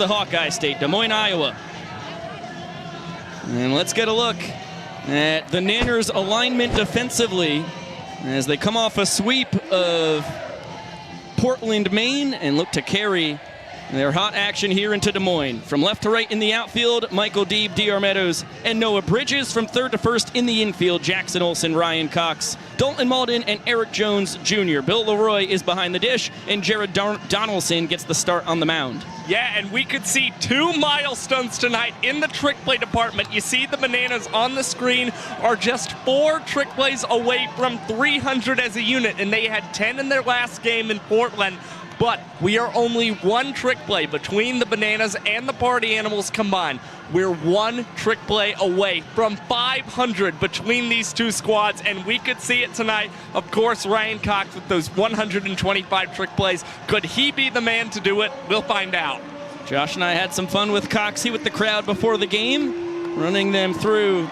the Hawkeye State, Des Moines, Iowa. And let's get a look at the Nanners' alignment defensively as they come off a sweep of Portland, Maine, and look to carry their hot action here into Des Moines. From left to right in the outfield, Michael Deeb, D.R. Meadows, and Noah Bridges. From third to first in the infield, Jackson Olsen, Ryan Cox, Dalton Malden, and Eric Jones Jr. Bill Leroy is behind the dish, and Jared Donaldson gets the start on the mound. Yeah, and we could see two milestones tonight in the trick play department. You see the Bananas on the screen are just 4 trick plays away from 300 as a unit, and they had 10 in their last game in Portland. But we are only 1 trick play between the Bananas and the Party Animals combined. We're 1 trick play away from 500 between these two squads, and we could see it tonight. Of course, Ryan Cox with those 125 trick plays. Could he be the man to do it? We'll find out. Josh and I had some fun with Coxie with the crowd before the game, running them through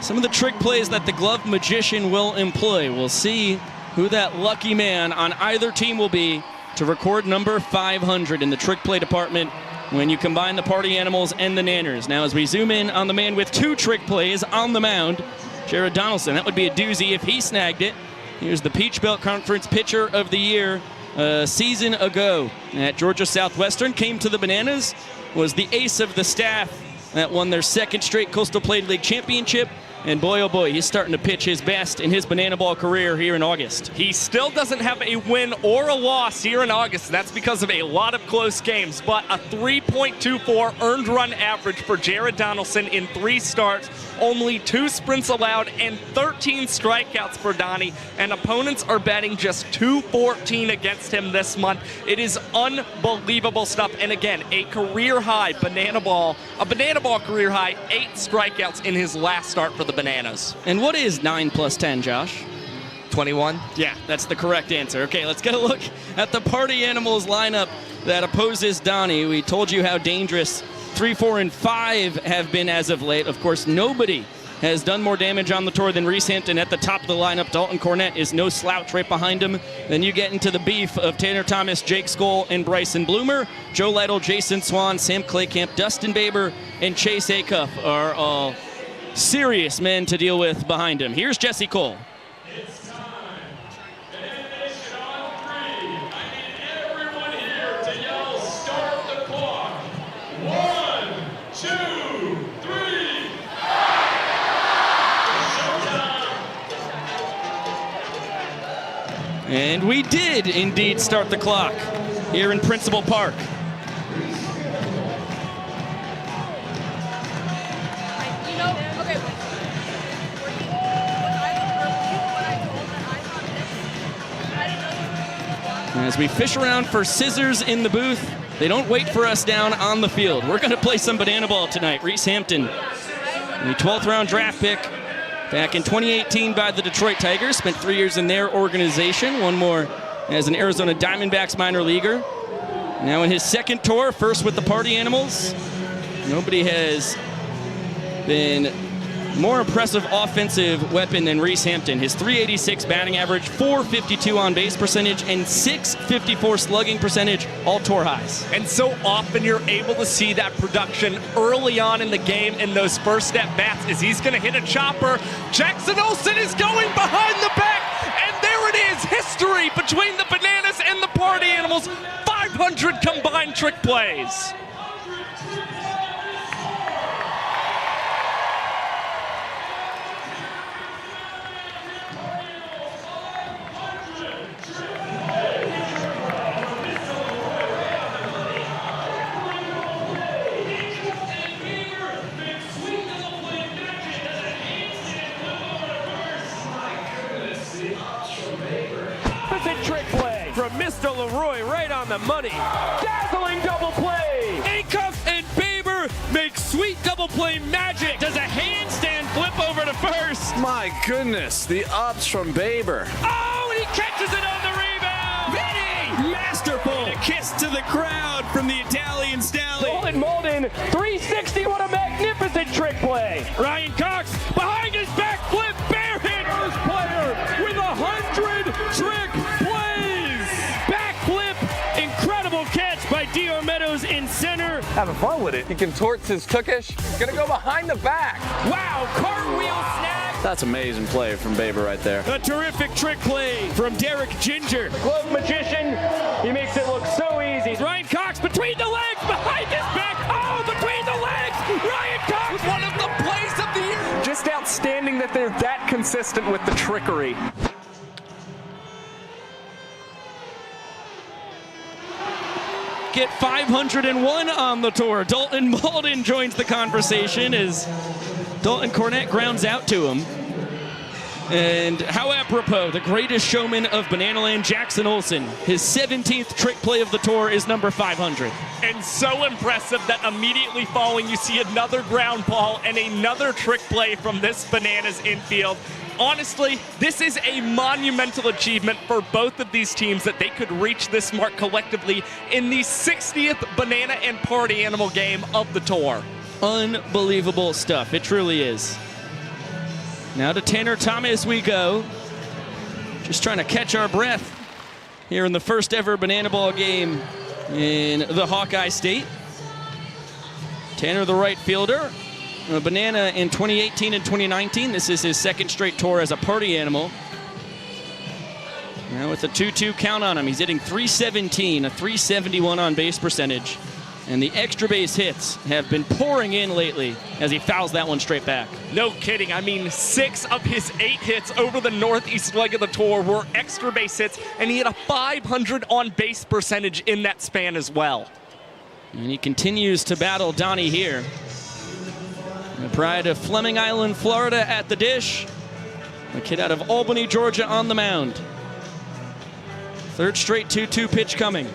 some of the trick plays that the glove magician will employ. We'll see who that lucky man on either team will be to record number 500 in the trick play department when you combine the Party Animals and the Nanners. Now as we zoom in on the man with 2 trick plays on the mound, Jared Donaldson. That would be a doozy if he snagged it. Here's the Peach Belt Conference Pitcher of the Year a season ago at Georgia Southwestern. Came to the Bananas, was the ace of the staff that won their 2nd straight Coastal Plate League championship. And boy, oh boy, he's starting to pitch his best in his banana ball career here in August. He still doesn't have a win or a loss here in August. That's because of a lot of close games, but a 3.24 earned run average for Jared Donaldson in 3 starts, only 2 sprints allowed, and 13 strikeouts for Donnie. And opponents are batting just .214 against him this month. It is unbelievable stuff. And again, a career high banana ball career high, 8 strikeouts in his last start for the Bananas. And what is 9 plus 10, Josh? 21? Yeah, that's the correct answer. Okay, let's get a look at the Party Animals lineup that opposes Donnie. We told you how dangerous 3, 4, and 5 have been as of late. Of course, nobody has done more damage on the tour than Reese Hampton at the top of the lineup. Dalton Cornett is no slouch right behind him. Then you get into the beef of Tanner Thomas, Jake Skoll, and Bryson Bloomer. Joe Lytle, Jason Swan, Sam Claycamp, Dustin Baber, and Chase Acuff are all serious men to deal with behind him. Here's Jesse Cole. It's time. Elimination on 3. I need everyone here to yell, start the clock. 1, 2, 3. Showtime. And we did indeed start the clock here in Principal Park. As we fish around for scissors in the booth, they don't wait for us down on the field. We're going to play some banana ball tonight. Reese Hampton, the 12th round draft pick back in 2018 by the Detroit Tigers, spent 3 years in their organization, 1 more as an Arizona Diamondbacks minor leaguer. Now in his 2nd tour, first with the Party Animals. Nobody has been more impressive offensive weapon than Reese Hampton. His .386 batting average, .452 on base percentage, and .654 slugging percentage, all tour highs. And so often you're able to see that production early on in the game in those first at bats as he's going to hit a chopper. Jackson Olsen is going behind the back, and there it is, history between the Bananas and the Party Animals. 500 combined trick plays. Trick play from Mr. Leroy right on the money. Dazzling double play. Acuff and Baber make sweet double play magic. Does a handstand flip over to first. My goodness, the ups from Baber. Oh, and he catches it on the rebound. Vinny! Masterful. And a kiss to the crowd from the Italian Stallion. Dalton Malden, 360. What a magnificent trick play. Ryan Cox behind his back flip. Bare hit. First player with 100 trick plays. Back flip. Incredible catch by DR Meadows in center. Having fun with it. He contorts his tookish. Gonna go behind the back. Wow, cartwheel snag. That's amazing play from Baber right there. A terrific trick play from Derek Ginger. Glove magician, he makes it look so easy. Ryan Cox between the legs, behind his back. Oh, between the legs, Ryan Cox. One of the plays of the year. Just outstanding that they're that consistent with the trickery. Get 501 on the tour. Dalton Malden joins the conversation as Dalton Cornett grounds out to him. And how apropos, the greatest showman of Bananaland, Jackson Olsen. His 17th trick play of the tour is number 500. And so impressive that immediately following you see another ground ball and another trick play from this Bananas infield. Honestly, this is a monumental achievement for both of these teams that they could reach this mark collectively in the 60th Banana and Party Animal game of the tour. Unbelievable stuff. It truly is. Now to Tanner Thomas we go. Just trying to catch our breath here in the first ever Banana Ball game in the Hawkeye State. Tanner, the right fielder. A Banana in 2018 and 2019. This is his second straight tour as a party animal. Now with a 2-2 count on him, he's hitting .317, a .371 on base percentage. And the extra base hits have been pouring in lately as he fouls that one straight back. No kidding. I mean, 6 of his 8 hits over the northeast leg of the tour were extra base hits, and he had a .500 on base percentage in that span as well. And he continues to battle Donnie here. The pride of Fleming Island, Florida at the dish. The kid out of Albany, Georgia on the mound. Third straight 2-2 pitch coming.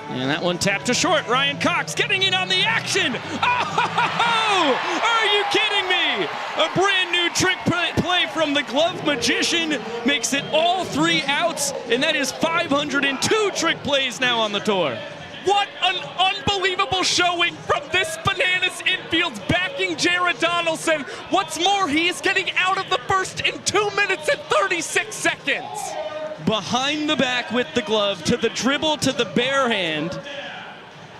And that one tapped to short. Ryan Cox getting in on the action. Oh, are you kidding me? A brand new trick play from the glove magician makes it all 3 outs, and that is 502 trick plays now on the tour. What an unbelievable showing from this Bananas infield backing Jared Donaldson. What's more, he is getting out of the first in 2 minutes and 36 seconds. Behind the back with the glove, to the dribble, to the bare hand.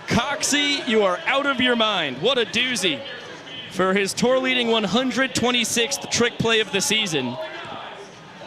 Coxie, you are out of your mind. What a doozy for his tour-leading 126th trick play of the season.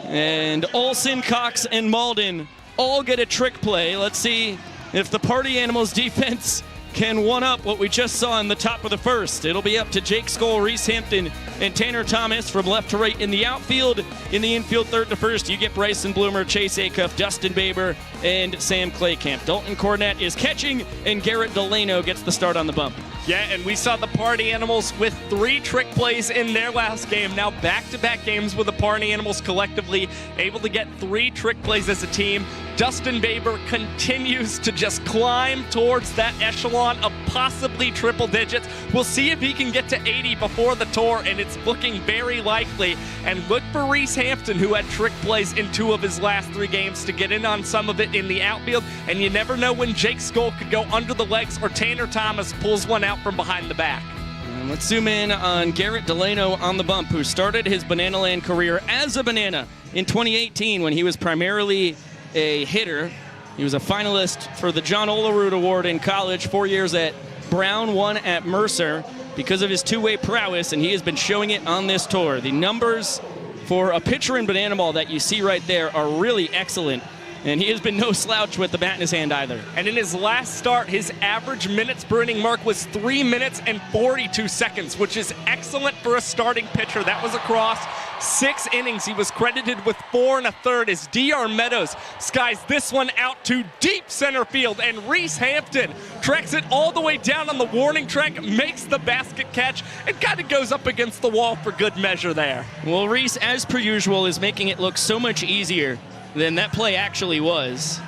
And Olsen, Cox, and Malden all get a trick play. Let's see if the Party Animals defense can one-up what we just saw in the top of the first. It'll be up to Jake Skoll, Reese Hampton, and Tanner Thomas from left to right in the outfield. In the infield, third to first, you get Bryson Bloomer, Chase Acuff, Dustin Baber, and Sam Claycamp. Dalton Cornett is catching, and Garrett Delano gets the start on the bump. Yeah, and we saw the Party Animals with 3 trick plays in their last game. Now back-to-back games with the Party Animals collectively, able to get 3 trick plays as a team. Dustin Baber continues to just climb towards that echelon of possibly triple digits. We'll see if he can get to 80 before the tour, and it's looking very likely. And look for Reese Hampton, who had trick plays in 2 of his last 3 games, to get in on some of it in the outfield. And you never know when Jake Skoll could go under the legs or Tanner Thomas pulls one out from behind the back. And let's zoom in on Garrett Delano on the bump, who started his Bananaland career as a Banana in 2018 when he was primarily a hitter. He was a finalist for the John Olerud Award in college, 4 years at Brown, 1 at Mercer, because of his two-way prowess, and he has been showing it on this tour. The numbers for a pitcher in Banana Ball that you see right there are really excellent, and he has been no slouch with the bat in his hand either. And in his last start, his average minutes per inning mark was 3 minutes and 42 seconds, which is excellent for a starting pitcher. That was across 6 innings. He was credited with 4 1/3 as DR Meadows skies this one out to deep center field, and Reese Hampton tracks it all the way down on the warning track, makes the basket catch, and kind of goes up against the wall for good measure there. Well, Reese, as per usual, is making it look so much easier than that play actually was.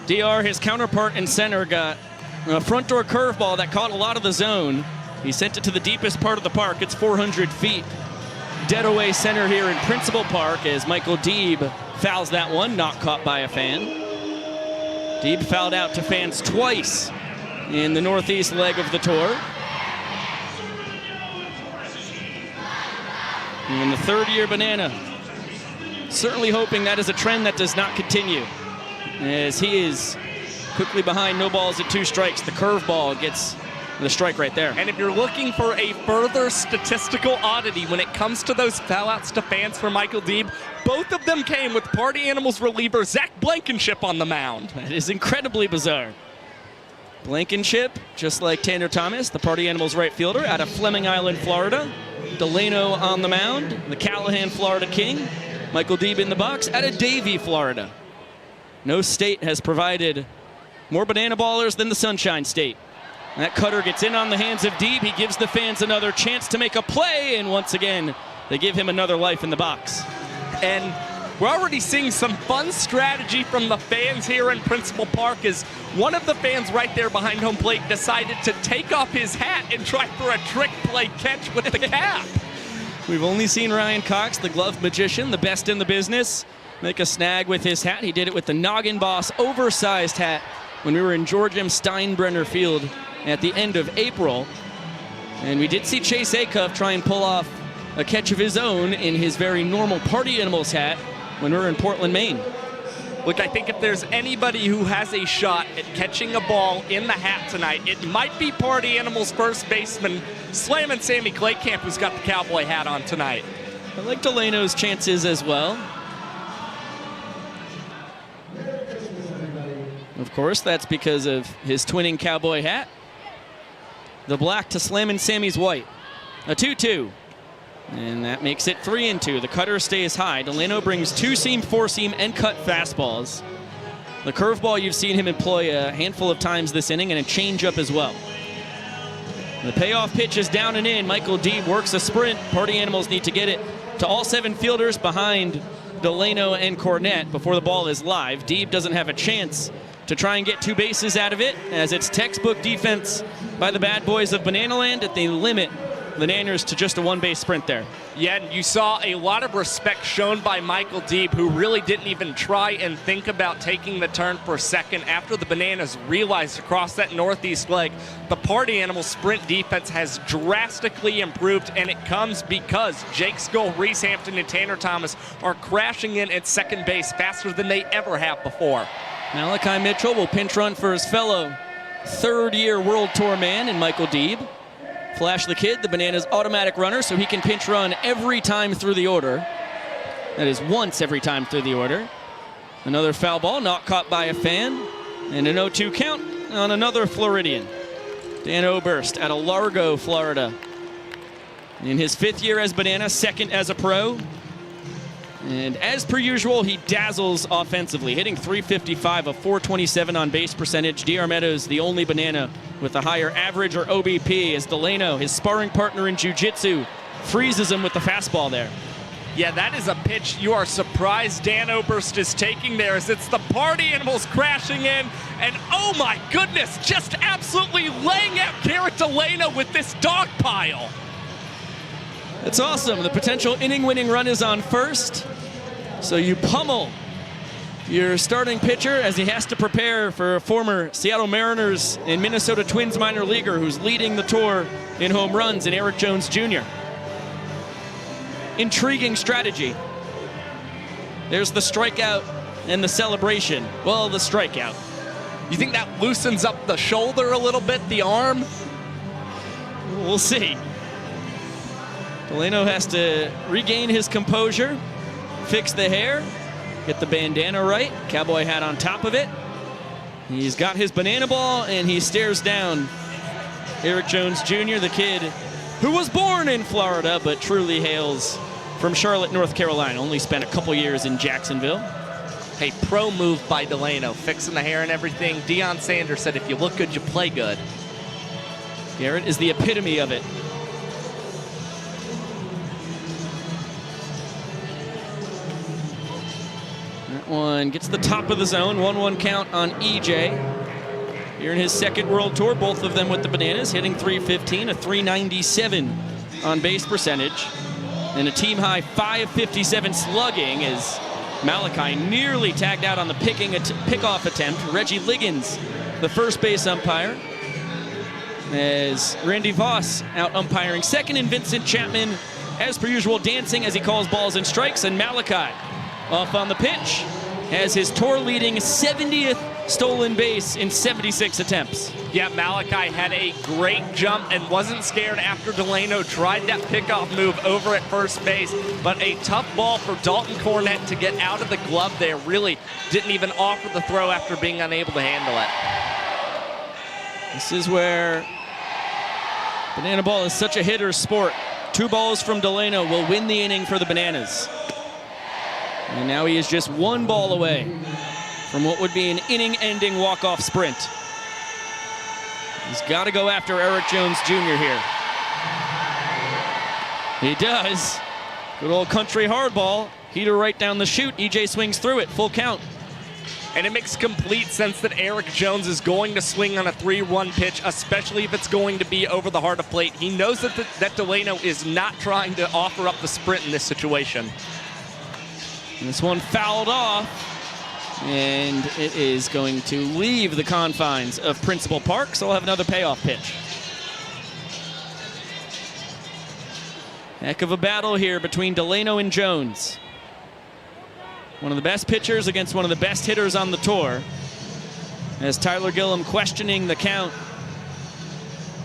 DR, his counterpart in center, got a front door curveball that caught a lot of the zone. He sent it to the deepest part of the park. It's 400 feet. Dead away center here in Principal Park as Michael Deeb fouls that one, not caught by a fan. Deeb fouled out to fans twice in the northeast leg of the tour. And the third-year Banana, certainly hoping that is a trend that does not continue. as he is quickly behind, no balls at 2 strikes. The curveball gets the strike right there. And if you're looking for a further statistical oddity when it comes to those foul-outs to fans for Michael Deeb, both of them came with Party Animals reliever Zach Blankenship on the mound. That is incredibly bizarre. Blankenship, just like Tanner Thomas, the Party Animals right fielder out of Fleming Island, Florida. Delano on the mound, the Callahan, Florida King. Michael Deeb in the box out of Davie, Florida. No state has provided more banana ballers than the Sunshine State. That cutter gets in on the hands of Deeb. He gives the fans another chance to make a play, and once again, they give him another life in the box. And we're already seeing some fun strategy from the fans here in Principal Park as one of the fans right there behind home plate decided to take off his hat and try for a trick play catch with the cap. We've only seen Ryan Cox, the glove magician, the best in the business, make a snag with his hat. He did it with the Noggin Boss oversized hat when we were in George M. Steinbrenner Field at the end of April. And we did see Chase Acuff try and pull off a catch of his own in his very normal Party Animals hat when we were in Portland, Maine. Look, I think if there's anybody who has a shot at catching a ball in the hat tonight, it might be Party Animals first baseman Slammin' Sammy Claycamp, who's got the cowboy hat on tonight. I like Delano's chances as well. Of course, that's because of his twinning cowboy hat. The black to Slammin' Sammy's white. A 2-2. And that makes it 3-2. The cutter stays high. Delano brings 2-seam, 4-seam, and cut fastballs. The curveball, you've seen him employ a handful of times this inning, and a changeup as well. The payoff pitch is down and in. Michael Deeb works a sprint. Party Animals need to get it to all 7 fielders behind Delano and Cornett before the ball is live. Deeb doesn't have a chance to try and get 2 bases out of it, as it's textbook defense by the bad boys of Bananaland at the limit the Nanners to just a 1-base sprint there. Yeah, and you saw a lot of respect shown by Michael Deeb, who really didn't even try and think about taking the turn for second after the Bananas realized across that northeast leg the Party Animal sprint defense has drastically improved, and it comes because Jake Skull, Reese Hampton, and Tanner Thomas are crashing in at second base faster than they ever have before. Malachi Mitchell will pinch run for his fellow third-year World Tour man in Michael Deeb. Flash the Kid, the Bananas automatic runner, so he can pinch run every time through the order. That is once every time through the order. Another foul ball, not caught by a fan. And an 0-2 count on another Floridian. Dan Oberst out of Largo, Florida. In his 5th year as Banana, 2nd as a pro. And as per usual, he dazzles offensively, hitting .355, a .427 on base percentage. DR Meadows, the only Banana with a higher average or OBP, as Delano, his sparring partner in jiu-jitsu, freezes him with the fastball there. Yeah, that is a pitch you are surprised Dan Oberst is taking there, as it's the Party Animals crashing in, and oh my goodness, just absolutely laying out Garrett Delano with this dog pile. That's awesome. The potential inning-winning run is on first. So you pummel your starting pitcher as he has to prepare for a former Seattle Mariners and Minnesota Twins minor leaguer who's leading the tour in home runs, in Eric Jones Jr. Intriguing strategy. There's the strikeout and the celebration. Well, the strikeout. You think that loosens up the shoulder a little bit, the arm? We'll see. Delano has to regain his composure, fix the hair, get the bandana right, cowboy hat on top of it. He's got his banana ball, and he stares down Eric Jones Jr., the kid who was born in Florida but truly hails from Charlotte, North Carolina. Only spent a couple years in Jacksonville. Hey, pro move by Delano, fixing the hair and everything. Deion Sanders said, if you look good, you play good. Garrett is the epitome of it. That one gets the top of the zone. 1-1 count on EJ. Here in his 2nd World Tour, both of them with the Bananas, hitting .315, a .397 on base percentage, and a team-high .557 slugging as Malachi nearly tagged out on the pickoff attempt. Reggie Liggins, the first base umpire, as Randy Voss out umpiring second, and Vincent Chapman, as per usual, dancing as he calls balls and strikes, and Malachi off on the pitch. has his tour-leading 70th stolen base in 76 attempts. Yeah, Malachi had a great jump and wasn't scared after Delano tried that pickoff move over at first base, but a tough ball for Dalton Cornett to get out of the glove there. Really didn't even offer the throw after being unable to handle it. This is where banana ball is such a hitter's sport. 2 balls from Delano will win the inning for the Bananas. And now he is just 1 ball away from what would be an inning-ending walk-off sprint. He's got to go after Eric Jones Jr. here. He does. Good old country hardball. Heater right down the chute. EJ swings through it. Full count. And it makes complete sense that Eric Jones is going to swing on a 3-1 pitch, especially if it's going to be over the heart of plate. He knows that Delano is not trying to offer up the sprint in this situation. And this one fouled off, and it is going to leave the confines of Principal Park, so we'll have another payoff pitch. Heck of a battle here between Delano and Jones. One of the best pitchers against one of the best hitters on the tour. As Tyler Gillum questioning the count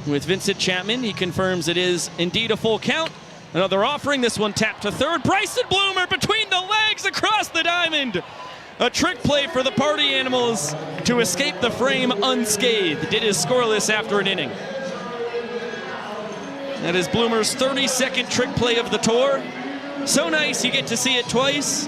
with Vincent Chapman, he confirms it is indeed a full count. Another offering, this one tapped to third. Bryson Bloomer between the legs across the diamond. A trick play for the Party Animals to escape the frame unscathed. It is scoreless after an inning. That is Bloomer's 32nd trick play of the tour. So nice you get to see it twice.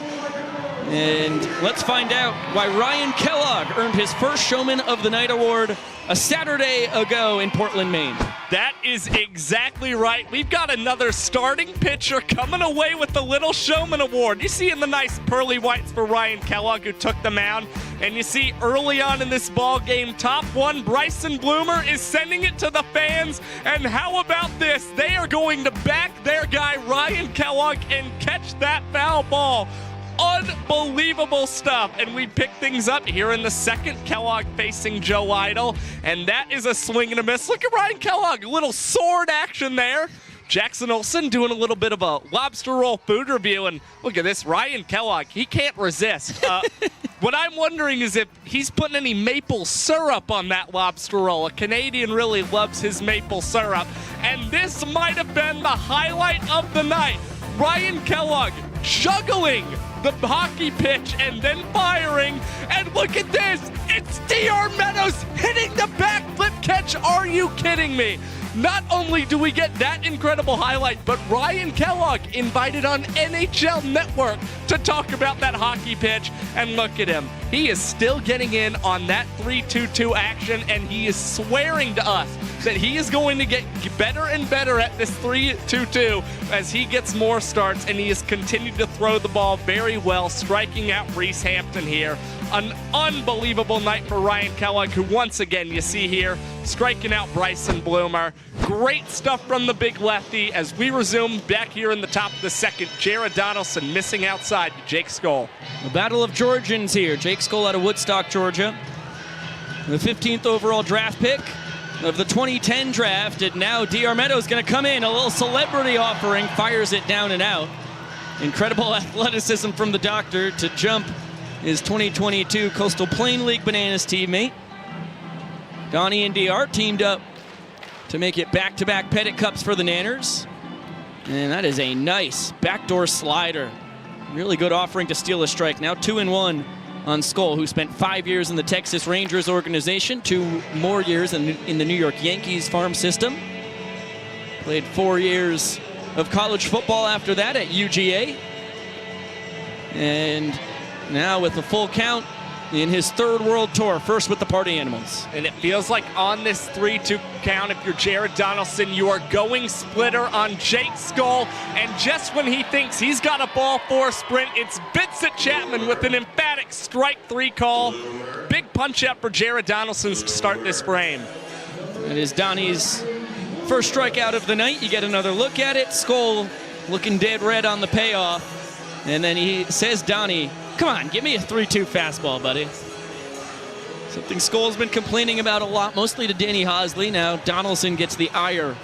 And let's find out why Ryan Kellogg earned his first Showman of the Night award a Saturday ago in Portland, Maine. That is exactly right. We've got another starting pitcher coming away with the Little Showman Award. You see in the nice pearly whites for Ryan Kellogg, who took the mound. And you see early on in this ball game, top 1, Bryson Bloomer is sending it to the fans. And how about this? They are going to back their guy, Ryan Kellogg, and catch that foul ball. Unbelievable stuff. And we pick things up here in the second. Kellogg facing Joe Idle, and that is a swing and a miss. Look at Ryan Kellogg, a little sword action there. Jackson Olsen doing a little bit of a lobster roll food review, and look at this, Ryan Kellogg, he can't resist. What I'm wondering is if he's putting any maple syrup on that lobster roll. A Canadian really loves his maple syrup, and this might have been the highlight of the night. Ryan Kellogg juggling the hockey pitch and then firing, and look at this, it's DR Meadows hitting the backflip catch. Are you kidding me? Not only do we get that incredible highlight, but Ryan Kellogg invited on NHL Network to talk about that hockey pitch, and look at him. He is still getting in on that 3-2-2 action, and he is swearing to us that he is going to get better and better at this 3-2-2 as he gets more starts, and he has continued to throw the ball very well, striking out Reese Hampton here. An unbelievable night for Ryan Kellogg, who once again, you see here, striking out Bryson Bloomer. Great stuff from the big lefty as we resume back here in the top of the second. Jared Donaldson missing outside to Jake Skoll. The battle of Georgians here. Jake Skoll out of Woodstock, Georgia. The 15th overall draft pick of the 2010 draft, and now DR Meadows going to come in, a little celebrity offering, fires it down and out. Incredible athleticism from the doctor to jump his 2022 Coastal Plain League Bananas teammate. Donnie and DR teamed up to make it back-to-back Pettit Cups for the Nanners. And that is a nice backdoor slider. Really good offering to steal a strike. Now 2-1 on Skoll, who spent 5 years in the Texas Rangers organization, 2 more years in the New York Yankees farm system. Played 4 years of college football after that at UGA. And now with the full count in his 3rd World Tour, first with the Party Animals. And it feels like on this 3-2 count, if you're Jared Donaldson, you are going splitter on Jake Skoll. And just when he thinks he's got a ball 4 sprint, it's Vincent Chapman with an emphatic strike 3 call. Big punch out for Jared Donaldson to start this frame. That is Donnie's first strikeout of the night. You get another look at it. Skoll looking dead red on the payoff. And then he says, Donnie, come on, give me a 3-2 fastball, buddy. Something Skoll's been complaining about a lot, mostly to Danny Hosley. Now Donaldson gets the ire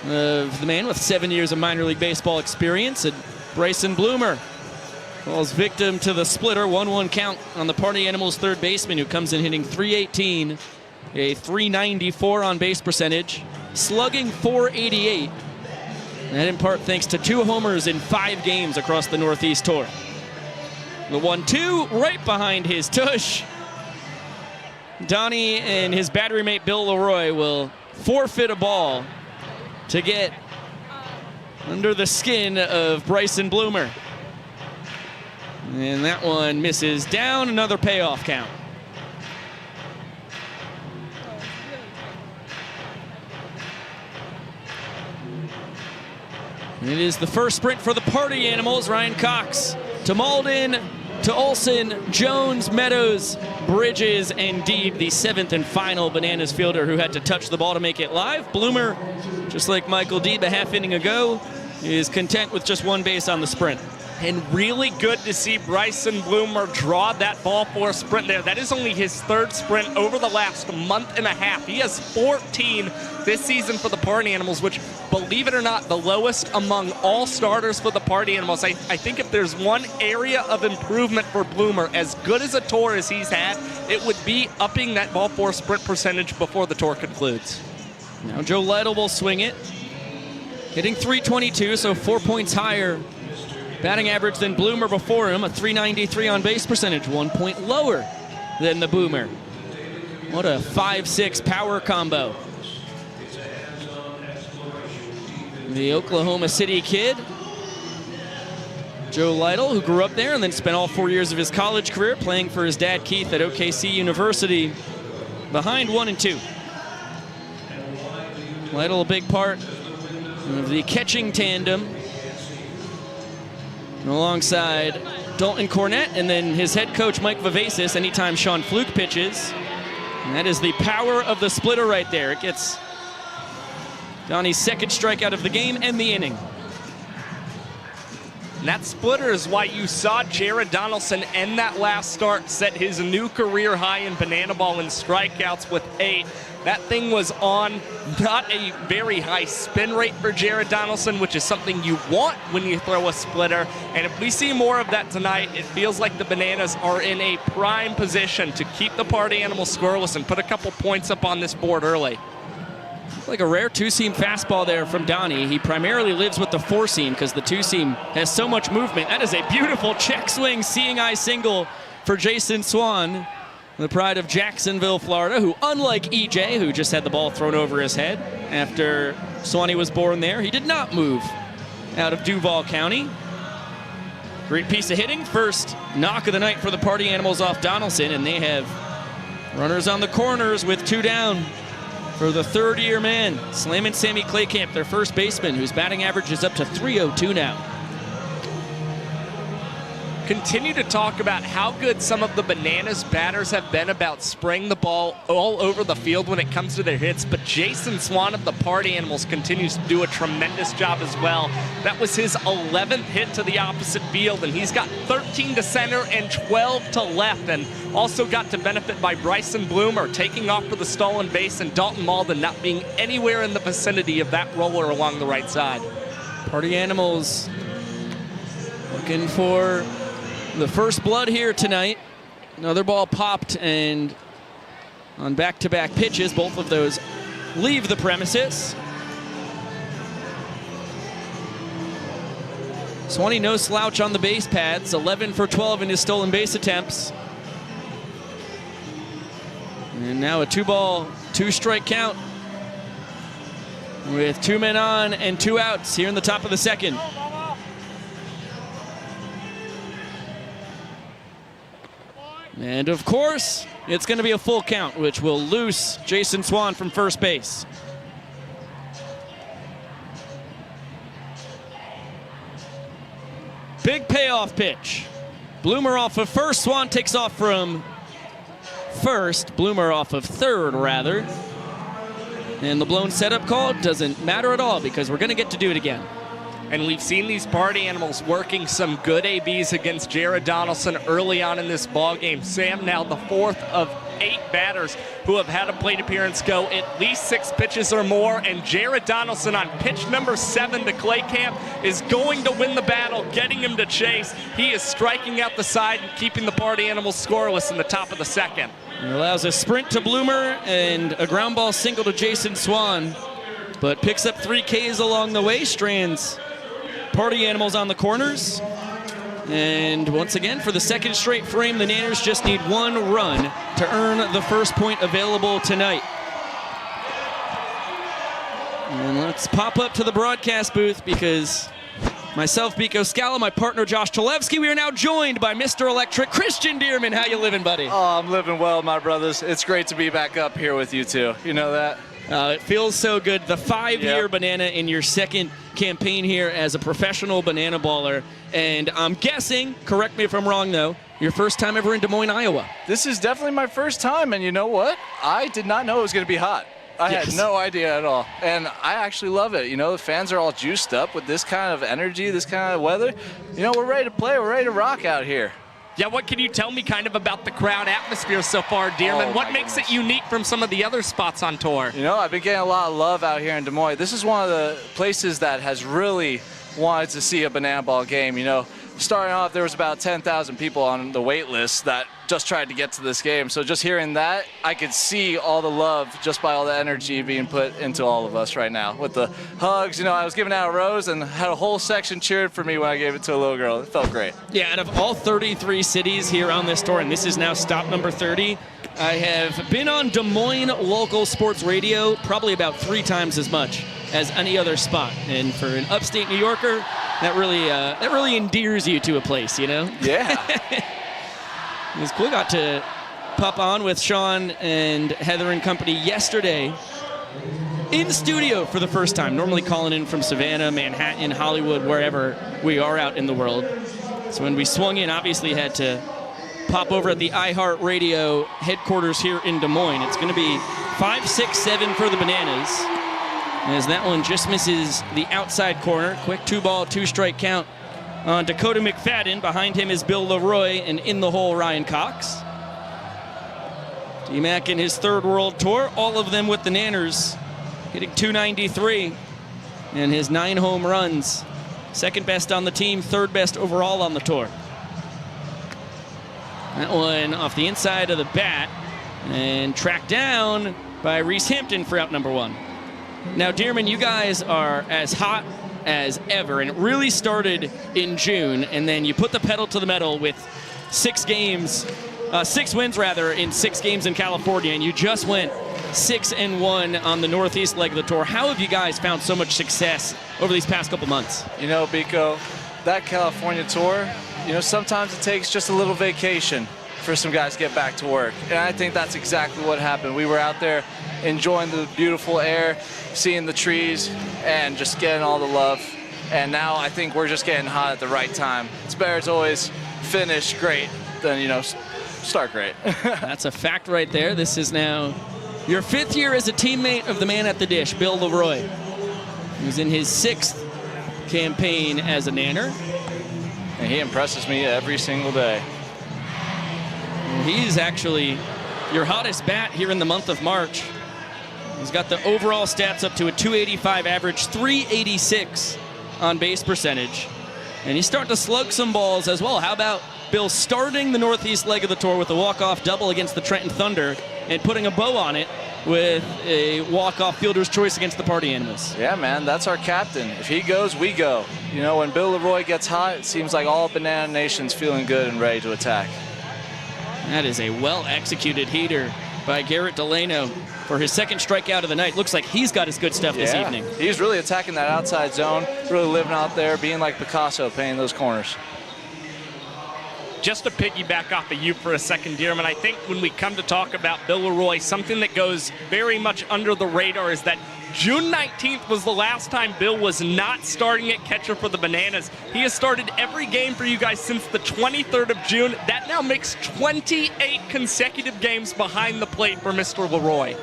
of the man with 7 years of minor league baseball experience. And Bryson Bloomer falls victim to the splitter. 1-1 count on the Party Animals third baseman, who comes in hitting .318, a .394 on base percentage, slugging .488. That in part thanks to 2 homers in 5 games across the Northeast Tour. The 1-2 right behind his tush. Donnie and his battery mate Bill Leroy will forfeit a ball to get under the skin of Bryson Bloomer. And that one misses down, another payoff count. It is the first sprint for the Party Animals. Ryan Cox to Malden, to Olson, Jones, Meadows, Bridges, and Deeb, the 7th and final Bananas fielder who had to touch the ball to make it live. Bloomer, just like Michael Deeb a half inning ago, is content with just 1 base on the sprint. And really good to see Bryson Bloomer draw that ball for a sprint there. That is only his 3rd sprint over the last month and a half. He has 14 this season for the Party Animals, which, believe it or not, the lowest among all starters for the Party Animals. I think if there's one area of improvement for Bloomer, as good as a tour as he's had, it would be upping that ball four sprint percentage before the tour concludes. Now Joe Lytle will swing it. Hitting .322, so 4 points higher batting average than Bloomer before him, a .393 on base percentage, 1 point lower than the Boomer. What a 5-6 power combo. The Oklahoma City kid, Joe Lytle, who grew up there and then spent all 4 years of his college career playing for his dad Keith at OKC University, behind 1 and 2. Lytle a big part of the catching tandem alongside Dalton Cornett, and then his head coach Mike Vivacis anytime Sean Fluke pitches. And that is the power of the splitter right there. It gets Donnie's 2nd strikeout of the game and the inning. And that splitter is why you saw Jared Donaldson end that last start, set his new career high in banana ball in strikeouts with 8. That thing was on not a very high spin rate for Jared Donaldson, which is something you want when you throw a splitter. And if we see more of that tonight, it feels like the Bananas are in a prime position to keep the Party Animals scoreless and put a couple points up on this board early. Like a rare 2-seam fastball there from Donnie. He primarily lives with the 4-seam because the 2-seam has so much movement. That is a beautiful check swing, seeing eye single for Jason Swan, the pride of Jacksonville, Florida, who, unlike EJ, who just had the ball thrown over his head after Swanee was born there, he did not move out of Duval County. Great piece of hitting. First knock of the night for the Party Animals off Donaldson, and they have runners on the corners with 2 down for the 3rd-year man, Slammin' Sammy Claycamp, their first baseman, whose batting average is up to .302 now. Continue to talk about how good some of the Bananas batters have been about spraying the ball all over the field when it comes to their hits, but Jason Swan of the Party Animals continues to do a tremendous job as well. That was his 11th hit to the opposite field, and he's got 13 to center and 12 to left, and also got to benefit by Bryson Bloomer taking off for the stolen base and Dalton Malden not being anywhere in the vicinity of that roller along the right side. Party Animals looking for the first blood here tonight. Another ball popped, and on back-to-back pitches, both of those leave the premises. Swanee no slouch on the base pads, 11 for 12 in his stolen base attempts. And now a 2-ball, 2-strike count with 2 men on and 2 outs here in the top of the 2nd. And of course, it's going to be a full count, which will loose Jason Swan from first base. Big payoff pitch. Bloomer off of first, Swan takes off from first. Bloomer off of third, rather. And the blown setup call doesn't matter at all because we're going to get to do it again. And we've seen these Party Animals working some good ABs against Jared Donaldson early on in this ball game. Sam, now the 4th of 8 batters who have had a plate appearance go at least 6 pitches or more, and Jared Donaldson on pitch number 7 to Clay Camp is going to win the battle, getting him to chase. He is striking out the side and keeping the party animals scoreless in the top of the second. It allows a sprint to Bloomer and a ground ball single to Jason Swan, but picks up 3 Ks along the way, strands party animals on the corners. And once again, for the second straight frame, the Nanners just need 1 run to earn the first point available tonight. And let's pop up to the broadcast booth because myself, Biko Scala, my partner Josh Chalevsky, we are now joined by Mr. Electric, Christian Dearman. How you living, buddy? Oh, I'm living well, my brothers. It's great to be back up here with you two. You know that? It feels so good. The 5-year banana in your second campaign here as a professional banana baller. And I'm guessing, correct me if I'm wrong though, your first time ever in Des Moines, Iowa. This is definitely my first time, and you know what? I did not know it was going to be hot. I had no idea at all. And I actually love it. You know, the fans are all juiced up with this kind of energy, this kind of weather. You know, we're ready to play. We're ready to rock out here. Yeah, what can you tell me kind of about the crowd atmosphere so far, Dearman? What makes it unique from some of the other spots on tour? You know, I've been getting a lot of love out here in Des Moines. This is one of the places that has really wanted to see a banana ball game. You know, starting off, there was about 10,000 people on the wait list that just tried to get to this game. So just hearing that, I could see all the love just by all the energy being put into all of us right now. With the hugs, you know, I was giving out a rose and had a whole section cheered for me when I gave it to a little girl. It felt great. Yeah, and of all 33 cities here on this tour, and this is now stop number 30, I have been on Des Moines local sports radio probably about 3 times as much as any other spot. And for an upstate New Yorker, that really endears you to a place, you know? Yeah. It was cool. Got to pop on with Sean and Heather and company yesterday in studio for the first time. Normally calling in from Savannah, Manhattan, Hollywood, wherever we are out in the world. So when we swung in, obviously had to pop over at the iHeartRadio headquarters here in Des Moines. It's going to be 5-6-7 for the Bananas, as that one just misses the outside corner. Quick 2-ball, 2-strike count on Dakota McFadden. Behind him is Bill Leroy, and in the hole, Ryan Cox. D-Mac in his 3rd World Tour, all of them with the Nanners, hitting .293 and his 9 home runs. 2nd best on the team, 3rd best overall on the tour. That one off the inside of the bat and tracked down by Reese Hampton for out number 1. Now, Dearman, you guys are as hot as ever, and it really started in June, and then you put the pedal to the metal with 6 wins rather in 6 games in California, and you just went 6-1 on the Northeast leg of the tour. How have you guys found so much success over these past couple months? You know, Biko, that California tour, you know, sometimes it takes just a little vacation for some guys to get back to work, and I think that's exactly what happened. We were out there enjoying the beautiful air, seeing the trees, and just getting all the love. And now I think we're just getting hot at the right time. It's better to always finish great than, you know, start great. That's a fact right there. This is now your 5th year as a teammate of the man at the dish, Bill Leroy, who's in his 6th campaign as a Nanner. And he impresses me every single day. He's actually your hottest bat here in the month of March. He's got the overall stats up to a .285 average, .386 on base percentage. And he's starting to slug some balls as well. How about Bill starting the Northeast leg of the tour with a walk-off double against the Trenton Thunder and putting a bow on it with a walk-off fielder's choice against the Party Animals? Yeah, man, that's our captain. If he goes, we go. You know, when Bill Leroy gets hot, it seems like all Banana Nation's feeling good and ready to attack. That is a well-executed heater by Garrett Delano for his 2nd strikeout of the night. Looks like he's got his good stuff this evening. He's really attacking that outside zone, really living out there, being like Picasso, painting those corners. Just to piggyback off of you for a second, Dearman, I think when we come to talk about Bill Leroy, something that goes very much under the radar is that June 19th was the last time Bill was not starting at catcher for the Bananas. He has started every game for you guys since the 23rd of June. That now makes 28 consecutive games behind the plate for Mr. Leroy.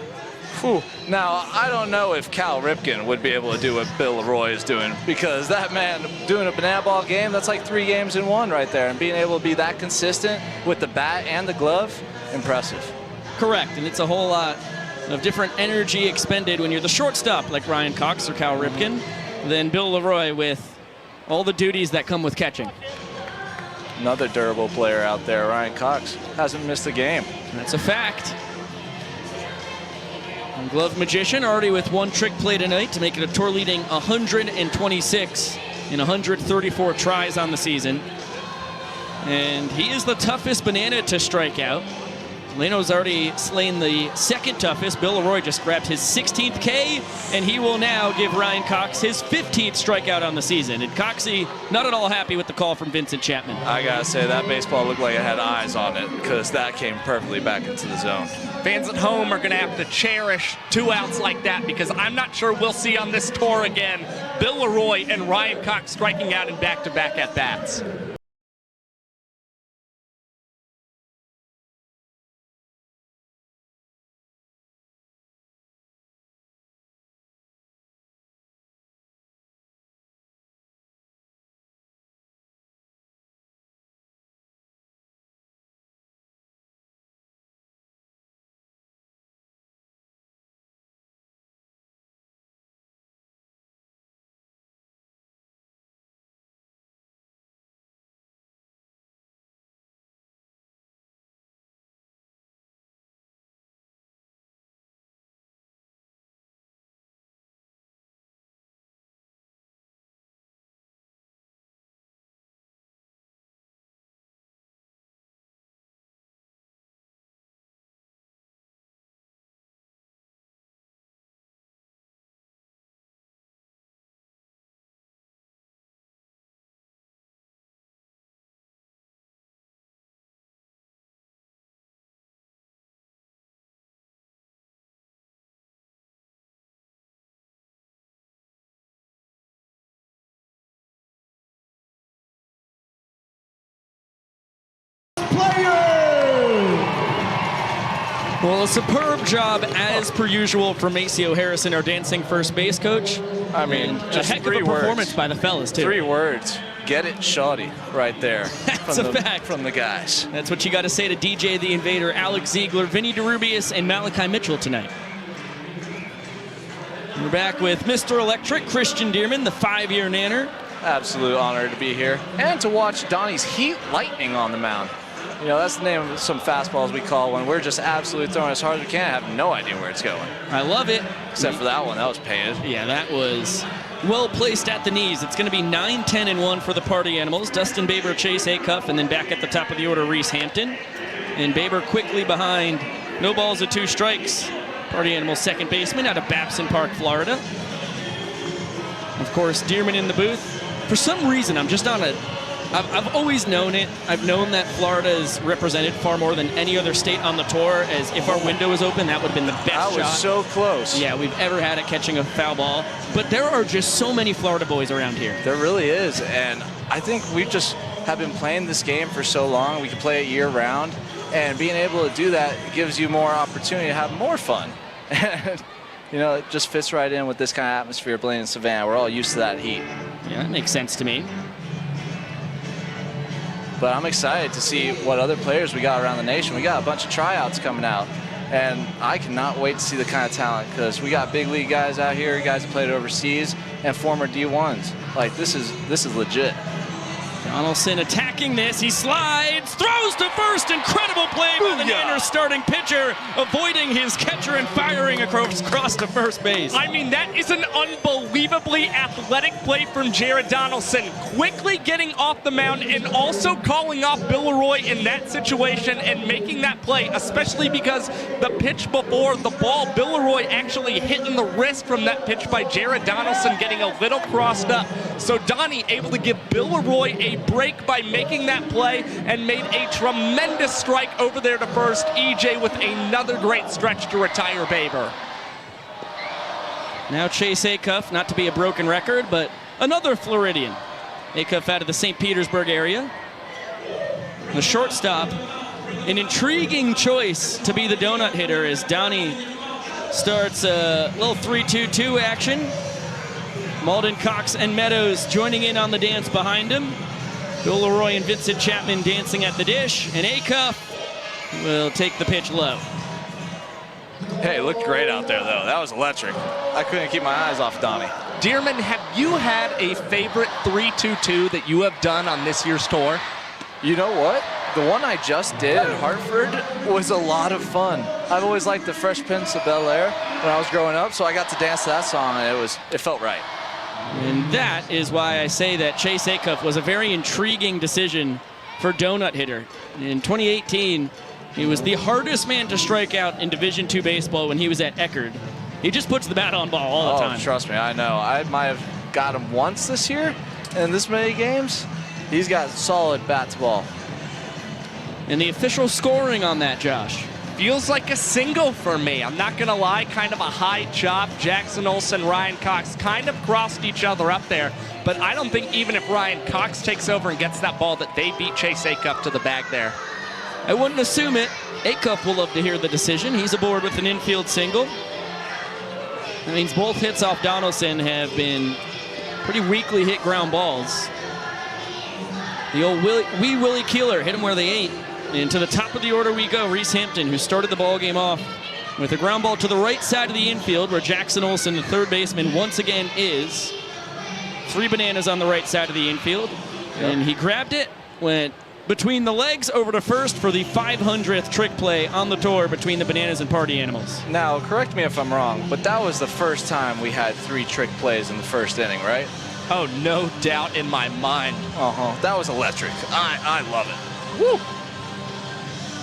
Whew. Now, I don't know if Cal Ripken would be able to do what Bill Leroy is doing, because that man doing a banana ball game, that's like 3 games in 1 right there. And being able to be that consistent with the bat and the glove, impressive. Correct, and it's a whole lot of different energy expended when you're the shortstop like Ryan Cox or Cal Ripken than Bill Leroy with all the duties that come with catching. Another durable player out there, Ryan Cox, hasn't missed a game. That's a fact. And Glove Magician already with one trick play tonight to make it a tour leading 126 in 134 tries on the season. And he is the toughest banana to strike out. Leno's already slain the second toughest. Bill Leroy just grabbed his 16th K, and he will now give Ryan Cox his 15th strikeout on the season. And Coxie not at all happy with the call from Vincent Chapman. I gotta say, that baseball looked like it had eyes on it, because that came perfectly back into the zone. Fans at home are going to have to cherish 2 outs like that, because I'm not sure we'll see on this tour again Bill Leroy and Ryan Cox striking out in back-to-back at-bats. Well, a superb job, as per usual, from Maceo Harrison, our dancing first base coach. I mean, And just a heck of 3 a words. performance by the fellas, too. 3 words. Get it, shawty, right there. That's a fact. From the guys. That's what you got to say to DJ the Invader, Alex Ziegler, Vinny DeRubius, and Malachi Mitchell tonight. We're back with Mr. Electric, Christian Dearman, the 5-year nanner. Absolute honor to be here. And to watch Donnie's Heat Lightning on the mound. You know, that's the name of some fastballs we call when we're just absolutely throwing as hard as we can. I have no idea where it's going. I love it. Except for that one, that was painted. Yeah, that was well placed at the knees. It's going to be 9-10-1 for the Party Animals. Dustin Baber, Chase Acuff, and then back at the top of the order, Reese Hampton. And Baber quickly behind. No balls at 2 strikes. Party Animals second baseman out of Babson Park, Florida. Of course, Dearman in the booth. For some reason, I'm just on a... I've always known it. I've known that Florida is represented far more than any other state on the tour, as if our window was open, that would have been the best shot. That was so close. Yeah, we've ever had at catching a foul ball. But there are just so many Florida boys around here. There really is, and I think we just have been playing this game for so long. We can play it year-round, and being able to do that gives you more opportunity to have more fun. And, you know, it just fits right in with this kind of atmosphere playing in Savannah. We're all used to that heat. Yeah, that makes sense to me. But I'm excited to see what other players we got around the nation. We got a bunch of tryouts coming out, and I cannot wait to see the kind of talent, because we got big league guys out here, guys that played overseas, and former D1s. Like, this is legit. Donaldson attacking this. He slides, throws to first. Incredible play by the Niners starting pitcher, avoiding his catcher and firing across to first base. I mean, that is an unbelievably athletic play from Jared Donaldson. Quickly getting off the mound and also calling off Bill Leroy in that situation and making that play, especially because the pitch before the ball, Bill Leroy actually hitting the wrist from that pitch by Jared Donaldson, getting a little crossed up. So Donnie able to give Bill Leroy a break by making that play and made a tremendous strike over there to first. EJ with another great stretch to retire Baber. Now Chase Acuff, not to be a broken record, but another Floridian. Acuff out of the St. Petersburg area. The shortstop, an intriguing choice to be the donut hitter as Donnie starts a little 3-2-2 action. Malden, Cox, and Meadows joining in on the dance behind him. Bill Leroy and Vincent Chapman dancing at the dish, and Acuff will take the pitch low. Hey, it looked great out there, though. That was electric. I couldn't keep my eyes off Donnie. Dearman, have you had a favorite 3-2-2 that you have done on this year's tour? You know what? The one I just did in Hartford was a lot of fun. I've always liked the Fresh Prince of Bel-Air when I was growing up, so I got to dance to that song, and it felt right. And that is why I say that Chase Acuff was a very intriguing decision for Donut Hitter. In 2018, he was the hardest man to strike out in Division II baseball when he was at Eckerd. He just puts the bat on ball all the time. Trust me, I know. I might have got him once this year, and in this many games, he's got solid bat to ball. And the official scoring on that, Josh. Feels like a single for me. I'm not going to lie, kind of a high chop. Jackson Olsen, Ryan Cox kind of crossed each other up there. But I don't think even if Ryan Cox takes over and gets that ball that they beat Chase Acuff to the bag there. I wouldn't assume it. Acuff will love to hear the decision. He's aboard with an infield single. That means both hits off Donaldson have been pretty weakly hit ground balls. The old Willie Keeler hit him where they ain't. And to the top of the order we go. Reese Hampton, who started the ball game off with a ground ball to the right side of the infield, where Jackson Olsen, the third baseman, once again is. 3 bananas on the right side of the infield. And he grabbed it, went between the legs over to first for the 500th trick play on the tour between the Bananas and Party Animals. Now, correct me if I'm wrong, but that was the first time we had 3 trick plays in the first inning, right? Oh, no doubt in my mind. That was electric. I love it. Woo!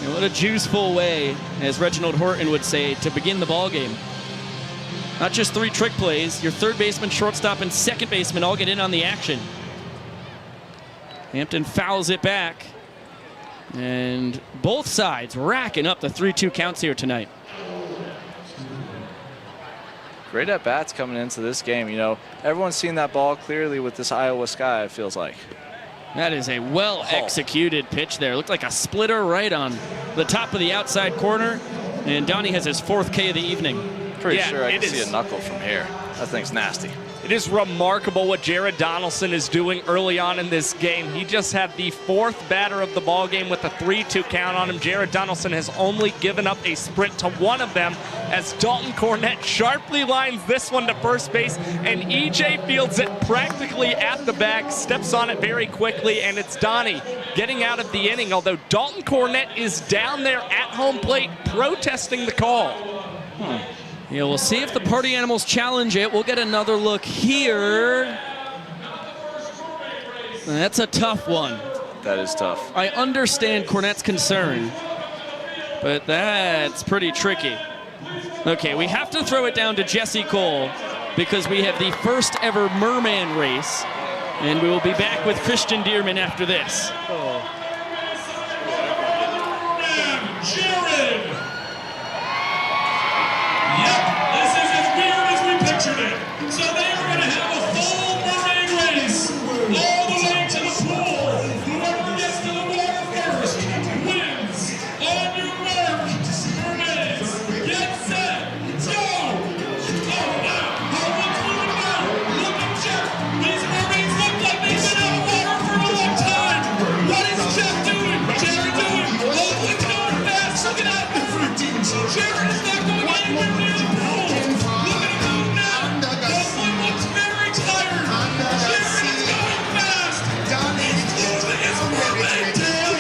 And what a juiceful way, as Reginald Horton would say, to begin the ball game. Not just 3 trick plays, your third baseman, shortstop, and second baseman all get in on the action. Hampton fouls it back. And both sides racking up the 3-2 counts here tonight. Great at-bats coming into this game. You know, everyone's seen that ball clearly with this Iowa sky, it feels like. That is a well-executed pitch there. Looked like a splitter right on the top of the outside corner. And Donnie has his 4th K of the evening. Pretty sure I can see a knuckle from here. That thing's nasty. It is remarkable what Jared Donaldson is doing early on in this game. He just had the 4th batter of the ball game with a 3-2 count on him. Jared Donaldson has only given up a sprint to one of them as Dalton Cornett sharply lines this one to first base, and EJ fields it practically at the bag, steps on it very quickly, and it's Donnie getting out of the inning, although Dalton Cornett is down there at home plate protesting the call. Yeah, we'll see if the Party Animals challenge it. We'll get another look here. That's a tough one. That is tough. I understand Cornett's concern, but that's pretty tricky. Okay, we have to throw it down to Jesse Cole because we have the first ever Merman race, and we will be back with Christian Dearman after this. Jared! Yep, this is as weird as we pictured it. So they are going to have a full mermaid race all the way to the pool. Whoever gets to the water first wins. On your mark, mermaids, get set, go! Oh, wow, how much moving now? Look at Jeff. These mermaids look like they've been out of water for a long time. What is Jeff doing? Jared doing? Oh, it's going fast. Look at that. Jared is not going anywhere near the pool. Look at him move now. Copeland looks very tired. Jared is going fast. He's losing his mermaid tail.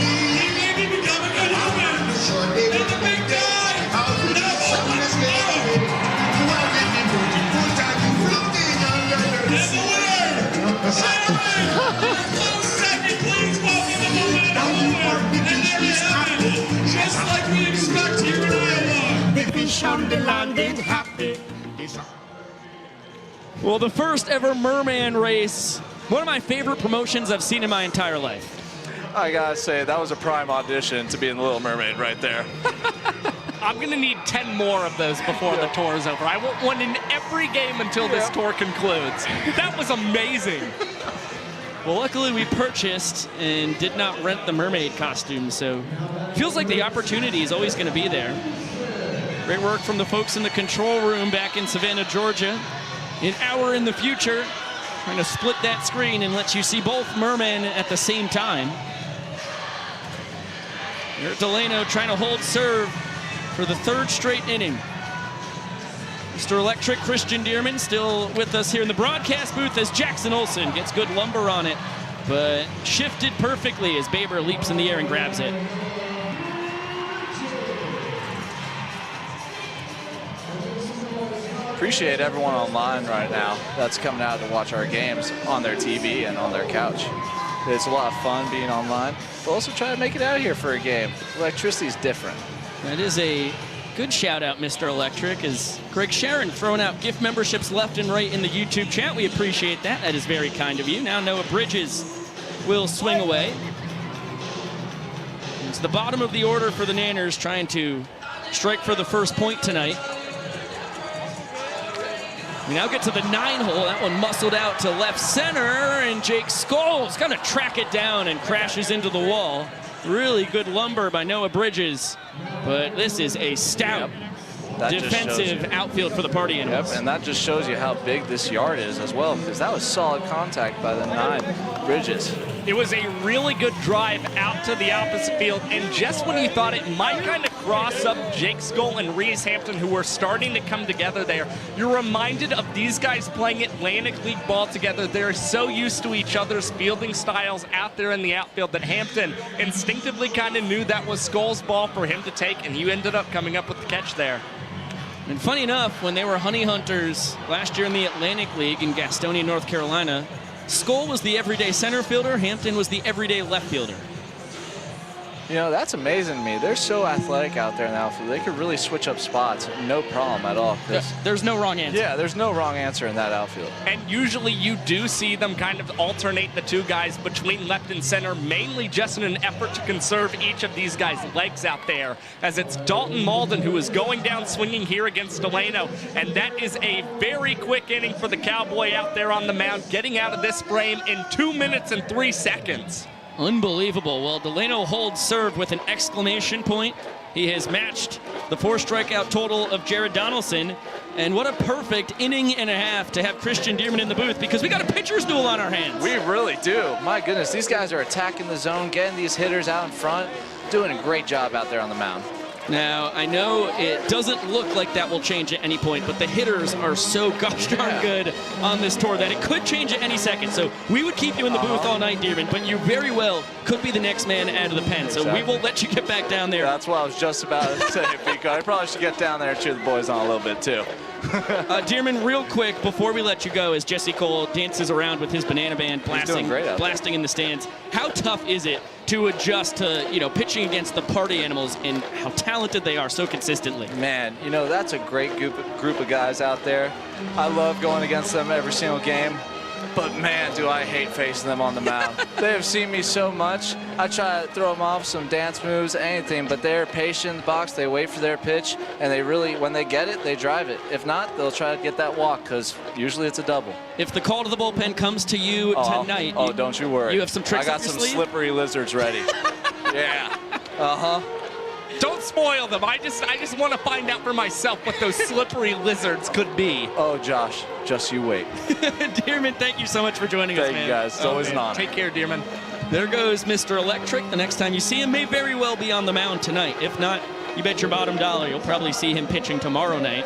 He may be becoming a human. And the big guy. Now let's go. And the winner, Jared. Close second, please welcome the momentum winner. And there you have it. Just like we expect here in Iowa. The fish on the land ain't happy. Well, the first ever Merman race, one of my favorite promotions I've seen in my entire life. I gotta say, that was a prime audition to be in The Little Mermaid right there. I'm going to need 10 more of those before the tour is over. I want one in every game until this tour concludes. That was amazing. Well, luckily we purchased and did not rent the mermaid costume, so feels like the opportunity is always going to be there. Great work from the folks in the control room back in Savannah, Georgia. An hour in the future, trying to split that screen and let you see both mermen at the same time. Here Delano trying to hold serve for the 3rd straight inning. Mr. Electric, Christian Dearman, still with us here in the broadcast booth as Jackson Olsen gets good lumber on it, but shifted perfectly as Baber leaps in the air and grabs it. Appreciate everyone online right now that's coming out to watch our games on their TV and on their couch. It's a lot of fun being online, but also try to make it out here for a game. Electricity is different. That is a good shout out, Mr. Electric, as Greg Sharon throwing out gift memberships left and right in the YouTube chat. We appreciate that. That is very kind of you. Now Noah Bridges will swing away. It's the bottom of the order for the Nanners, trying to strike for the first point tonight. We now get to the 9-hole. That one muscled out to left center, and Jake Scholl's gonna track it down and crashes into the wall. Really good lumber by Noah Bridges, but this is a stout defensive outfield for the Party Animals. Yep, and that just shows you how big this yard is as well, because that was solid contact by the 9 Bridges. It was a really good drive out to the opposite field, and just when you thought it might kind of cross up Jake Scholl and Reese Hampton, who were starting to come together there, you're reminded of these guys playing Atlantic League ball together. They're so used to each other's fielding styles out there in the outfield that Hampton instinctively kind of knew that was Scholl's ball for him to take, and he ended up coming up with the catch there. And funny enough, when they were honey hunters last year in the Atlantic League in Gastonia, North Carolina, Scholl was the everyday center fielder, Hampton was the everyday left fielder. You know, that's amazing to me. They're so athletic out there in the outfield. They could really switch up spots, no problem at all. There's no wrong answer. Yeah, there's no wrong answer in that outfield. And usually you do see them kind of alternate the two guys between left and center, mainly just in an effort to conserve each of these guys' legs out there, as it's Dalton Malden who is going down swinging here against Delano, and that is a very quick inning for the Cowboy out there on the mound, getting out of this frame in 2 minutes and 3 seconds. Unbelievable. Well, Delano holds serve with an exclamation point. He has matched the 4 strikeout total of Jared Donaldson. And what a perfect inning and a half to have Christian Dearman in the booth, because we got a pitcher's duel on our hands. We really do. My goodness, these guys are attacking the zone, getting these hitters out in front, doing a great job out there on the mound. Now, I know it doesn't look like that will change at any point, but the hitters are so gosh darn good on this tour that it could change at any second. So we would keep you in the booth all night, Dearman, but you very well could be the next man out of the pen. So we will let you get back down there. That's what I was just about to say, Pico. I probably should get down there and cheer the boys on a little bit, too. Dearman, real quick, before we let you go, as Jesse Cole dances around with his banana band blasting in the stands, how tough is it to adjust to, pitching against the Party Animals and how talented they are so consistently? Man, that's a great group of guys out there. I love going against them every single game. But man, do I hate facing them on the mound. They have seen me so much. I try to throw them off some dance moves, anything, but they're patient in the box. They wait for their pitch, and they really, when they get it, they drive it. If not, they'll try to get that walk, because usually it's a double. If the call to the bullpen comes to you tonight, don't you worry. You have some tricks I got up your some sleeve? slippery lizards ready. Yeah. Don't spoil them. I just want to find out for myself what those slippery lizards could be. Oh, Josh, just you wait. Dearman, thank you so much for joining us, man. Thank you, guys. It's always an honor. Take care, Dearman. There goes Mr. Electric. The next time you see him may very well be on the mound tonight. If not, you bet your bottom dollar you'll probably see him pitching tomorrow night.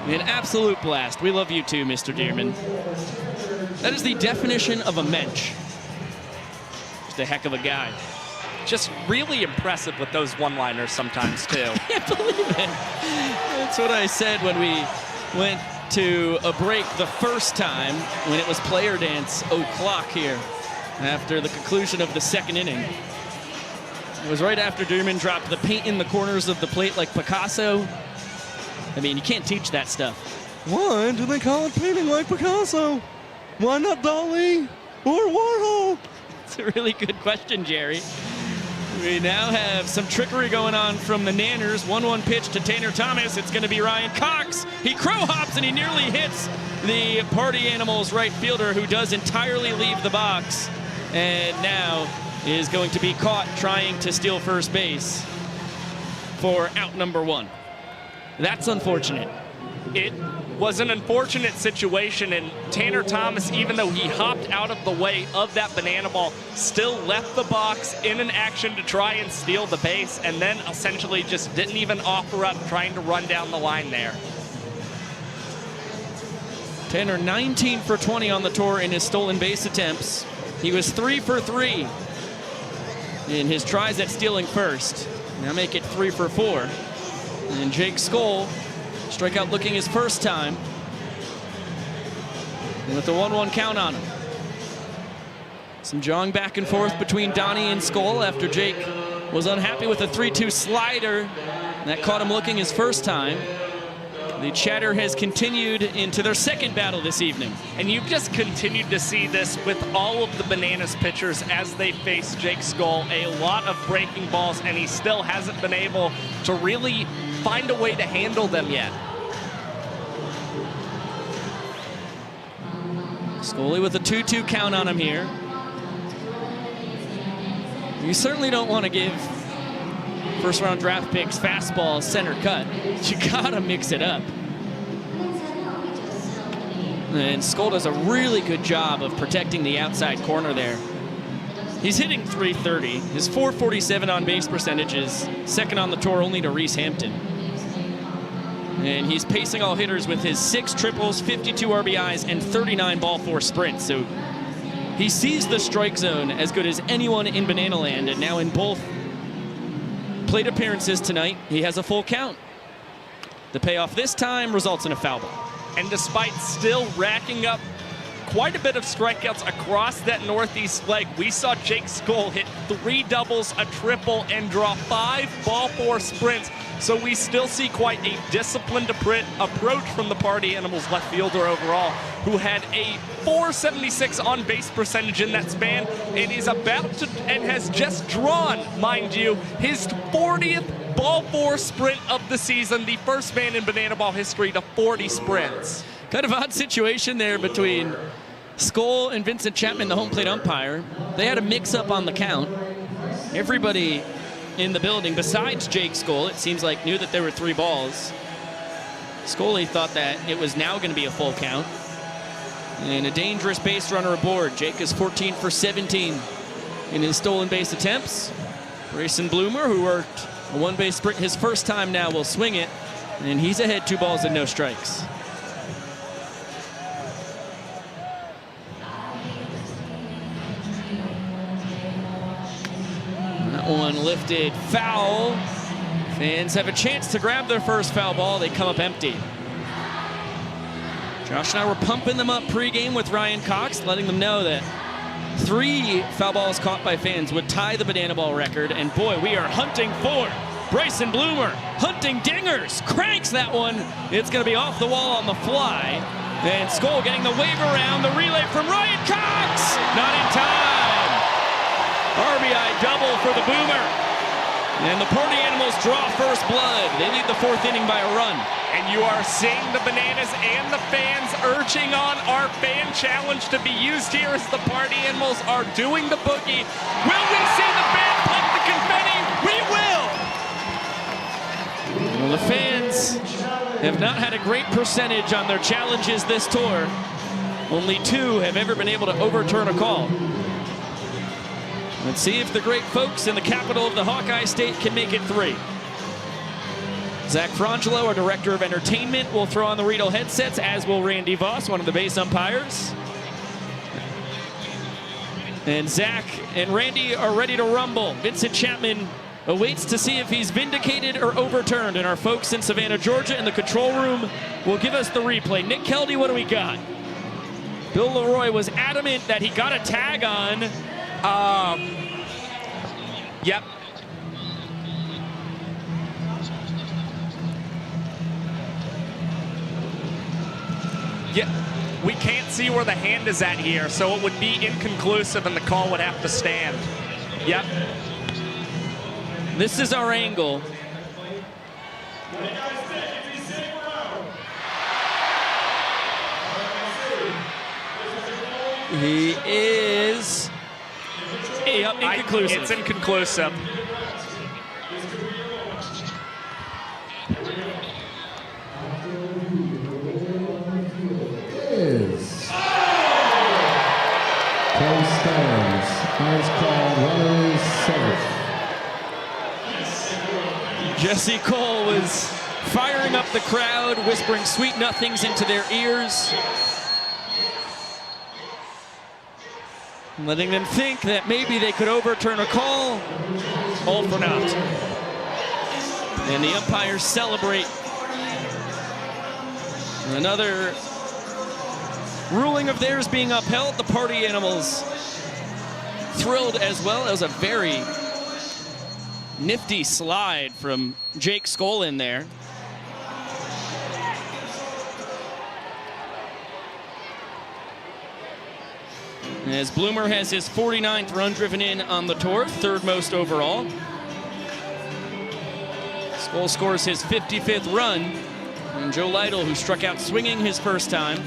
An absolute blast. We love you too, Mr. Dearman. That is the definition of a mensch. Just a heck of a guy. Just really impressive with those one-liners sometimes, too. I can't believe it. That's what I said when we went to a break the first time, when it was player dance o'clock here after the conclusion of the second inning. It was right after Dearman dropped the paint in the corners of the plate like Picasso. I mean, you can't teach that stuff. Why do they call it painting like Picasso? Why not Dali or Warhol? It's a really good question, Jerry. We now have some trickery going on from the Nanners. 1-1 pitch to Tanner Thomas. It's going to be Ryan Cox. He crow hops and he nearly hits the Party Animals right fielder, who does entirely leave the box and now is going to be caught trying to steal first base for out number 1. That's unfortunate. It was an unfortunate situation, and Tanner Thomas, even though he hopped out of the way of that banana ball, still left the box in an action to try and steal the base, and then essentially just didn't even offer up trying to run down the line there. Tanner 19 for 20 on the tour in his stolen base attempts. He was 3 for 3 in his tries at stealing first. Now make it 3 for 4. And Jake Skoll, strikeout looking his first time. And with the 1-1 count on him. Some jawing back and forth between Donnie and Skoll after Jake was unhappy with a 3-2 slider. That caught him looking his first time. The chatter has continued into their second battle this evening. And you've just continued to see this with all of the Bananas pitchers as they face Jake Skoll. A lot of breaking balls, and he still hasn't been able to really find a way to handle them yet. Scully with a 2-2 count on him here. You certainly don't want to give first-round draft picks fastball center cut. You gotta mix it up. And Skoll does a really good job of protecting the outside corner there. He's hitting .330. His .447 on base percentage is second on the tour only to Reese Hampton. And he's pacing all hitters with his 6 triples, 52 RBIs, and 39 ball four sprints. So he sees the strike zone as good as anyone in Banana Land, and now in both plate appearances tonight, he has a full count. The payoff this time results in a foul ball. And despite still racking up quite a bit of strikeouts across that northeast leg, we saw Jake Skoll hit 3 doubles, a triple, and draw 5 ball four sprints. So we still see quite a disciplined approach from the Party Animals left fielder overall, who had a .476 on base percentage in that span, and is about to, and has just drawn, mind you, his 40th ball four sprint of the season, the first man in Banana Ball history to 40 sprints. Kind of odd situation there between Skoll and Vincent Chapman, the home plate umpire. They had a mix-up on the count. Everybody in the building, besides Jake Skoll, it seems like knew that there were 3 balls. Scully thought that it was now going to be a full count. And a dangerous base runner aboard. Jake is 14 for 17 in his stolen base attempts. Grayson Bloomer, who worked a 1-base sprint his first time now, will swing it. And he's ahead 2 balls and no strikes. That one lifted foul. Fans have a chance to grab their first foul ball. They come up empty. Josh and I were pumping them up pregame with Ryan Cox, letting them know that 3 foul balls caught by fans would tie the Banana Ball record. And boy, we are hunting for Bryson Bloomer. Hunting dingers. Cranks that one. It's going to be off the wall on the fly. And Skoll getting the wave around. The relay from Ryan Cox. Not in time. RBI double for the Boomer. And the Party Animals draw first blood. They lead the 4th inning by a run. And you are seeing the Bananas and the fans urging on our fan challenge to be used here as the Party Animals are doing the boogie. Will we see the band pump the confetti? We will! Well, the fans have not had a great percentage on their challenges this tour. Only 2 have ever been able to overturn a call. Let's see if the great folks in the capital of the Hawkeye State can make it 3. Zach Frangelo, our director of entertainment, will throw on the Riedel headsets, as will Randy Voss, one of the base umpires. And Zach and Randy are ready to rumble. Vincent Chapman awaits to see if he's vindicated or overturned, and our folks in Savannah, Georgia in the control room will give us the replay. Nick Keldy, what do we got? Bill Leroy was adamant that he got a tag on. Yep. Yeah, we can't see where the hand is at here, so it would be inconclusive and the call would have to stand. Yep. This is our angle. He is inconclusive. It's inconclusive. Runners 7th. Jesse Cole was firing up the crowd, whispering sweet nothings into their ears, letting them think that maybe they could overturn a call. All for naught. And the umpires celebrate another ruling of theirs being upheld. The party animals thrilled as well. That was a very nifty slide from Jake Skoll in there. As Bloomer has his 49th run driven in on the tour, third most overall. Skoll scores his 55th run. And Joe Lytle, who struck out swinging his first time,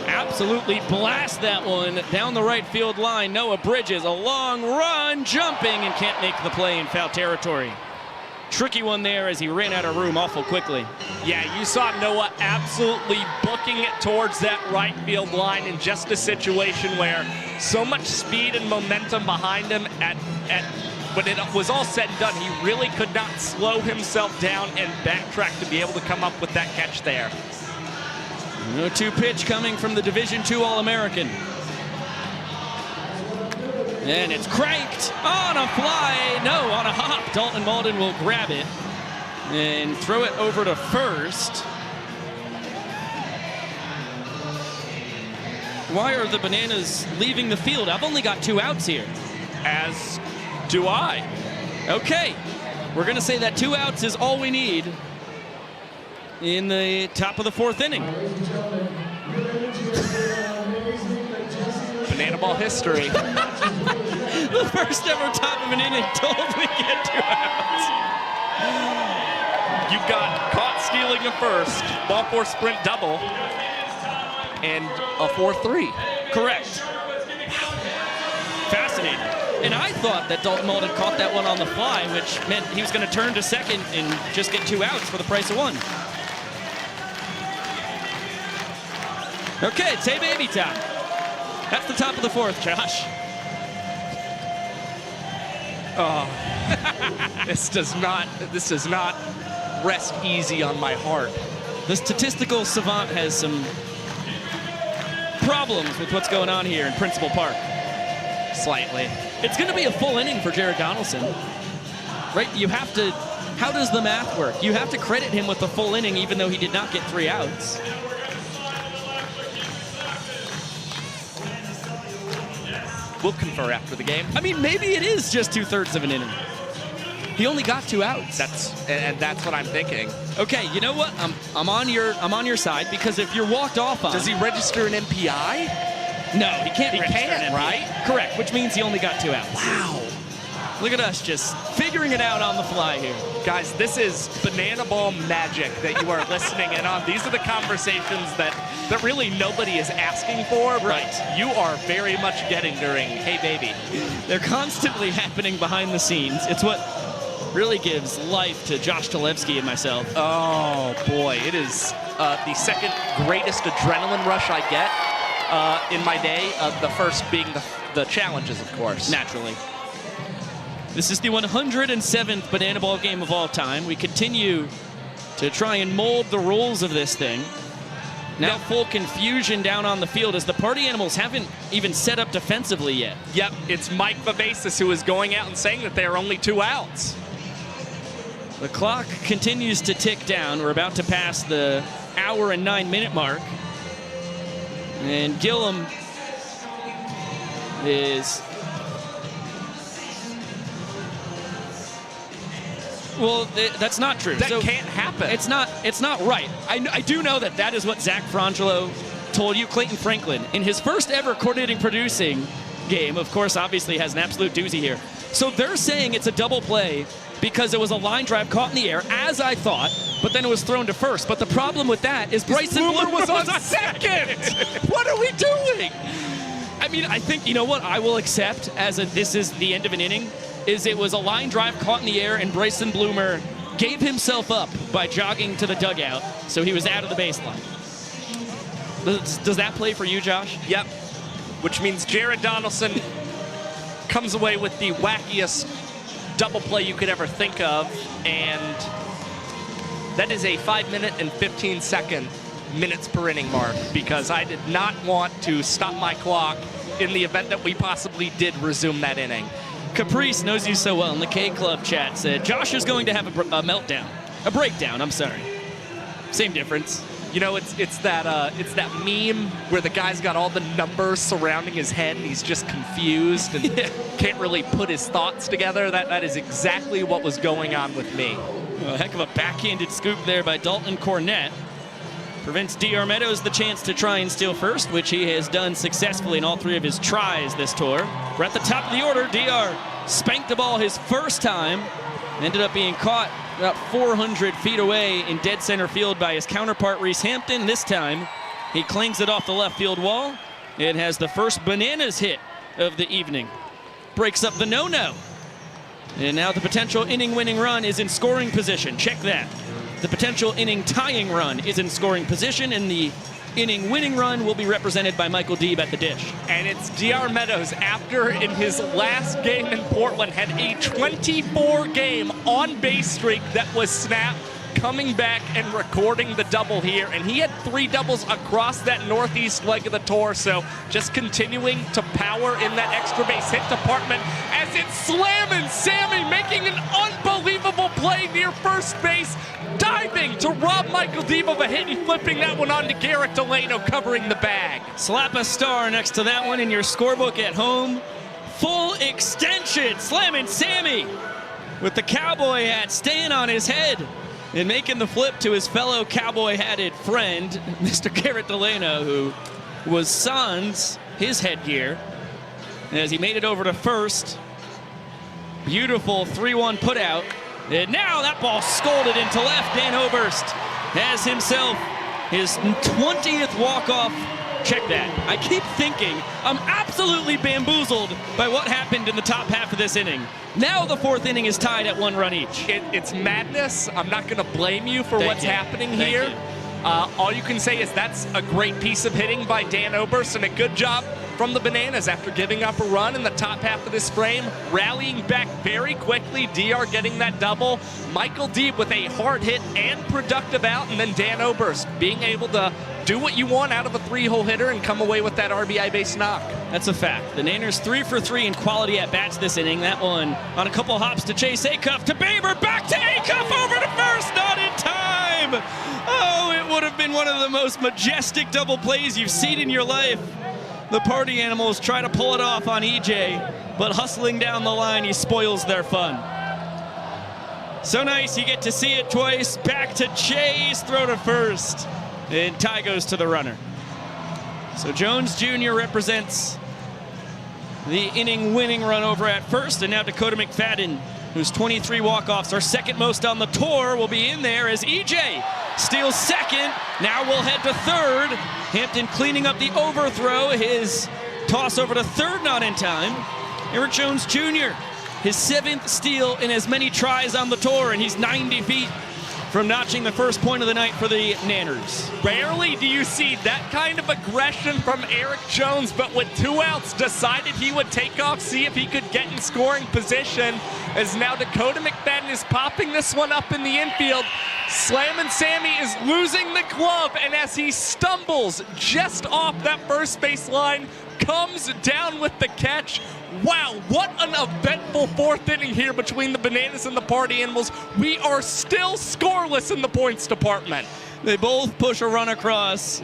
absolutely blasts that one down the right field line. Noah Bridges, a long run, jumping, and can't make the play in foul territory. Tricky one there as he ran out of room awful quickly. Yeah, you saw Noah absolutely booking it towards that right field line in just a situation where so much speed and momentum behind him when it was all said and done, he really could not slow himself down and backtrack to be able to come up with that catch there. 0-2 pitch coming from the Division II All-American. And it's cranked on a fly. No, on a hop. Dalton Malden will grab it and throw it over to first. Why are the Bananas leaving the field? I've only got 2 outs here. As do I. Okay, we're going to say that 2 outs is all we need in the top of the 4th inning. Banana ball history. The first ever top of an inning told we get 2 outs. You got caught stealing a first, ball 4 sprint double, and a 4-3. Correct. Fascinating. And I thought that Dalton Malden caught that one on the fly, which meant he was going to turn to second and just get 2 outs for the price of 1. Okay, it's hey baby time. That's the top of the 4th, Josh. Oh, this does not rest easy on my heart. The statistical savant has some problems with what's going on here in Principal Park. Slightly. It's going to be a full inning for Jared Donaldson, right? You have to, how does the math work? You have to credit him with the full inning even though he did not get 3 outs. We'll confer after the game. I mean, maybe it is just 2/3 of an inning. He only got 2 outs. That's what I'm thinking. Okay, you know what? I'm on your side because if you're walked off on, does he register an MPI? No, he can't. He can't, right? Correct, which means he only got 2 outs. Wow. Look at us just figuring it out on the fly here. Guys, this is banana ball magic that you are listening in on. These are the conversations that really nobody is asking for, but right. You are very much getting during Hey Baby. They're constantly happening behind the scenes. It's what really gives life to Josh Talevsky and myself. Oh, boy. It is the second greatest adrenaline rush I get in my day. The first being the challenges, of course. Naturally. This is the 107th banana ball game of all time. We continue to try and mold the rules of this thing. Now full confusion down on the field as the party animals haven't even set up defensively yet. Yep, it's Mike Vivacis who is going out and saying that there are only 2 outs. The clock continues to tick down. We're about to pass the hour and 9-minute mark. And Gillum is... Well, that's not true. That can't happen. It's not right. I do know that is what Zach Frangelo told you. Clayton Franklin, in his first ever coordinating producing game, of course, obviously has an absolute doozy here. So they're saying it's a double play because it was a line drive caught in the air, as I thought, but then it was thrown to first. But the problem with that is Bryson Bloomer was on second. What are we doing? I mean, I think, you know what I will accept as this is the end of an inning, is it was a line drive caught in the air and Bryson Bloomer gave himself up by jogging to the dugout, so he was out of the baseline. Does that play for you, Josh? Yep. Which means Jared Donaldson comes away with the wackiest double play you could ever think of, and that is a 5-minute and 15-second minutes per inning mark, because I did not want to stop my clock in the event that we possibly did resume that inning. Caprice knows you so well in the K Club chat said Josh is going to have a meltdown, a breakdown. I'm sorry. Same difference. You know, it's that meme where the guy's got all the numbers surrounding his head and he's just confused and can't really put his thoughts together. That is exactly what was going on with me. A heck of a backhanded scoop there by Dalton Cornett. Prevents DR Meadows the chance to try and steal first, which he has done successfully in all 3 of his tries this tour. We're at the top of the order. DR spanked the ball his first time. Ended up being caught about 400 feet away in dead center field by his counterpart, Reese Hampton. This time, he clings it off the left field wall. It has the first Bananas hit of the evening. Breaks up the no-no. And now the potential inning-winning run is in scoring position. Check that. The potential inning-tying run is in scoring position, and the inning-winning run will be represented by Michael Deeb at the dish. And it's DR Meadows, after in his last game in Portland, had a 24-game on-base streak that was snapped, coming back and recording the double here. And he had 3 doubles across that northeast leg of the tour, so just continuing to power in that extra base hit department as it's slamming Sammy, making an unbelievable play near first base, diving to rob Michael Deeb of a hit and flipping that one on to Garrett Delano, covering the bag. Slap a star next to that one in your scorebook at home. Full extension, slamming Sammy with the cowboy hat staying on his head and making the flip to his fellow cowboy-hatted friend, Mr. Garrett Delano, who was sans his headgear. As he made it over to first, beautiful 3-1 putout. And now that ball scolded into left. Dan Oberst has himself his 20th walk-off. Check that. I keep thinking I'm absolutely bamboozled by what happened in the top half of this inning. Now the 4th inning is tied at 1 run each. It's madness. I'm not going to blame you for what's happening here. All you can say is that's a great piece of hitting by Dan Oberst and a good job from the Bananas after giving up a run in the top half of this frame, rallying back very quickly. DR getting that double. Michael Deeb with a hard hit and productive out, and then Dan Oberst being able to do what you want out of a 3-hole hitter and come away with that RBI base knock. That's a fact. The Nanners 3 for 3 in quality at bats this inning. That one on a couple hops to Chase Acuff to Baber, back to Acuff, over to first, not in time. Oh, it would have been one of the most majestic double plays you've seen in your life. The party animals try to pull it off on EJ, but hustling down the line, he spoils their fun. So nice, you get to see it twice. Back to Chase, throw to first. And tie goes to the runner. So Jones Jr. represents the inning-winning run over at first, and now Dakota McFadden, whose 23 walk-offs are second most on the tour, will be in there as EJ steals second. Now we'll head to third. Hampton cleaning up the overthrow. His toss over to third, not in time. Eric Jones Jr., his 7th steal in as many tries on the tour, and he's 90 feet from notching the first point of the night for the Nanners. Rarely do you see that kind of aggression from Eric Jones, but with 2 outs, decided he would take off, see if he could get in scoring position, as now Dakota McFadden is popping this one up in the infield. Slammin' Sammy is losing the glove, and as he stumbles just off that first base line, comes down with the catch. Wow, what an eventful 4th inning here between the Bananas and the Party Animals. We are still scoreless in the points department. They both push a run across,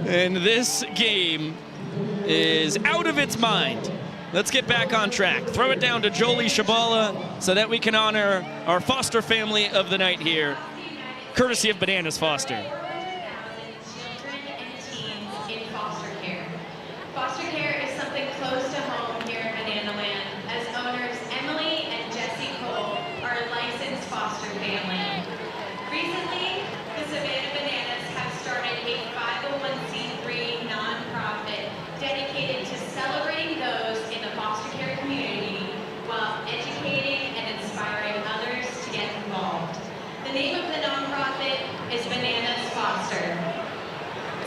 and this game is out of its mind. Let's get back on track. Throw it down to Jolie Shabala so that we can honor our foster family of the night here, courtesy of Bananas Foster.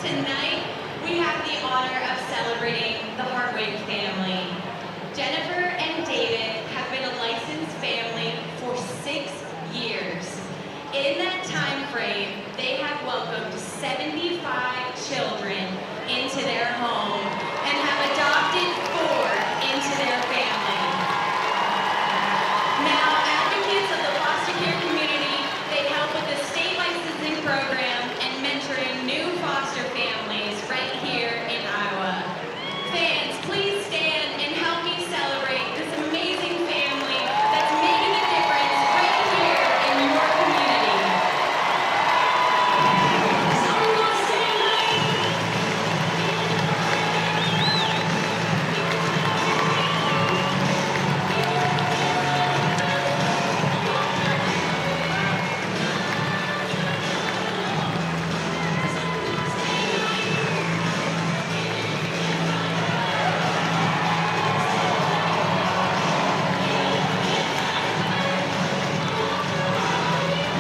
Tonight, we have the honor of celebrating the Hartwig family. Jennifer and celebrate, they have welcomed 75 children into their home and have adopted 4 into their family. Now, advocates of the foster care community, they help with the state licensing program and mentoring new foster families right here in Iowa. Fans, please stand and help me celebrate this amazing family that's making a difference right here in your community. Someone stand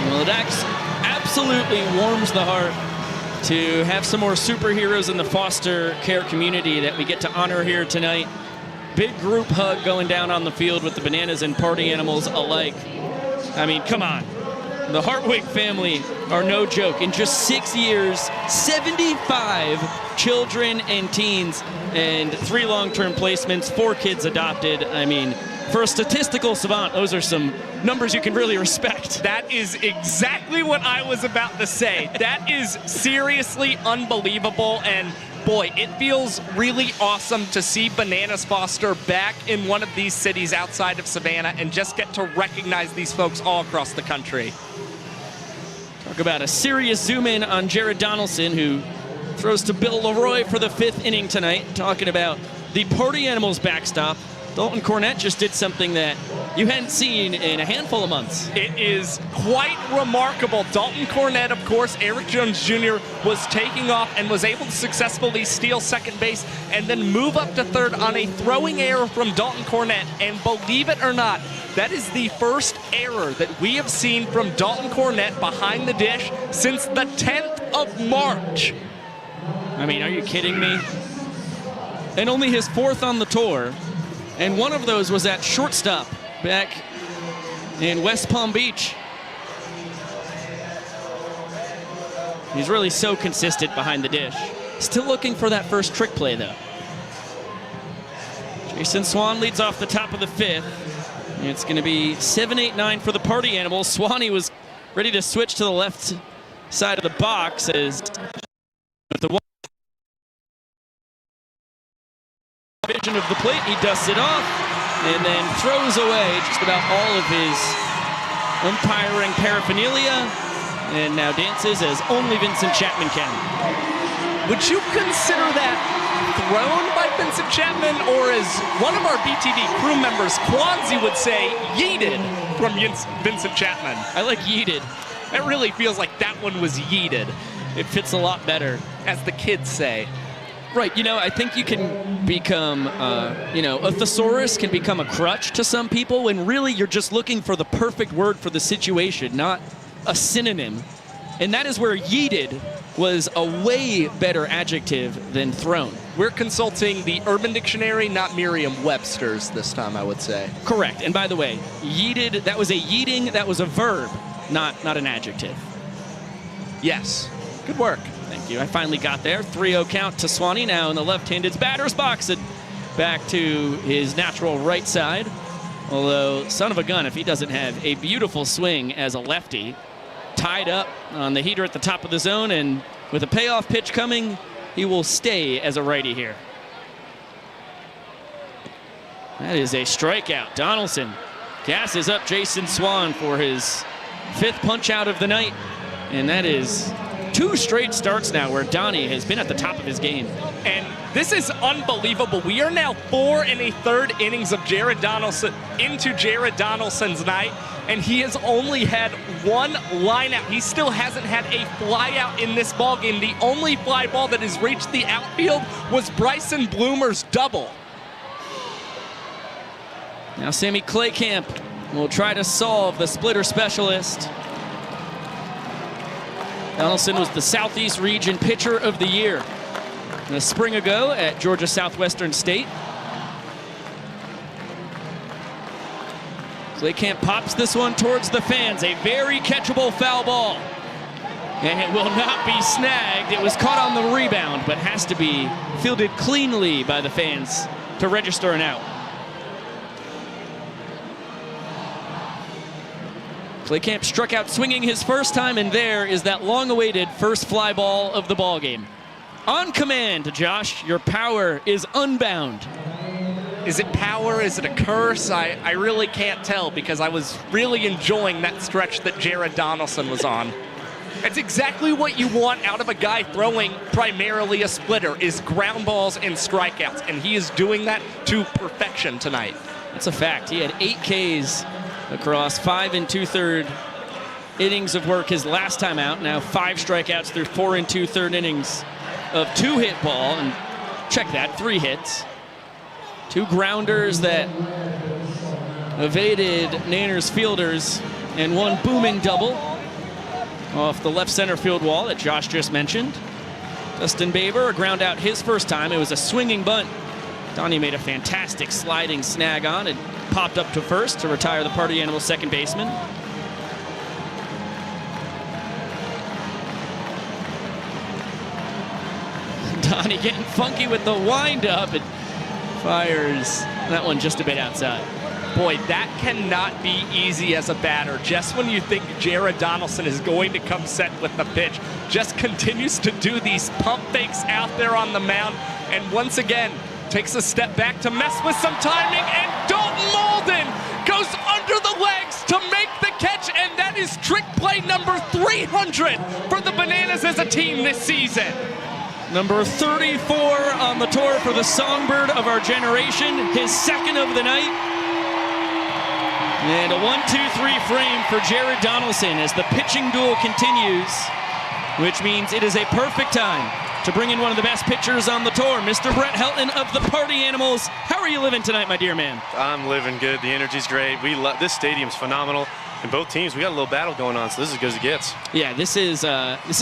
Well, it absolutely warms the heart to have some more superheroes in the foster care community that we get to honor here tonight. Big group hug going down on the field with the Bananas and party animals alike. I mean, come on. The Hartwig family are no joke. In just 6 years, 75 children and teens and 3 long-term placements, 4 kids adopted. I mean, for a statistical savant, those are some numbers you can really respect. That is exactly what I was about to say. That is seriously unbelievable, and boy, it feels really awesome to see Bananas Foster back in one of these cities outside of Savannah and just get to recognize these folks all across the country. Talk about a serious zoom in on Jared Donaldson, who throws to Bill Leroy for the 5th inning tonight, talking about the party animals backstop. Dalton Cornett just did something that you hadn't seen in a handful of months. It is quite remarkable. Dalton Cornett, of course, Eric Jones Jr. was taking off and was able to successfully steal second base and then move up to third on a throwing error from Dalton Cornett. And believe it or not, that is the first error that we have seen from Dalton Cornett behind the dish since the 10th of March. I mean, are you kidding me? And only his 4th on the tour. And one of those was at shortstop back in West Palm Beach. He's really so consistent behind the dish. Still looking for that first trick play, though. Jason Swan leads off the top of the 5th. It's going to be 7-8-9 for the party animals. Swanee was ready to switch to the left side of the box as with the vision of the plate, he dusts it off and then throws away just about all of his umpiring paraphernalia and now dances as only Vincent Chapman can. Would you consider that thrown by Vincent Chapman, or as one of our BTV crew members, Kwanzi, would say, yeeted from Vincent Chapman? I like yeeted. It really feels like that one was yeeted. It fits a lot better. As the kids say. Right, you know, I think you can become, a thesaurus can become a crutch to some people when really you're just looking for the perfect word for the situation, not a synonym. And that is where yeeted was a way better adjective than thrown. We're consulting the Urban Dictionary, not Merriam-Webster's this time, I would say. Correct. And by the way, yeeted, that was a yeeting, that was a verb, not an adjective. Yes. Good work. Thank you. I finally got there. 3-0 count to Swanee now in the left-handed batter's box and back to his natural right side. Although, son of a gun, if he doesn't have a beautiful swing as a lefty, tied up on the heater at the top of the zone, and with a payoff pitch coming, he will stay as a righty here. That is a strikeout. Donaldson gasses up Jason Swan for his 5th punch out of the night, and that is 2 straight starts now where Donnie has been at the top of his game. And this is unbelievable. We are now 4 1/3 innings of Jared Donaldson into Jared Donaldson's night, and he has only had 1 line out. He still hasn't had a fly out in this ballgame. The only fly ball that has reached the outfield was Bryson Bloomer's double. Now Sammy Claycamp will try to solve the splitter specialist. Donaldson was the Southeast Region Pitcher of the Year a spring ago at Georgia Southwestern State. Claycamp pops this one towards the fans. A very catchable foul ball. And it will not be snagged. It was caught on the rebound, but has to be fielded cleanly by the fans to register an out. Claycamp struck out swinging his first time, and there is that long-awaited first fly ball of the ball game. On command, Josh, your power is unbound. Is it power? Is it a curse? I really can't tell because I was really enjoying that stretch that Jared Donaldson was on. It's exactly what you want out of a guy throwing primarily a splitter, is ground balls and strikeouts, and he is doing that to perfection tonight. That's a fact. He had 8 Ks across 5 2/3 innings of work his last time out. Now 5 strikeouts through 4 2/3 innings of 2-hit ball, and check that, 3 hits. 2 grounders that evaded Nanners fielders, and 1 booming double off the left center field wall that Josh just mentioned. Dustin Baber ground out his first time. It was a swinging bunt. Donnie made a fantastic sliding snag on and popped up to first to retire the party animal second baseman. Donnie getting funky with the windup and fires that one just a bit outside. Boy, that cannot be easy as a batter. Just when you think Jared Donaldson is going to come set with the pitch, just continues to do these pump fakes out there on the mound, and once again takes a step back to mess with some timing, and Dalton Malden goes under the legs to make the catch, and that is trick play number 300 for the Bananas as a team this season. Number 34 on the tour for the songbird of our generation, his second of the night. And a 1-2-3 frame for Jared Donaldson as the pitching duel continues, which means it is a perfect time to bring in one of the best pitchers on the tour, Mr. Brett Helton of the Party Animals. How are you living tonight, my dear man? I'm living good. The energy's great. This stadium's phenomenal. And both teams, we got a little battle going on, so this is as good as it gets. Yeah, this has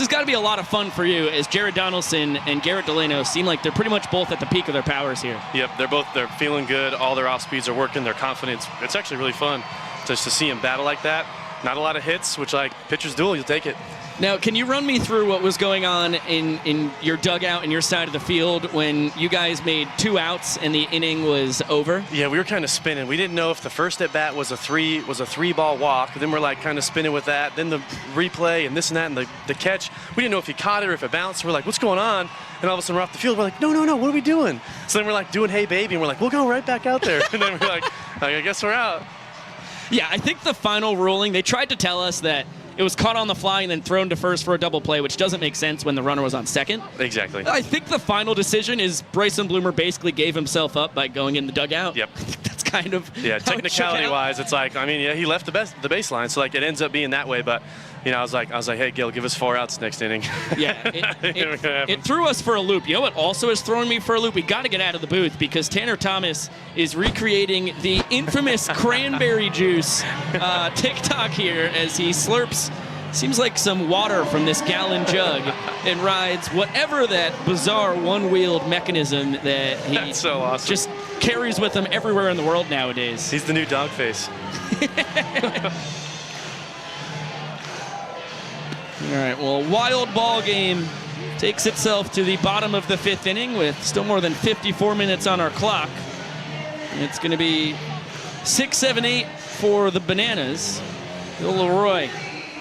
got to be a lot of fun for you, as Jared Donaldson and Garrett Delano seem like they're pretty much both at the peak of their powers here. Yep, they're feeling good. All their off speeds are working. Their confidence. It's actually really fun just to see them battle like that. Not a lot of hits, which like pitchers duel, you'll take it. Now, can you run me through what was going on in your dugout and your side of the field when you guys made 2 outs and the inning was over? Yeah, we were kind of spinning. We didn't know if the first at bat was a 3-ball walk. Then we're like kind of spinning with that. Then the replay and this and that and the catch. We didn't know if he caught it or if it bounced. We're like, what's going on? And all of a sudden we're off the field. We're like, no, what are we doing? So then we're like doing hey baby, and we're like, we'll go right back out there. And then we're like, I guess we're out. Yeah, I think the final ruling, they tried to tell us that it was caught on the fly and then thrown to first for a double play, which doesn't make sense when the runner was on second. Exactly. I think the final decision is Bryson Bloomer basically gave himself up by going in the dugout. Yep. That's kind of technicality-wise, it's like, I mean, yeah, he left the baseline, so like it ends up being that way. But you know, I was like, hey, Gil, give us 4 outs next inning. Yeah, it threw us for a loop. You know what also has thrown me for a loop? We got to get out of the booth because Tanner Thomas is recreating the infamous cranberry juice TikTok here as he slurps, seems like some water from this gallon jug, and rides whatever that bizarre one-wheeled mechanism that he That's so awesome. Just carries with him everywhere in the world nowadays. He's the new dog face. All right, well, wild ball game takes itself to the bottom of the 5th inning with still more than 54 minutes on our clock. It's going to be 6-7-8 for the Bananas. Bill Leroy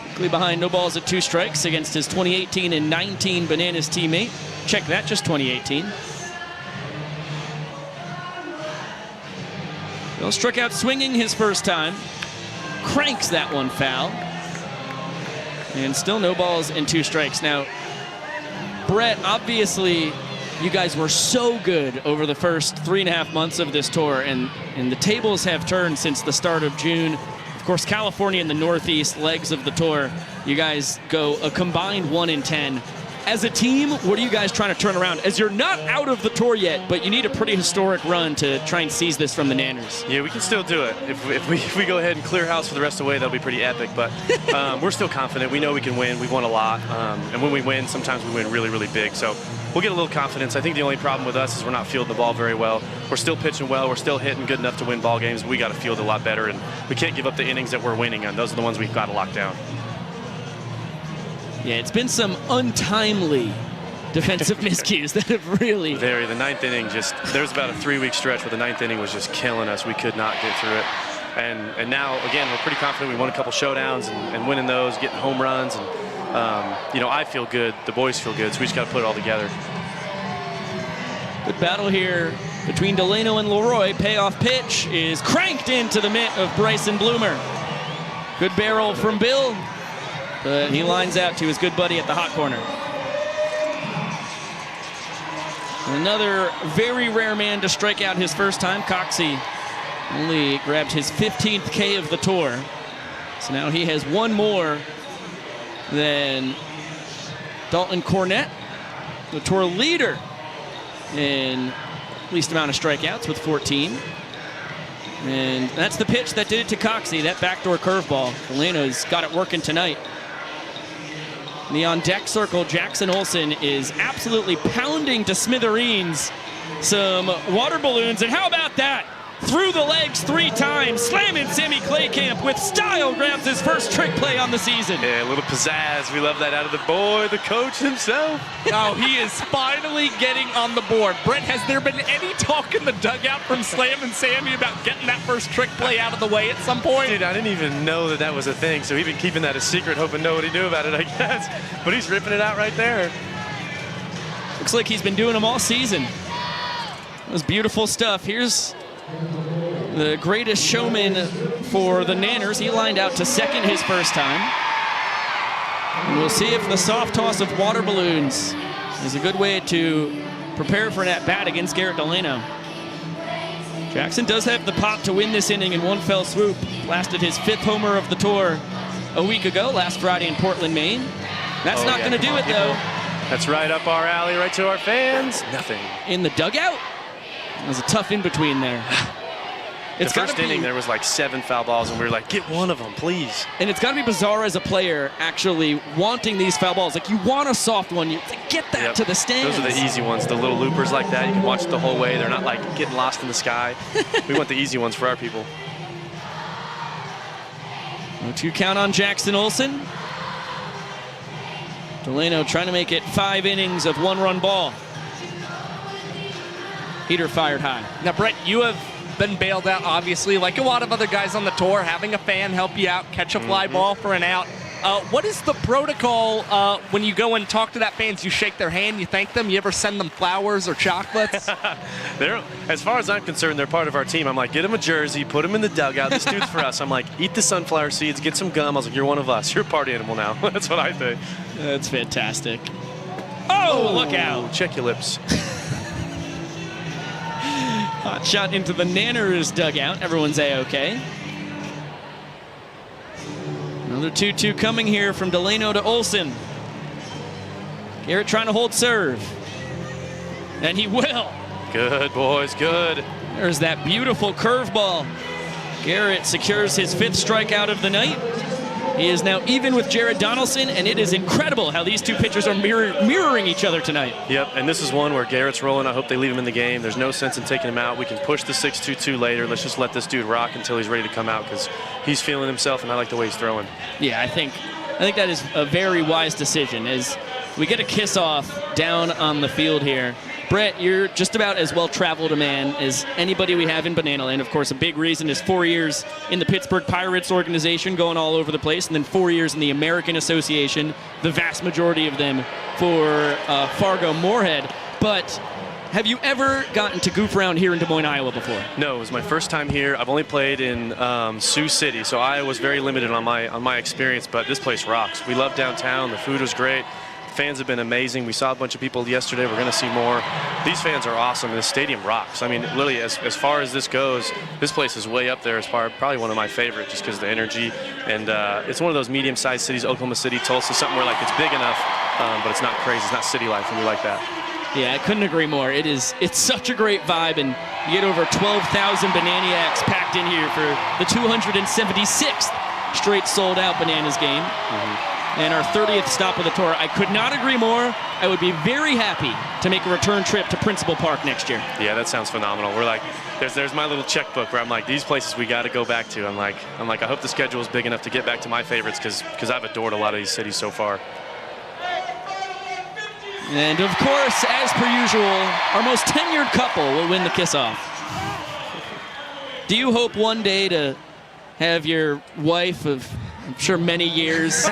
quickly behind, no balls at 2 strikes against his 2018 and 19 Bananas teammate. Check that, just 2018. Bill struck out swinging his first time. Cranks that one foul. And still no balls and 2 strikes. Now, Brett, obviously, you guys were so good over the first 3.5 months of this tour, and the tables have turned since the start of June. Of course, California and the Northeast legs of the tour, you guys go a combined 1-10. As a team, what are you guys trying to turn around? As you're not out of the tour yet, but you need a pretty historic run to try and seize this from the Nanners. Yeah, we can still do it. If we go ahead and clear house for the rest of the way, that'll be pretty epic. But we're still confident. We know we can win. We've won a lot. And when we win, sometimes we win really, really big. So we'll get a little confidence. I think the only problem with us is we're not fielding the ball very well. We're still pitching well. We're still hitting good enough to win ball games. We got to field a lot better, and we can't give up the innings that we're winning on. Those are the ones we've got to lock down. Yeah, it's been some untimely defensive miscues that have really... The ninth inning there was about a 3-week stretch where the ninth inning was just killing us. We could not get through it. And now, again, we're pretty confident. We won a couple showdowns and winning those, getting home runs. And, I feel good. The boys feel good. So we just got to put it all together. Good battle here between Delano and Leroy. Payoff pitch is cranked into the mitt of Bryson Bloomer. Good barrel from Bill, but he lines out to his good buddy at the hot corner. Another very rare man to strike out his first time. Coxey only grabbed his 15th K of the tour. So now he has one more than Dalton Cornett, the tour leader in least amount of strikeouts with 14. And that's the pitch that did it to Coxey, that backdoor curveball. Delano's got it working tonight. In the on-deck circle, Jackson Olsen is absolutely pounding to smithereens some water balloons. And how about that? Through the legs 3 times, slamming Sammy Claycamp with style, grabs his first trick play on the season. Yeah, a little pizzazz. We love that out of the boy, the coach himself. Oh, he is finally getting on the board. Brett, has there been any talk in the dugout from Slam and Sammy about getting that first trick play out of the way at some point? Dude, I didn't even know that was a thing, so he's been keeping that a secret, hoping nobody knew about it, I guess. But he's ripping it out right there. Looks like he's been doing them all season. That was beautiful stuff. Here's the greatest showman for the Nanners. He lined out to second his first time. And we'll see if the soft toss of water balloons is a good way to prepare for an at-bat against Garrett Delano. Jackson does have the pop to win this inning in one fell swoop. Blasted his 5th homer of the tour a week ago, last Friday in Portland, Maine. That's not going to do it, though. That's right up our alley, right to our fans. Nothing. In the dugout? It was a tough in-between there. The first inning, there was like 7 foul balls, and we were like, get one of them, please. And it's got to be bizarre as a player actually wanting these foul balls. Like, you want a soft one. You get that to the stands. Those are the easy ones, the little loopers like that. You can watch it the whole way. They're not like getting lost in the sky. We want the easy ones for our people. 2 count on Jackson Olsen. Delano trying to make it 5 innings of 1-run ball. Heater fired high. Now, Brett, you have been bailed out, obviously, like a lot of other guys on the tour, having a fan help you out, catch a fly ball for an out. What is the protocol when you go and talk to that fans? You shake their hand, you thank them, you ever send them flowers or chocolates? As far as I'm concerned, they're part of our team. I'm like, get them a jersey, put them in the dugout. This dude's for us. I'm like, eat the sunflower seeds, get some gum. I was like, you're one of us. You're a party animal now. That's what I think. That's fantastic. Oh, look out. Check your lips. Hot shot into the Nanners dugout. Everyone's A-OK. Another 2-2 coming here from Delano to Olsen. Garrett trying to hold serve. And he will. Good, boys, good. There's that beautiful curveball. Garrett secures his 5th strikeout of the night. He is now even with Jared Donaldson, and it is incredible how these 2 pitchers are mirroring each other tonight. Yep, and this is one where Garrett's rolling. I hope they leave him in the game. There's no sense in taking him out. We can push the 6-2-2 later. Let's just let this dude rock until he's ready to come out, because he's feeling himself, and I like the way he's throwing. Yeah, I think that is a very wise decision, as we get a kiss-off down on the field here. Brett, you're just about as well-traveled a man as anybody we have in Banana Land. Of course, a big reason is 4 years in the Pittsburgh Pirates organization, going all over the place, and then 4 years in the American Association, the vast majority of them for Fargo-Moorhead. But have you ever gotten to goof around here in Des Moines, Iowa before? No, it was my first time here. I've only played in Sioux City, so I was very limited on my experience, but this place rocks. We love downtown. The food was great. Fans have been amazing. We saw a bunch of people yesterday. We're going to see more. These fans are awesome. This stadium rocks. I mean, literally, as far as this goes, this place is way up there as far, probably one of my favorites, just because of the energy. And it's one of those medium-sized cities, Oklahoma City, Tulsa, something where like it's big enough, but it's not crazy. It's not city life, and we like that. Yeah, I couldn't agree more. It's such a great vibe, and you get over 12,000 Bananiacs packed in here for the 276th straight sold-out Bananas game. And our 30th stop of the tour. I could not agree more. I would be very happy to make a return trip to Principal Park next year. Yeah, that sounds phenomenal. We're like, there's my little checkbook where I'm like, these places we got to go back to. I'm like, I hope the schedule is big enough to get back to my favorites, because I've adored a lot of these cities so far. And of course, as per usual, our most tenured couple will win the kiss-off. Do you hope one day to have your wife of, I'm sure, many years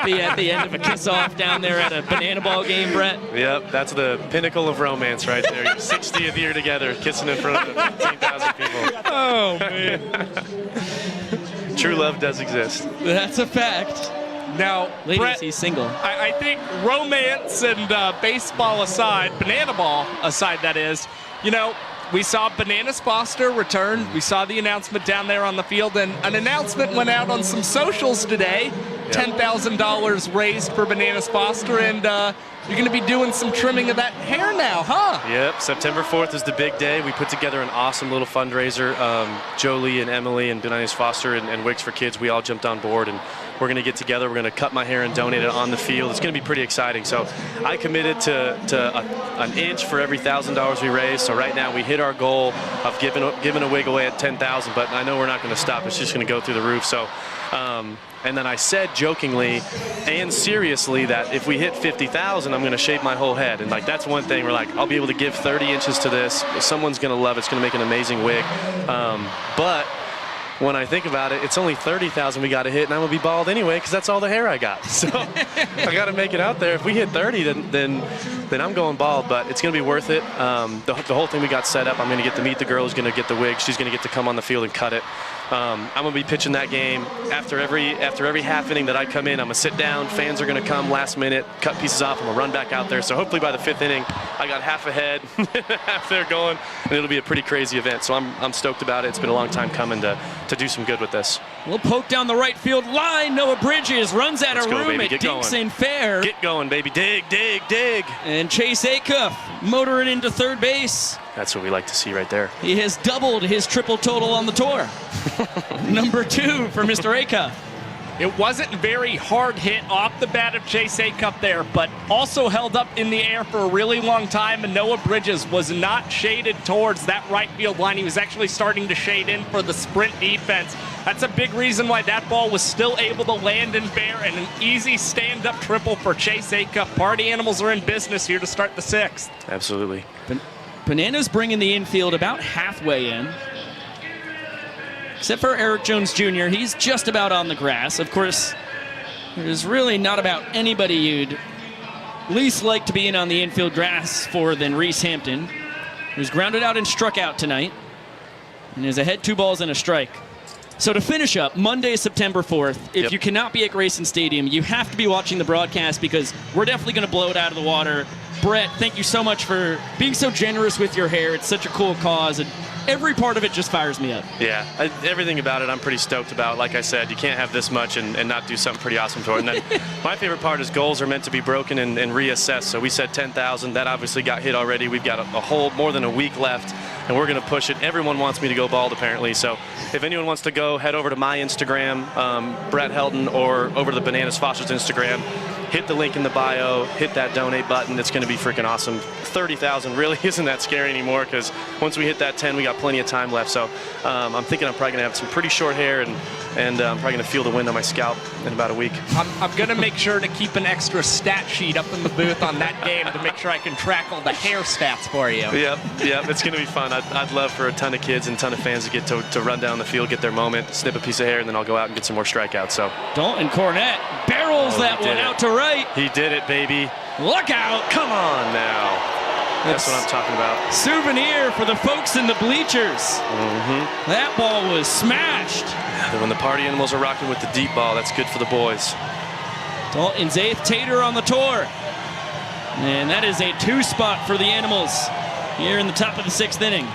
be at the end of a kiss-off down there at a banana ball game, Brett? Yep, that's the pinnacle of romance right there. Your 60th year together, kissing in front of 15,000 people. Oh, man. True love does exist. That's a fact. Now, ladies, Brett, he's single. I think romance and baseball aside, banana ball aside, that is, you know, we saw Bananas Foster return. We saw the announcement down there on the field, and an announcement went out on some socials today. $10,000 raised for Bananas Foster, and you're going to be doing some trimming of that hair now, huh? Yep, September 4th is the big day. We put together an awesome little fundraiser. Jolie and Emily and Bananas Foster and Wigs for Kids, we all jumped on board, and we're going to get together. We're going to cut my hair and donate it on the field. It's going to be pretty exciting. So I committed to an inch for every $1,000 we raise. So right now we hit our goal of giving a wig away at $10,000, but I know we're not going to stop. It's just going to go through the roof. So, and then I said jokingly and seriously that if we hit 50,000, I'm going to shave my whole head. And like that's one thing. We're like, I'll be able to give 30 inches to this. Someone's going to love it. It's going to make an amazing wig. But when I think about it, it's only 30,000 we got to hit, and I'm gonna be bald anyway because that's all the hair I got. So I got to make it out there. If we hit 30, then I'm going bald. But it's gonna be worth it. The whole thing we got set up. I'm gonna get to meet the girl who's gonna get the wig. She's gonna get to come on the field and cut it. I'm gonna be pitching that game after every half inning that I come in. I'm gonna sit down. Fans are gonna come last minute, cut pieces off. I'm gonna run back out there. So hopefully by the 5th inning, I got half a head, half there going, and it'll be a pretty crazy event. So I'm stoked about it. It's been a long time coming to do some good with this. We'll poke down the right field line. Noah Bridges runs out of room. It dinks in fair. Get going, baby. Dig, dig, dig. And Chase Acuff motoring into third base. That's what we like to see right there. He has doubled his triple total on the tour. Number 2 for Mr. Acuff. It wasn't very hard hit off the bat of Chase Acuff there, but also held up in the air for a really long time, and Noah Bridges was not shaded towards that right field line. He was actually starting to shade in for the sprint defense. That's a big reason why that ball was still able to land in fair, and an easy stand-up triple for Chase Acuff. Party animals are in business here to start the 6th. Absolutely. Bananas bringing the infield about halfway in. Except for Eric Jones Jr., he's just about on the grass. Of course, there's really not about anybody you'd least like to be in on the infield grass for than Reese Hampton, who's grounded out and struck out tonight, and is ahead 2 balls and a strike. So to finish up, Monday, September 4th, if you cannot be at Grayson Stadium, you have to be watching the broadcast because we're definitely going to blow it out of the water. Brett, thank you so much for being so generous with your hair. It's such a cool cause, and every part of it just fires me up. Yeah, everything about it I'm pretty stoked about. Like I said, you can't have this much and not do something pretty awesome for it. And then my favorite part is goals are meant to be broken and reassessed. So we said 10,000. That obviously got hit already. We've got a whole more than a week left, and we're going to push it. Everyone wants me to go bald, apparently. So if anyone wants to go, head over to my Instagram, Brett Helton, or over to the Bananas Foster's Instagram. Hit the link in the bio, hit that donate button. It's going to be freaking awesome. 30,000 really isn't that scary anymore because once we hit that 10, we got plenty of time left. So I'm thinking I'm probably going to have some pretty short hair, and I'm probably going to feel the wind on my scalp in about a week. I'm going to make sure to keep an extra stat sheet up in the booth on that game to make sure I can track all the hair stats for you. Yep, it's going to be fun. I'd love for a ton of kids and a ton of fans to get to run down the field, get their moment, snip a piece of hair, and then I'll go out and get some more strikeouts. So Dalton Cornett barrels that one out to right. He did it, baby. Look out. Come on now. That's what I'm talking about. Souvenir for the folks in the bleachers. That ball was smashed. When the party animals are rocking with the deep ball, that's good for the boys. Dalton's 8th tater on the tour. And that is a 2 spot for the animals here in the top of the 6th inning.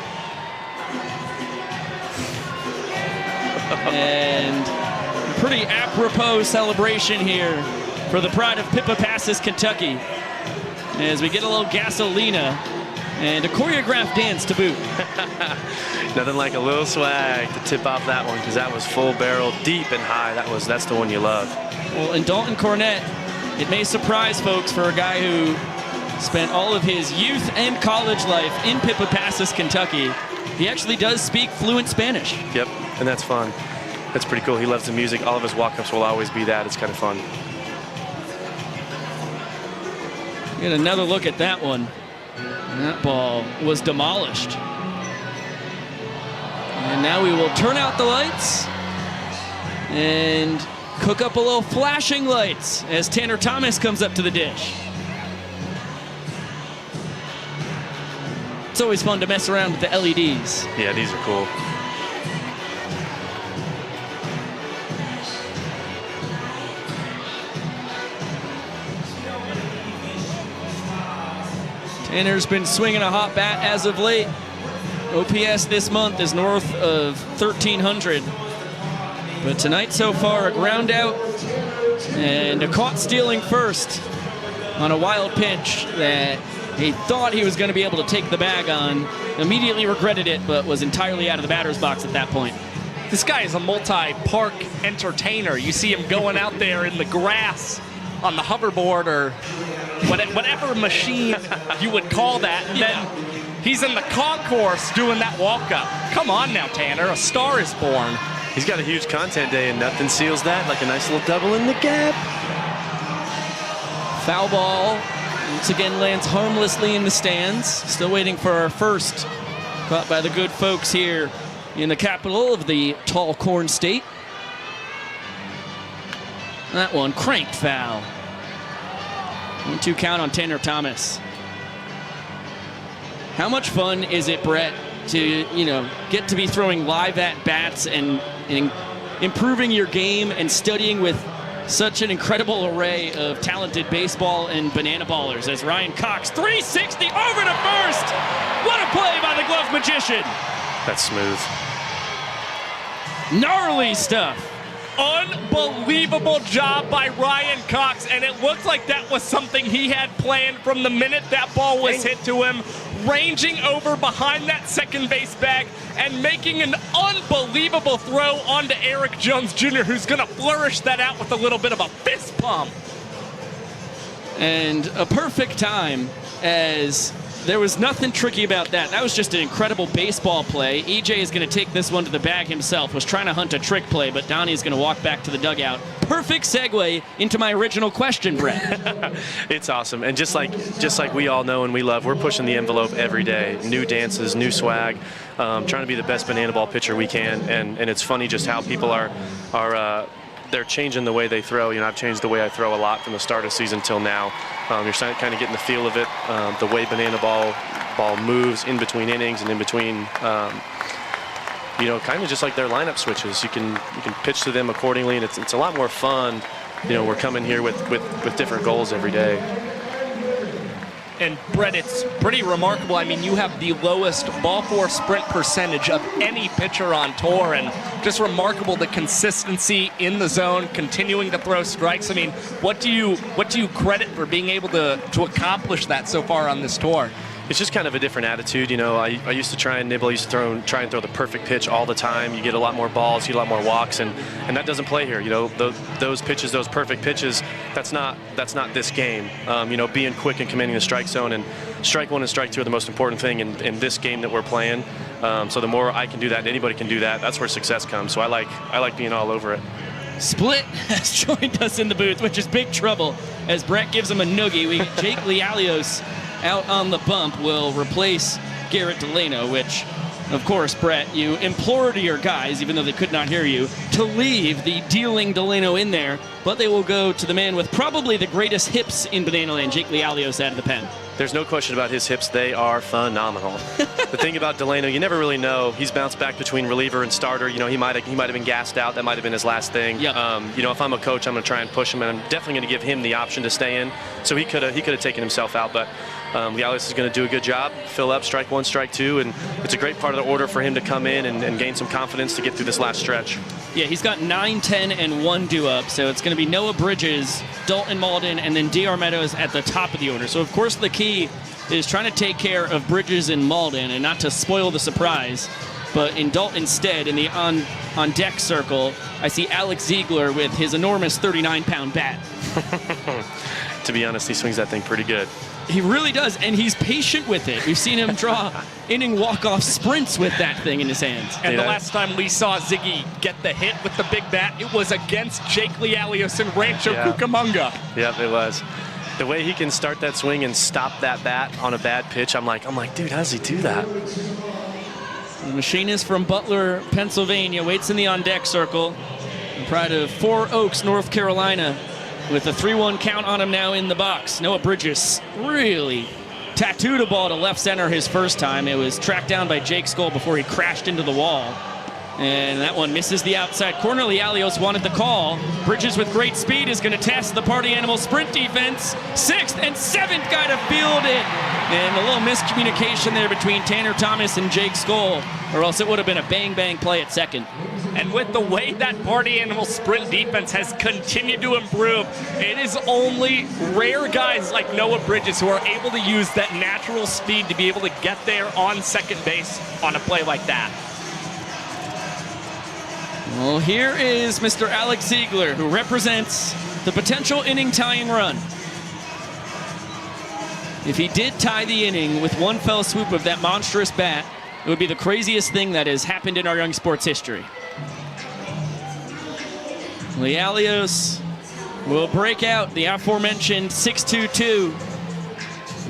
And a pretty apropos celebration here for the pride of POTASSIUM, Kentucky, as we get a little gasolina and a choreographed dance to boot. Nothing like a little swag to tip off that one, because that was full barrel, deep and high. That's the one you love. Well, and Dalton Cornett, it may surprise folks for a guy who spent all of his youth and college life in POTASSIUM, Kentucky. He actually does speak fluent Spanish. Yep, and that's fun. That's pretty cool. He loves the music. All of his walk-ups will always be that. It's kind of fun. Get another look at that one. And that ball was demolished. And now we will turn out the lights and cook up a little flashing lights as Tanner Thomas comes up to the dish. It's always fun to mess around with the LEDs. Yeah, these are cool. Tanner's been swinging a hot bat as of late. OPS this month is north of 1,300. But tonight so far, a ground out and a caught stealing first on a wild pitch that he thought he was going to be able to take the bag on. Immediately regretted it, but was entirely out of the batter's box at that point. This guy is a multi-park entertainer. You see him going out there in the grass on the hoverboard or whatever machine you would call that. And then he's in the concourse doing that walk-up. Come on now, Tanner. A star is born. He's got a huge content day, and nothing seals that like a nice little double in the gap. Foul ball once again lands harmlessly in the stands. Still waiting for our first, caught by the good folks here in the capital of the tall corn state. That one cranked foul. 1-2 count on Tanner Thomas. How much fun is it, Brett, to get to be throwing live at bats and improving your game and studying with such an incredible array of talented baseball and banana ballers as Ryan Cox 360 over to first. What a play by the glove magician. That's smooth. Gnarly stuff. Unbelievable job by Ryan Cox, and it looks like that was something he had planned from the minute that ball was hit to him, ranging over behind that second base bag and making an unbelievable throw onto Eric Jones Jr., who's going to flourish that out with a little bit of a fist pump. And a perfect time, as there was nothing tricky about that. That was just an incredible baseball play. EJ is going to take this one to the bag himself. Was trying to hunt a trick play, but Donnie's going to walk back to the dugout. Perfect segue into my original question, Brett. It's awesome. And just like we all know and we love, we're pushing the envelope every day. New dances, new swag, trying to be the best banana ball pitcher we can. And it's funny just how people are they're changing the way they throw. I've changed the way I throw a lot from the start of the season till now. You're kind of getting the feel of it, the way banana ball moves in between innings and in between, kind of just like their lineup switches. You can pitch to them accordingly, and it's a lot more fun. We're coming here with different goals every day. And Brett, it's pretty remarkable. I mean, you have the lowest ball four sprint percentage of any pitcher on tour, and just remarkable the consistency in the zone, continuing to throw strikes. I mean, what do you credit for being able to accomplish that so far on this tour? It's just kind of a different attitude. I used to try and nibble. I used to try and throw the perfect pitch all the time. You get a lot more balls, you get a lot more walks, and that doesn't play here. Those pitches, those perfect pitches, that's not this game. Being quick and commanding the strike zone, and strike one and strike two are the most important thing in this game that we're playing. So the more I can do that, anybody can do that. That's where success comes. So I like being all over it. Split has joined us in the booth, which is big trouble as Brett gives him a noogie. Jake Lialios out on the bump will replace Garrett Delano, which, of course, Brett, you implored your guys, even though they could not hear you, to leave the dealing Delano in there, but they will go to the man with probably the greatest hips in Banana Land, Jake Lialios, out of the pen. There's no question about his hips. They are phenomenal. The thing about Delano, you never really know. He's bounced back between reliever and starter. He might have been gassed out. That might have been his last thing. Yep. If I'm a coach, I'm going to try and push him, and I'm definitely going to give him the option to stay in. So he could have taken himself out, but Lialios is going to do a good job, fill up, strike one, strike two, and it's a great part of the order for him to come in and gain some confidence to get through this last stretch. Yeah, he's got 9, 10, and 1 due up, so it's going to be Noah Bridges, Dalton Malden, and then D.R. Meadows at the top of the order. So, of course, the key is trying to take care of Bridges and Malden and not to spoil the surprise. But in Dalton's stead, in the on-deck circle, I see Alex Ziegler with his enormous 39-pound bat. To be honest, he swings that thing pretty good. He really does, and he's patient with it. We've seen him draw inning walk-off sprints with that thing in his hands. And the last time we saw Ziggy get the hit with the big bat, it was against Jake Lialios in Rancho Cucamonga. Yep, it was. The way he can start that swing and stop that bat on a bad pitch, I'm like, dude, how does he do that? The machinist from Butler, Pennsylvania, waits in the on-deck circle. In pride of Four Oaks, North Carolina, with a 3-1 count on him now in the box. Noah Bridges really tattooed a ball to left center his first time. It was tracked down by Jake Skoll before he crashed into the wall. And that one misses the outside corner. Lialios wanted the call. Bridges with great speed is going to test the Party Animal sprint defense. 6th and 7th guy to field it. And a little miscommunication there between Tanner Thomas and Jake Skoll, or else it would have been a bang-bang play at second. And with the way that Party Animal sprint defense has continued to improve, it is only rare guys like Noah Bridges who are able to use that natural speed to be able to get there on second base on a play like that. Well, here is Mr. Alex Ziegler, who represents the potential inning tying run. If he did tie the inning with one fell swoop of that monstrous bat, it would be the craziest thing that has happened in our young sports history. Lialios will break out the aforementioned 6-2-2,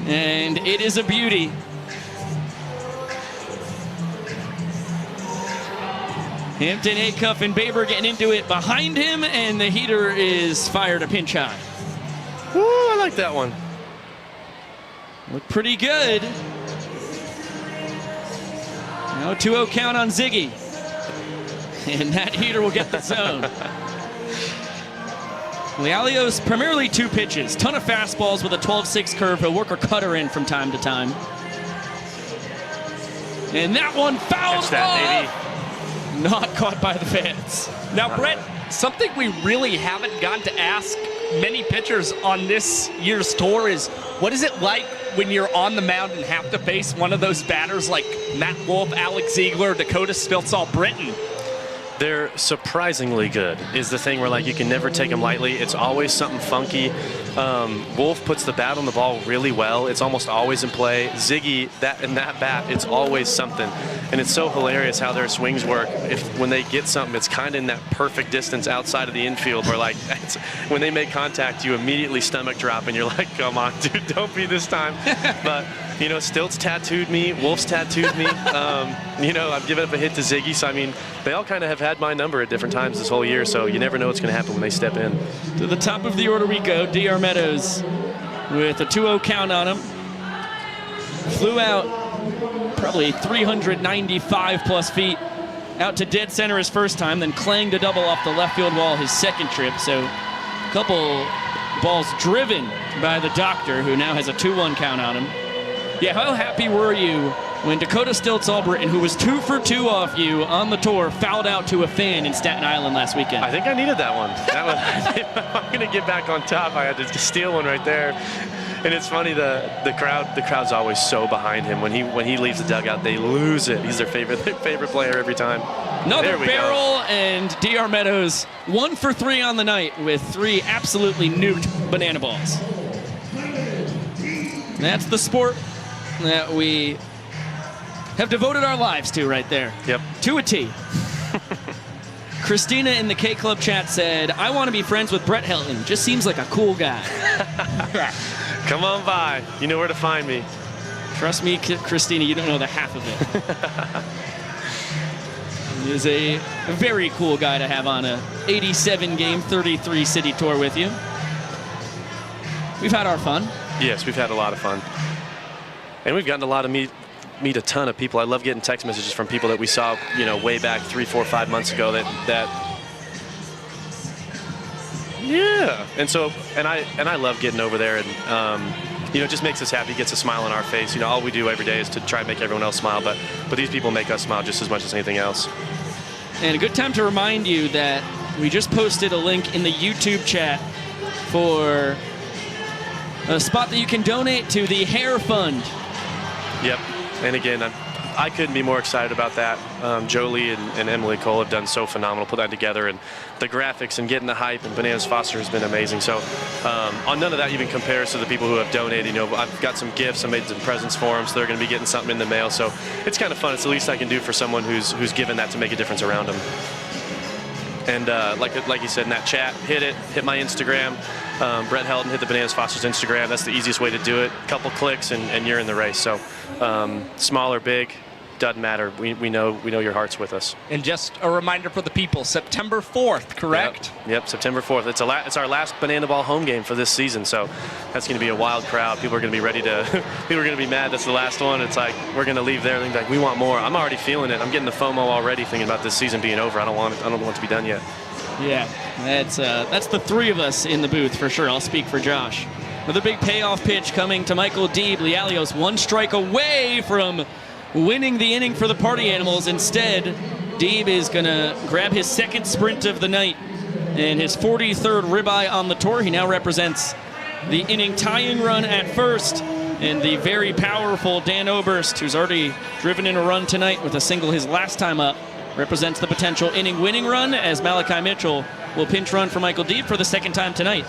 and it is a beauty. Hampton, Acuff, and Baber getting into it behind him, and the heater is fired a pinch high. Woo, I like that one. Looked pretty good. Now 2-0 count on Ziggy. And that heater will get the zone. Lialios, primarily 2 pitches. Ton of fastballs with a 12-6 curve. He'll work a cutter in from time to time. And that one fouled off. Not caught by the fans. Now, Brett, something we really haven't gotten to ask many pitchers on this year's tour is, what is it like when you're on the mound and have to face one of those batters like Matt Wolf, Alex Ziegler, Dakota Stiltzall, Britton? They're surprisingly good is the thing where, like, you can never take them lightly. It's always something funky. Wolf puts the bat on the ball really well. It's almost always in play. Ziggy, that bat, it's always something. And it's so hilarious how their swings work. When they get something, it's kind of in that perfect distance outside of the infield where, like, when they make contact, you immediately stomach drop and you're like, come on, dude, don't be this time. But, you know, Stiltz tattooed me. Wolf's tattooed me. You know, I've given up a hit to Ziggy. So, I mean, they all kind of have had my number at different times this whole year. So you never know what's going to happen when they step in. To the top of the order we go. D.R. Meadows with a 2-0 count on him. Flew out probably 395 plus feet out to dead center his first time, then clanged a double off the left field wall his second trip. So a couple balls driven by the doctor, who now has a 2-1 count on him. Yeah, how happy were you when Dakota Stiltzall Britton, who was 2 for 2 off you on the tour, fouled out to a fan in Staten Island last weekend? I think I needed that one. I'm going to get back on top. I had to steal one right there. And it's funny, the crowd's always so behind him. When he leaves the dugout, they lose it. He's their favorite player every time. Another barrel, and D.R. Meadows 1 for 3 on the night with 3 absolutely nuked banana balls. That's the sport that we have devoted our lives to right there. Yep. To a T. Christina in the K Club chat said, I want to be friends with Brett Helton. Just seems like a cool guy. Come on by. You know where to find me. Trust me, Christina, you don't know the half of it. He is a very cool guy to have on a 87-game, 33-city tour with you. We've had our fun. Yes, we've had a lot of fun. And we've gotten a lot of meet a ton of people. I love getting text messages from people that we saw, you know, way back 3, 4, 5 months ago that yeah. And I love getting over there, and you know, it just makes us happy, gets a smile on our face. You know, all we do every day is to try and make everyone else smile, but these people make us smile just as much as anything else. And a good time to remind you that we just posted a link in the YouTube chat for a spot that you can donate to the Hair Fund. Yep. And again, I couldn't be more excited about that. Jolie and Emily Cole have done so phenomenal, put that together, and the graphics and getting the hype, and Bananas Foster has been amazing. So on none of that even compares to the people who have donated. You know, I've got some gifts, I made some presents for them, so they're going to be getting something in the mail. So it's kind of fun. It's the least I can do for someone who's given that to make a difference around them. And like you said in that chat, hit my Instagram. Brett Helton, hit the Bananas Fosters Instagram. That's the easiest way to do it. Couple clicks and you're in the race. So small or big, doesn't matter. We know your heart's with us. And just a reminder for the people, September 4th, correct? Yep, September 4th. It's our last Banana Ball home game for this season, so that's going to be a wild crowd. People are going to be ready to, people are going to be mad that's the last one. It's like, we're going to leave there and like, we want more. I'm already feeling it. I'm getting the FOMO already thinking about this season being over. I don't want it to be done yet. Yeah, that's the three of us in the booth for sure. I'll speak for Josh. Another big payoff pitch coming to Michael Deeb. Lialios one strike away from winning the inning for the Party Animals. Instead, Deeb is going to grab his second sprint of the night and his 43rd ribeye on the tour. He now represents the inning tying run at first, and the very powerful Dan Oberst, who's already driven in a run tonight with a single his last time up, represents the potential inning winning run as Malachi Mitchell will pinch run for Michael Deeb for the second time tonight.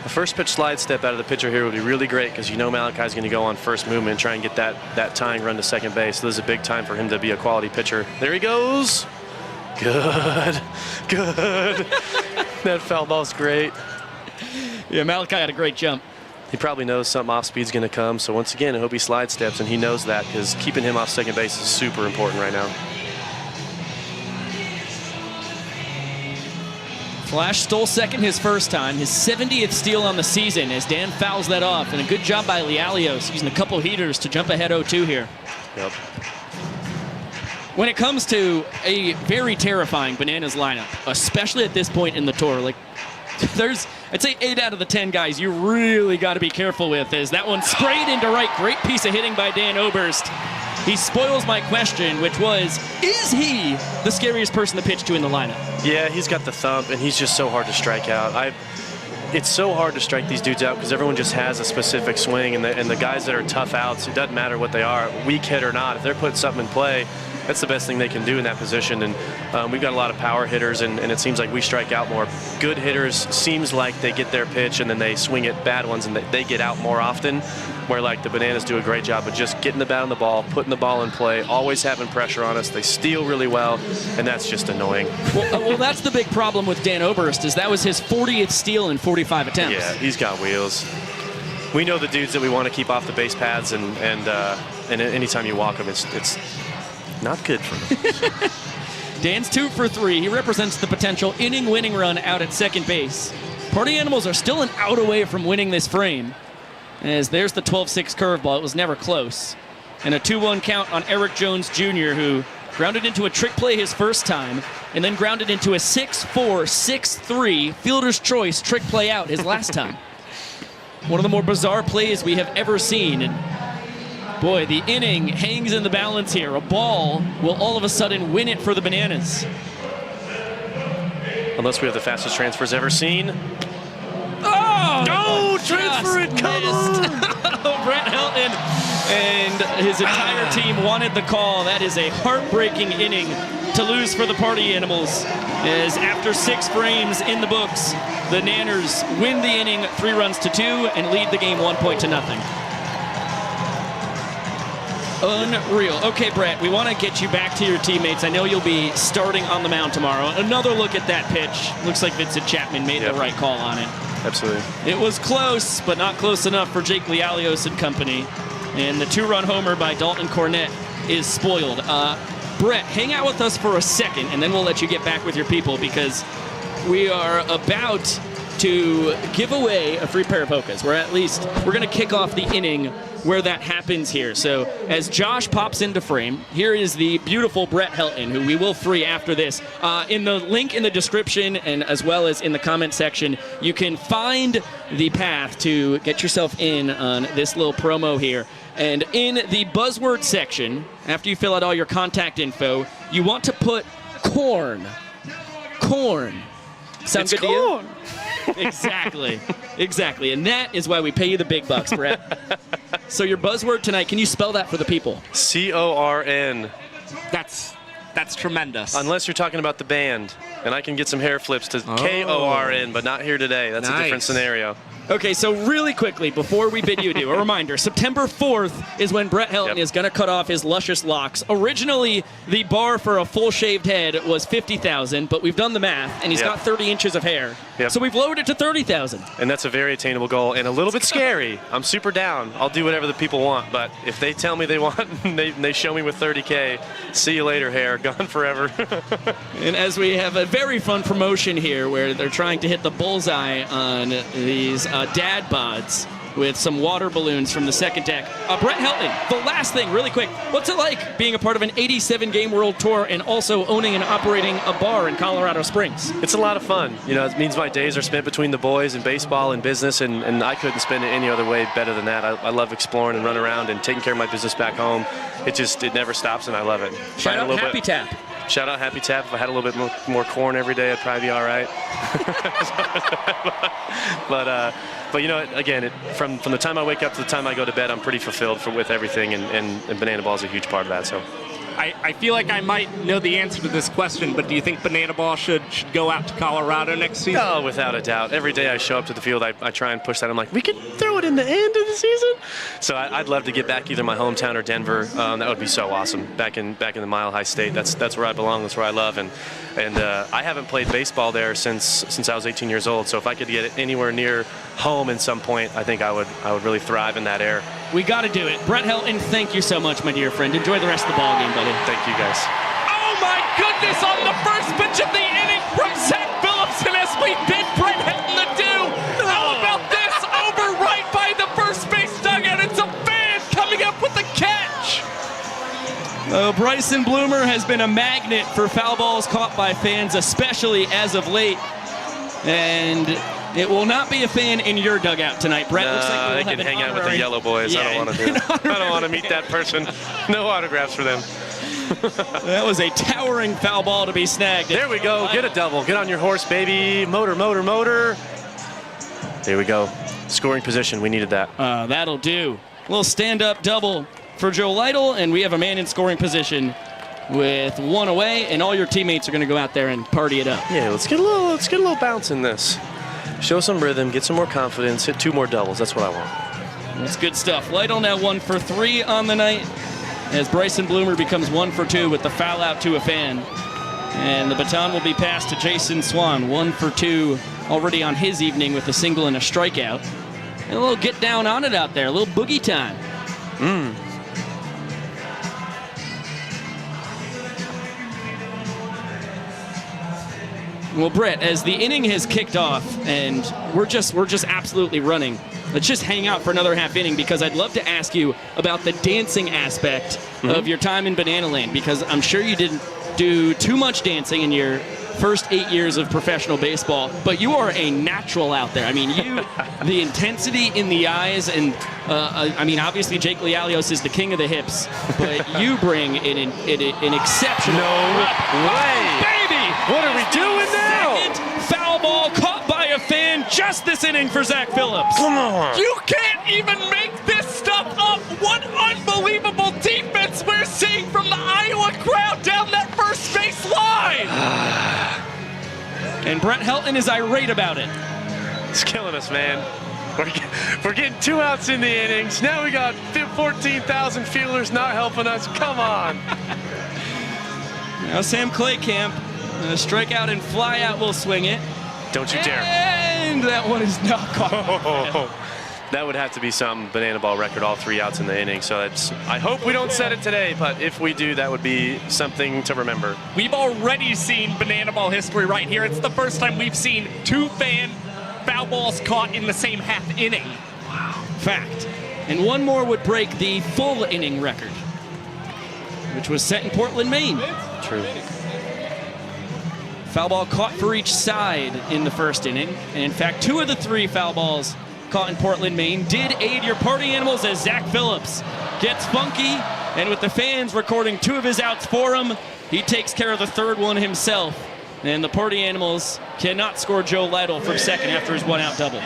The first pitch slide step out of the pitcher here would be really great because you know Malachi's going to go on first movement and try and get that tying run to second base. So this is a big time for him to be a quality pitcher. There he goes. Good. That foul ball's great. Yeah, Malachi had a great jump. He probably knows something off speed's going to come. So once again, I hope he slide steps, and he knows that because keeping him off second base is super important right now. Flash stole second his first time, his 70th steal on the season as Dan fouls that off, and a good job by Lialios using a couple heaters to jump ahead 0-2 here. Yep. When it comes to a very terrifying Bananas lineup, especially at this point in the tour, like there's, I'd say 8 out of the 10 guys you really got to be careful with, as that one sprayed into right. Great piece of hitting by Dan Oberst. He spoils my question, which was, is he the scariest person to pitch to in the lineup? Yeah, he's got the thump, and he's just so hard to strike out. It's so hard to strike these dudes out because everyone just has a specific swing, and the guys that are tough outs, it doesn't matter what they are, weak hit or not, if they're putting something in play, that's the best thing they can do in that position. And we've got a lot of power hitters, and it seems like we strike out more. Good hitters seems like they get their pitch and then they swing at bad ones, and they get out more often, where like the Bananas do a great job of just getting the bat on the ball, putting the ball in play, always having pressure on us. They steal really well, and that's just annoying. Well, that's the big problem with Dan Oberst, is that was his 40th steal in 45 attempts. Yeah, he's got wheels. We know the dudes that we want to keep off the base paths, and anytime you walk them, it's not good for them. Dan's 2 for 3. He represents the potential inning-winning run out at second base. Party Animals are still an out away from winning this frame, as there's the 12-6 curveball. It was never close. And a 2-1 count on Eric Jones Jr., who grounded into a trick play his first time, and then grounded into a 6-4, 6-3 fielder's choice trick play out his last time. One of the more bizarre plays we have ever seen. And boy, the inning hangs in the balance here. A ball will all of a sudden win it for the Bananas. Unless we have the fastest transfers ever seen. Oh, transfer it, come on! Brett Helton and his entire team wanted the call. That is a heartbreaking inning to lose for the Party Animals, as after 6 frames in the books, the Nanners win the inning 3-2 and lead the game 1-0. Unreal. Okay, Brett, we want to get you back to your teammates. I know you'll be starting on the mound tomorrow. Another look at that pitch. Looks like Vincent Chapman made the right call on it. Absolutely. It was close, but not close enough for Jake Lialios and company. And the 2-run homer by Dalton Cornett is spoiled. Brett, hang out with us for a second, and then we'll let you get back with your people, because we are about to give away a free pair of Hokas. We're going to kick off the inning where that happens here. So as Josh pops into frame, here is the beautiful Brett Helton, who we will free after this. In the link in the description, and as well as in the comment section, you can find the path to get yourself in on this little promo here. And in the buzzword section, after you fill out all your contact info, you want to put corn. Corn. Sound good to you? Exactly. And that is why we pay you the big bucks, Brett. So your buzzword tonight, can you spell that for the people? C-O-R-N. That's tremendous. Unless you're talking about the band. and I can get some hair flips to KORN, but not here today. That's a different scenario. Okay, so really quickly, before we bid you adieu, a reminder, September 4th is when Brett Helton is going to cut off his luscious locks. Originally, the bar for a full shaved head was $50,000, but we've done the math, and he's got 30 inches of hair. So we've lowered it to $30,000. And that's a very attainable goal and a little bit scary. I'm super down. I'll do whatever the people want, but if they tell me they want, they show me with 30K, see you later, hair, gone forever. And as we have a very fun promotion here where they're trying to hit the bullseye on these dad bods with some water balloons from the second deck. Brett Helton, the last thing, really quick. What's it like being a part of an 87-game world tour and also owning and operating a bar in Colorado Springs? It's a lot of fun. You know, it means my days are spent between the boys and baseball and business, and I couldn't spend it any other way better than that. I love exploring and running around and taking care of my business back home. It never stops, and I love it. Shout out Happy Tap. Shout out Happy Tap. If I had a little bit more corn every day, I'd probably be all right. But you know, again, from the time I wake up to the time I go to bed, I'm pretty fulfilled with everything, and Banana Ball is a huge part of that. So. I feel like I might know the answer to this question, but do you think Banana Ball should go out to Colorado next season? Oh, without a doubt. Every day I show up to the field, I try and push that. I'm like, we could throw it in the end of the season. So I'd love to get back either my hometown or Denver. That would be so awesome. Back in the Mile High State. That's where I belong. That's where I love. And I haven't played baseball there since I was 18 years old. So if I could get it anywhere near home at some point, I think I would really thrive in that air. We got to do it. Brett Helton, thank you so much, my dear friend. Enjoy the rest of the ball game, buddy. Thank you, guys. Oh, my goodness, on the first pitch of the inning from Zach Phillips, and as we bid Brett Helton adieu, how about this? Over right by the first base dugout. It's a fan coming up with the catch. Bryson Bloomer has been a magnet for foul balls caught by fans, especially as of late. And it will not be a fan in your dugout tonight, Brett. Looks like they can hang out with the yellow boys. Yeah. I don't want to do it. I don't want to meet that person. No autographs for them. That was a towering foul ball to be snagged. There we go. Get a double. Get on your horse, baby. Motor, motor, motor. There we go. Scoring position. We needed that. That'll do. A little stand-up double for Joe Lytle, and we have a man in scoring position with one away, and all your teammates are going to go out there and party it up. Yeah, let's get a little bounce in this. Show some rhythm, get some more confidence, hit 2 more doubles. That's what I want. That's good stuff. Lytle now 1 for 3 on the night as Bryson Bloomer becomes 1 for 2 with the foul out to a fan. And the baton will be passed to Jason Swan, 1 for 2 already on his evening with a single and a strikeout. And a little get down on it out there, a little boogie time. Well, Brett, as the inning has kicked off and we're just absolutely running, let's just hang out for another half inning because I'd love to ask you about the dancing aspect of your time in Banana Land, because I'm sure you didn't do too much dancing in your first 8 years of professional baseball, but you are a natural out there. I mean, the intensity in the eyes, and I mean, obviously Jake Lialios is the king of the hips, but you bring an exceptional. No way. Baby! What are we doing now? Second foul ball caught by a fan just this inning for Zach Phillips. Come on. You can't even make this stuff up. What unbelievable defense we're seeing from the Iowa crowd down that first base line. And Brett Helton is irate about it. It's killing us, man. We're getting 2 outs in the innings. Now we got 14,000 fielders not helping us. Come on. Now Sam Claycamp, strikeout and fly out will swing it. Don't you dare. And that one is not caught. That would have to be some Banana Ball record, all 3 outs in the inning. So I hope we don't set it today, but if we do, that would be something to remember. We've already seen Banana Ball history right here. It's the first time we've seen 2 fan foul balls caught in the same half inning. Wow. Fact. And one more would break the full inning record, which was set in Portland, Maine. True. Foul ball caught for each side in the first inning. And in fact, 2 of the 3 foul balls caught in Portland, Maine did aid your party animals as Zach Phillips gets funky. And with the fans recording 2 of his outs for him, he takes care of the 3rd one himself. And the party animals cannot score Joe Lytle from second after his 1-out double.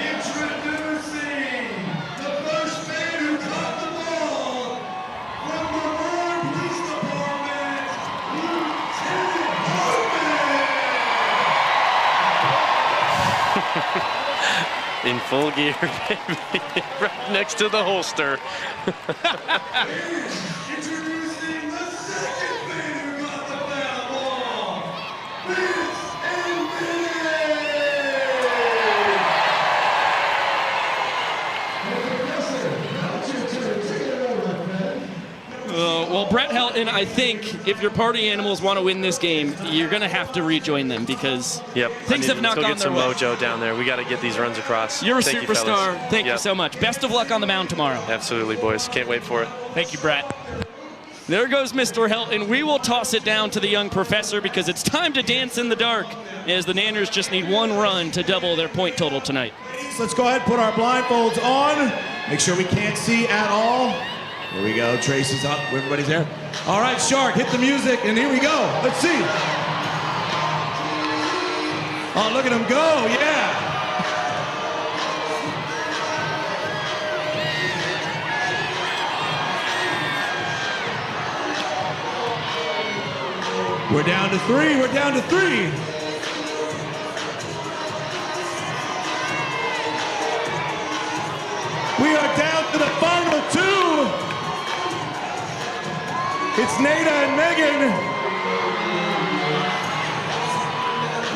In full gear, baby. Right next to the holster. Introducing the second man who got the battle ball, Vince and Well, Brett Helton, I think if your party animals want to win this game, you're going to have to rejoin them because things have not gone their way. Let's go get some mojo down there. We got to get these runs across. You're a Thank superstar. You, Thank you so much. Best of luck on the mound tomorrow. Absolutely, boys. Can't wait for it. Thank you, Brett. There goes Mr. Helton. We will toss it down to the young professor because it's time to dance in the dark as the Nanners just need one run to double their point total tonight. So let's go ahead and put our blindfolds on. Make sure we can't see at all. Here we go. Trace is up. Everybody's there. All right, Shark, hit the music, and here we go. Let's see. Oh, look at him go. Yeah. We're down to three. We're down to three. We are down to the final two. It's Nada and Megan.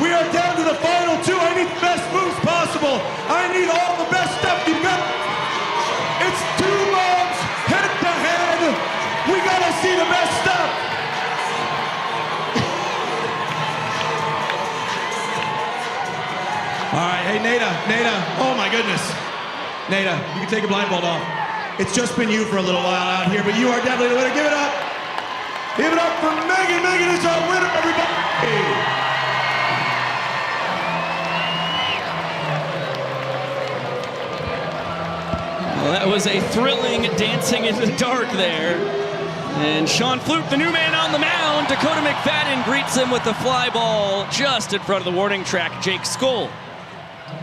We are down to the final two. I need the best moves possible. I need all the best stuff you've got. It's two moms head to head. We gotta see the best stuff. All right, hey Nada, oh my goodness. Nada, you can take your blindfold off. It's just been you for a little while out here, but you are definitely the winner. Give it up. Give it up for Megan. Megan is our winner, everybody. Well, that was a thrilling dancing in the dark there. And Sean Fluke, the new man on the mound. Dakota McFadden greets him with the fly ball just in front of the warning track. Jake Skoll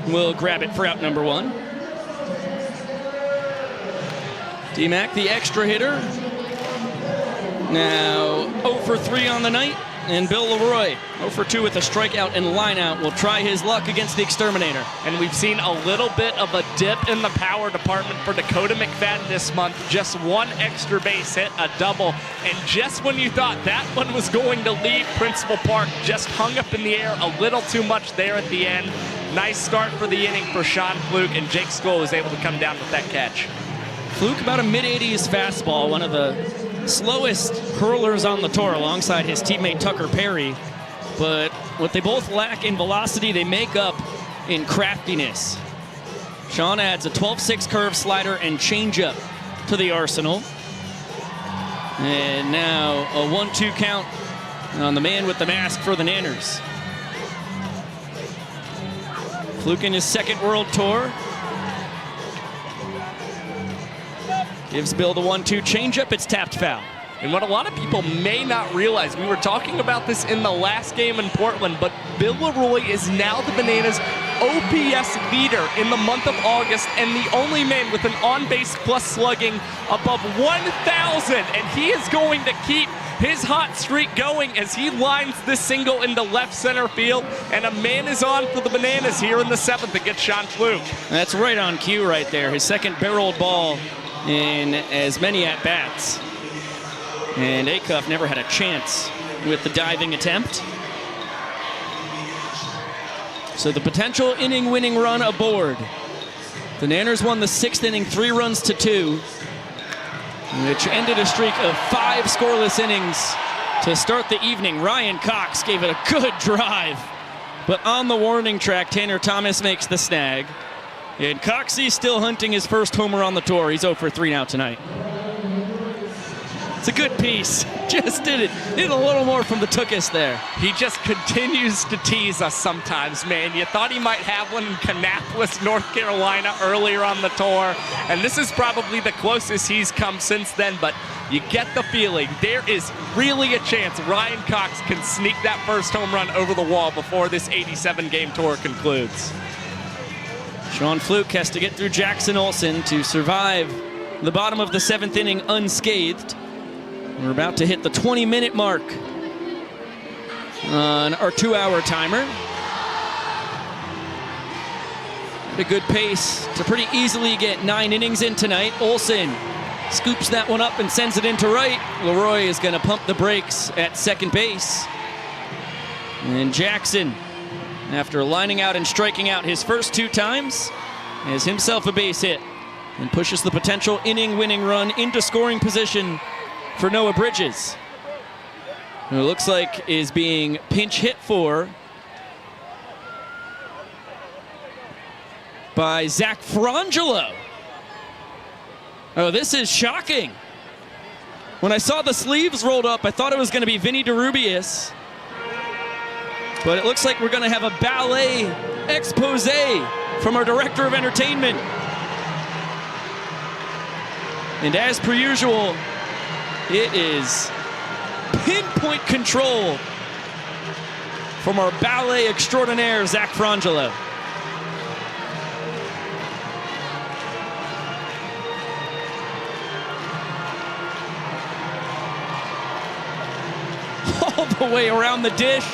will grab it for out number one. D-Mac, the extra hitter. Now 0 for 3 on the night. And Bill Leroy, 0 for 2 with a strikeout and lineout, will try his luck against the Exterminator. And we've seen a little bit of a dip in the power department for Dakota McFadden this month. Just one extra base hit, a double. And just when you thought that one was going to leave Principal Park, just hung up in the air a little too much there at the end. Nice start for the inning for Sean Fluke, and Jake Skoll was able to come down with that catch. Fluke, about a mid-80s fastball, one of the slowest hurlers on the tour alongside his teammate Tucker Perry. But what they both lack in velocity, they make up in craftiness. Sean adds a 12-6 curve slider and changeup to the arsenal. And now a 1-2 count on the man with the mask for the Nanners. Fluke in his second world tour. Gives Bill the 1-2 changeup. It's tapped foul. And what a lot of people may not realize, we were talking about this in the last game in Portland, but Bill Leroy is now the Bananas OPS leader in the month of August and the only man with an on-base plus slugging above 1,000. And he is going to keep his hot streak going as he lines this single into left center field. And a man is on for the Bananas here in the 7th against Sean Fluke. That's right on cue right there. His second barreled ball in as many at-bats. And Acuff never had a chance with the diving attempt. So the potential inning-winning run aboard. The Nanners won the 6th inning 3 runs to 2, which ended a streak of 5 scoreless innings to start the evening. Ryan Cox gave it a good drive, but on the warning track, Tanner Thomas makes the snag. And Coxey's still hunting his first homer on the tour. He's 0 for 3 now tonight. It's a good piece. Just did it. Did a little more from the Tookus there. He just continues to tease us sometimes, man. You thought he might have one in Kannapolis, North Carolina earlier on the tour. And this is probably the closest he's come since then. But you get the feeling there is really a chance Ryan Cox can sneak that first home run over the wall before this 87-game tour concludes. Sean Fluke has to get through Jackson Olsen to survive the bottom of the 7th inning unscathed. We're about to hit the 20-minute mark on our 2-hour timer. at a good pace to pretty easily get 9 innings in tonight. Olsen scoops that one up and sends it into right. Leroy is going to pump the brakes at second base. And Jackson, after lining out and striking out his first 2 times, has himself a base hit and pushes the potential inning-winning run into scoring position for Noah Bridges, who looks like is being pinch hit for by Zach Frangelo. Oh, this is shocking. When I saw the sleeves rolled up, I thought it was going to be Vinny DeRubius. But it looks like we're going to have a ballet expose from our director of entertainment. And as per usual, it is pinpoint control from our ballet extraordinaire, Zach Frangelo. All the way around the dish.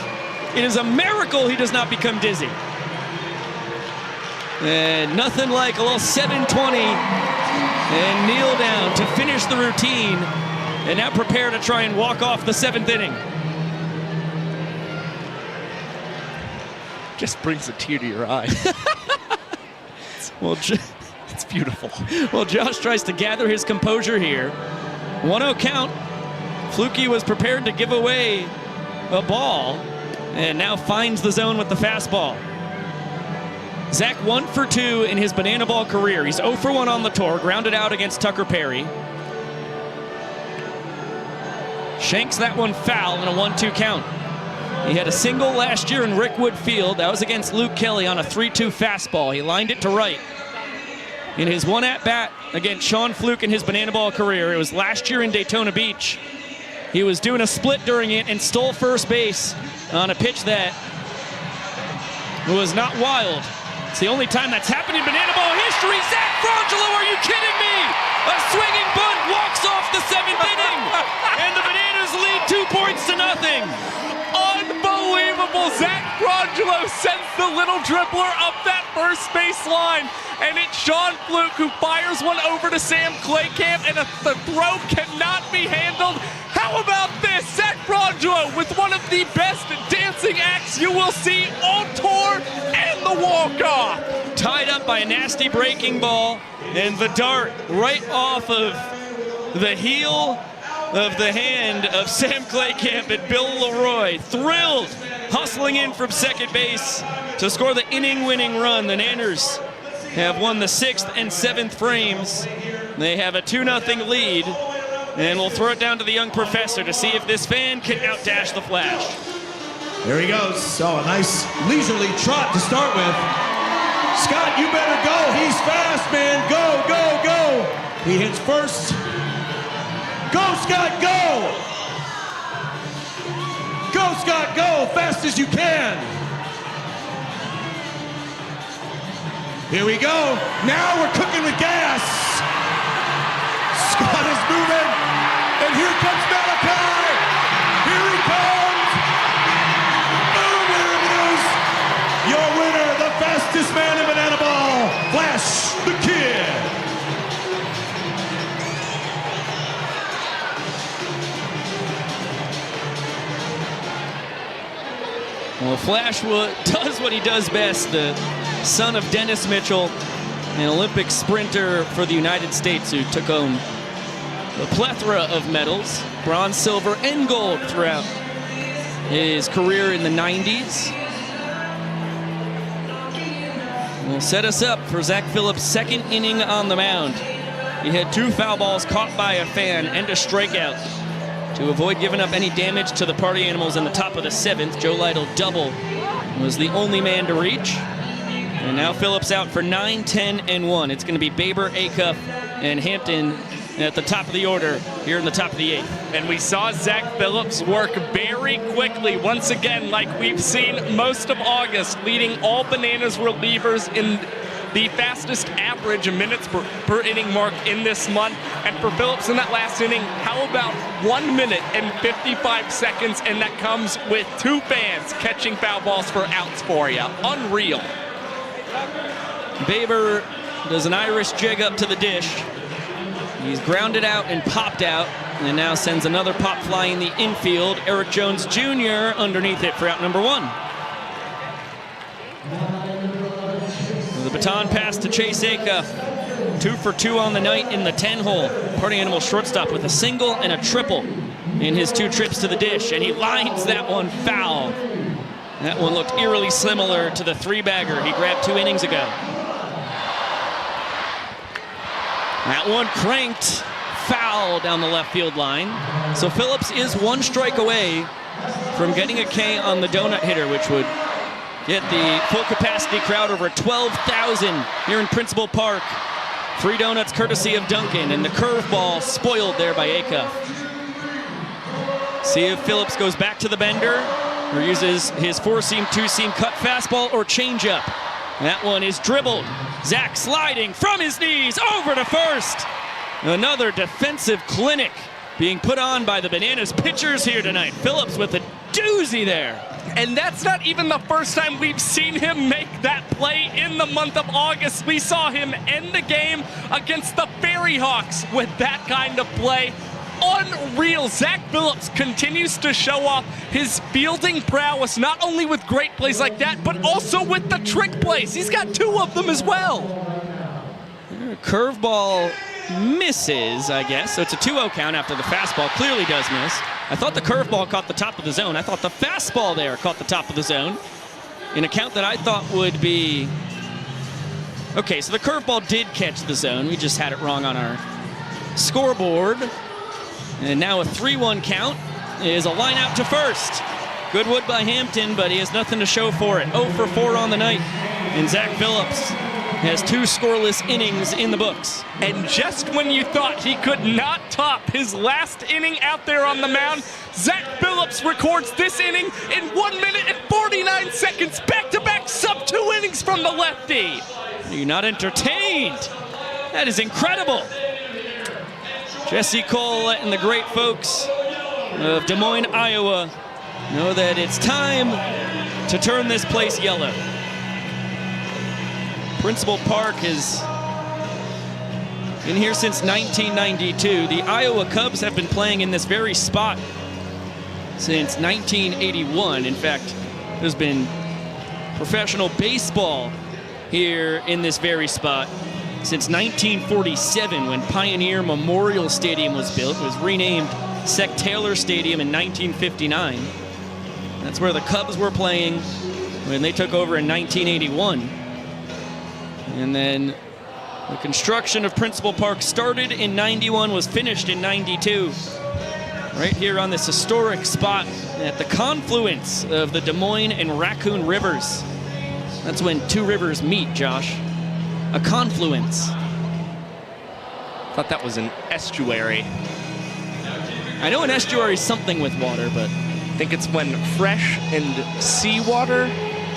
It is a miracle he does not become dizzy. And nothing like a little 720 and kneel down to finish the routine, and now prepare to try and walk off the 7th inning. Just brings a tear to your eye. Well, it's beautiful. Well, Josh tries to gather his composure here. 1-0 count. Flukie was prepared to give away a ball and now finds the zone with the fastball. Zach 1 for 2 in his banana ball career. He's 0 for 1 on the tour, grounded out against Tucker Perry. Shanks that one foul in a 1-2 count. He had a single last year in Rickwood Field. That was against Luke Kelly on a 3-2 fastball. He lined it to right. In his one at-bat against Sean Fluke in his banana ball career, it was last year in Daytona Beach. He was doing a split during it and stole first base on a pitch that was not wild. It's the only time that's happened in banana ball history. Zach Frangelo, are you kidding me? A swinging bunt walks off the 7th inning, and the Bananas lead 2-0. Unbelievable. Zach Frangelo sends the little dribbler up that first base line, and it's Sean Fluke who fires one over to Sam Claycamp, and the throw cannot be handled. How about this? Zach Frangelo with one of the best dancing acts you will see on tour, and the walk-off. Tied up by a nasty breaking ball, and the dart right off of the heel of the hand of Sam Claycamp and Bill Leroy. Thrilled, hustling in from second base to score the inning-winning run. The Nanners have won the 6th and 7th frames. They have a 2-0 lead, and we'll throw it down to the young professor to see if this fan can outdash the Flash. There he goes. So a nice leisurely trot to start with. Scott, you better go. He's fast, man. Go, go, go. He hits first. Go, Scott, go. Go, Scott, go. Fast as you can. Here we go. Now we're cooking with gas. Scott is moving. And here comes Malachi. Here he comes. Boom, there it is. Your winner, the fastest man in banana ball, Flash the Kid. Well, Flash does what he does best, the son of Dennis Mitchell, an Olympic sprinter for the United States who took home a plethora of medals, bronze, silver, and gold throughout his career in the 90s. Will set us up for Zach Phillips' 2nd inning on the mound. He had 2 foul balls caught by a fan and a strikeout. To avoid giving up any damage to the party animals in the top of the 7th, Joe Lytle double was the only man to reach. And now Phillips out for 9, 10, and 1. It's going to be Baber, Acuff, and Hampton at the top of the order here in the top of the 8th. And we saw Zach Phillips work very quickly, once again, like we've seen most of August, leading all Bananas relievers in the fastest average minutes per inning mark in this month. And for Phillips in that last inning, how about 1 minute and 55 seconds, and that comes with 2 fans catching foul balls for outs for you. Unreal. Baber does an Irish jig up to the dish. He's grounded out and popped out, and now sends another pop fly in the infield. Eric Jones Jr. underneath it for out number 1. The baton pass to Chase Acuff. 2 for 2 on the night in the 10-hole. Party Animal shortstop with a single and a triple in his 2 trips to the dish, and he lines that one foul. That one looked eerily similar to the 3-bagger he grabbed 2 innings ago. That one cranked foul down the left field line. So Phillips is 1 strike away from getting a K on the donut hitter, which would get the full capacity crowd over 12,000 here in Principal Park. 3 donuts courtesy of Duncan, and the curveball spoiled there by Acuff. See if Phillips goes back to the bender or uses his 4-seam, 2-seam cut fastball or changeup. That one is dribbled. Zach sliding from his knees over to first. Another defensive clinic being put on by the Bananas pitchers here tonight. Phillips with a doozy there. And that's not even the first time we've seen him make that play in the month of August. We saw him end the game against the Fairy Hawks with that kind of play. Unreal. Zach Phillips continues to show off his fielding prowess, not only with great plays like that, but also with the trick plays. He's got 2 of them as well. Curveball misses, I guess. So it's a 2-0 count after the fastball clearly does miss. I thought the curveball caught the top of the zone. I thought the fastball there caught the top of the zone in a count that I thought would be... Okay, so the curveball did catch the zone. We just had it wrong on our scoreboard. And now a 3-1 count is a line out to first. Good wood by Hampton, but he has nothing to show for it. 0 for 4 on the night. And Zach Phillips has 2 scoreless innings in the books. And just when you thought he could not top his last inning out there on the mound, Zach Phillips records this inning in 1 minute and 49 seconds. Back-to-back sub-2 innings from the lefty. You're not entertained. That is incredible. Jesse Cole and the great folks of Des Moines, Iowa know that it's time to turn this place yellow. Principal Park has been here since 1992. The Iowa Cubs have been playing in this very spot since 1981. In fact, there's been professional baseball here in this very spot since 1947, when Pioneer Memorial Stadium was built. It was renamed Sec Taylor Stadium in 1959. That's where the Cubs were playing when they took over in 1981. And then the construction of Principal Park started in 91, was finished in 92. Right here on this historic spot at the confluence of the Des Moines and Raccoon Rivers. That's when 2 rivers meet, Josh. A confluence. Thought that was an estuary. I know an estuary is something with water, but I think it's when fresh and seawater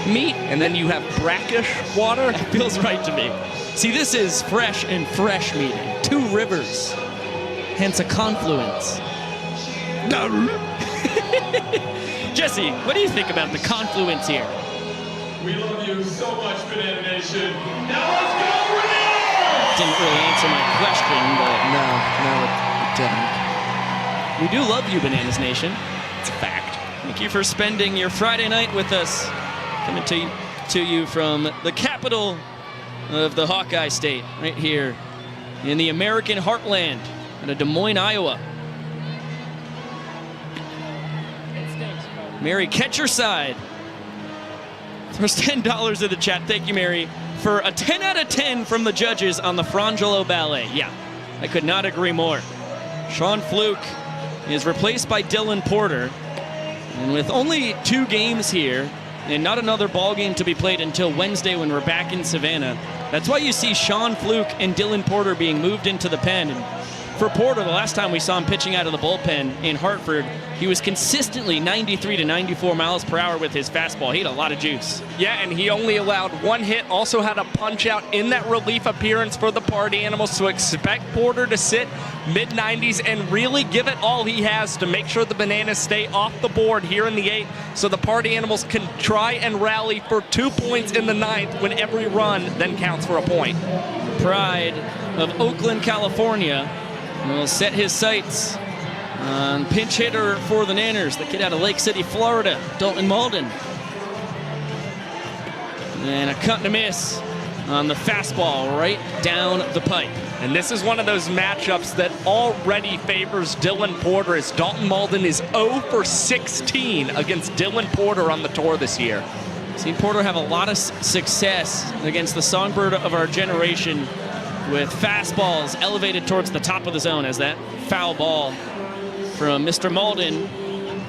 meet, and then you have brackish water. That feels right to me. See, this is fresh and fresh meeting. 2 rivers, hence a confluence. Jesse, what do you think about the confluence here? We love you so much, Banana Nation. Now let's go, Bananas! Didn't really answer my question, but... No, it didn't. We do love you, Bananas Nation. It's a fact. Thank you for spending your Friday night with us. Coming to you from the capital of the Hawkeye State, right here in the American heartland in Des Moines, Iowa. Mary, catch your side. Throws $10 in the chat. Thank you, Mary, for a 10 out of 10 from the judges on the Frangelo Ballet. Yeah, I could not agree more. Sean Fluke is replaced by Dylan Porter. And with only 2 games here, and not another ball game to be played until Wednesday when we're back in Savannah, that's why you see Sean Fluke and Dylan Porter being moved into the pen. And for Porter. The last time we saw him pitching out of the bullpen in Hartford, he was consistently 93 to 94 miles per hour with his fastball. He had a lot of juice. Yeah, and he only allowed one hit, also had a punch out in that relief appearance for the Party Animals. So expect Porter to sit mid-90s and really give it all he has to make sure the Bananas stay off the board here in the 8th, so the Party Animals can try and rally for 2 points in the 9th when every run then counts for a point. Pride of Oakland, California, will set his sights on pinch hitter for the Nanners, the kid out of Lake City, Florida, Dalton Malden. And a cut and a miss on the fastball right down the pipe. And this is one of those matchups that already favors Dylan Porter, as Dalton Malden is 0 for 16 against Dylan Porter on the tour this year. Seen Porter have a lot of success against the songbird of our generation with fastballs elevated towards the top of the zone, as that foul ball from Mr. Malden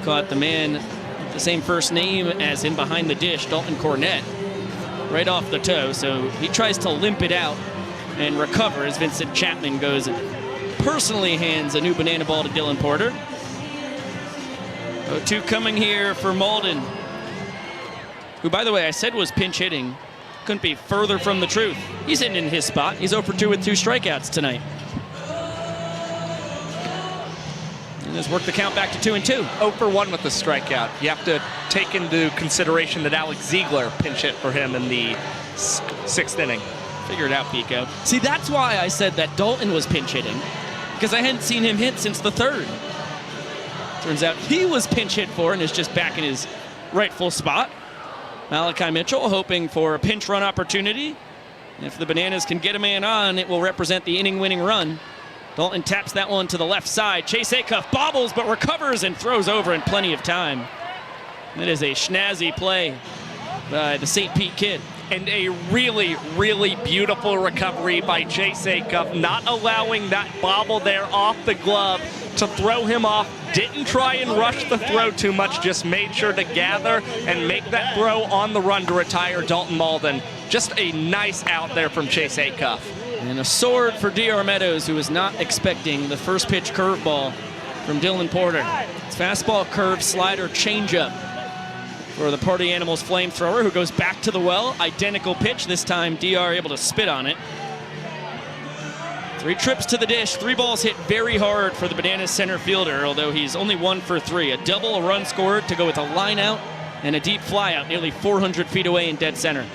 caught the man with the same first name as him behind the dish, Dalton Cornett, right off the toe. So he tries to limp it out and recover as Vincent Chapman goes and personally hands a new banana ball to Dylan Porter. 0-2 coming here for Malden, who, by the way, I said was pinch hitting. Couldn't be further from the truth. He's hitting in his spot. He's 0 for 2 with 2 strikeouts tonight. And has worked the count back to 2-2. 0 for 1 with the strikeout. You have to take into consideration that Alex Ziegler pinch hit for him in the 6th inning. Figure it out, Pico. See, that's why I said that Dalton was pinch hitting, because I hadn't seen him hit since the 3rd. Turns out he was pinch hit for and is just back in his rightful spot. Malachi Mitchell hoping for a pinch run opportunity. If the Bananas can get a man on, it will represent the inning-winning run. Dalton taps that one to the left side. Chase Acuff bobbles but recovers and throws over in plenty of time. That is a snazzy play by the St. Pete kid. And a really, really beautiful recovery by Chase Acuff, not allowing that bobble there off the glove to throw him off. Didn't try and rush the throw too much, just made sure to gather and make that throw on the run to retire Dalton Malden. Just a nice out there from Chase Acuff. And a sword for DR Meadows, who was not expecting the first pitch curveball from Dylan Porter. It's fastball, curve, slider, changeup for the Party Animals flamethrower, who goes back to the well. Identical pitch, this time DR able to spit on it. 3 trips to the dish, 3 balls hit very hard for the Bananas center fielder, although he's only 1 for 3. A double, a run scored to go with a line out and a deep fly out nearly 400 feet away in dead center.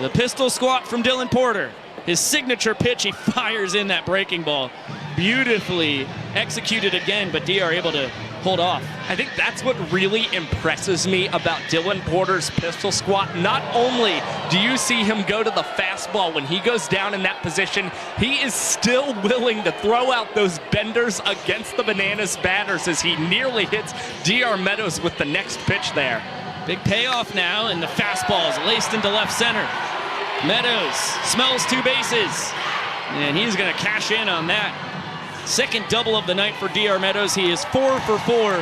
The pistol squat from Dylan Porter. His signature pitch, he fires in that breaking ball. Beautifully executed again, but DR able to hold off. I think that's what really impresses me about Dylan Porter's pistol squat. Not only do you see him go to the fastball when he goes down in that position, he is still willing to throw out those benders against the Bananas batters as he nearly hits DR Meadows with the next pitch there. Big payoff now, and the fastball is laced into left center. Meadows smells 2 bases, and he's going to cash in on that. Second double of the night for DR Meadows. He is 4 for 4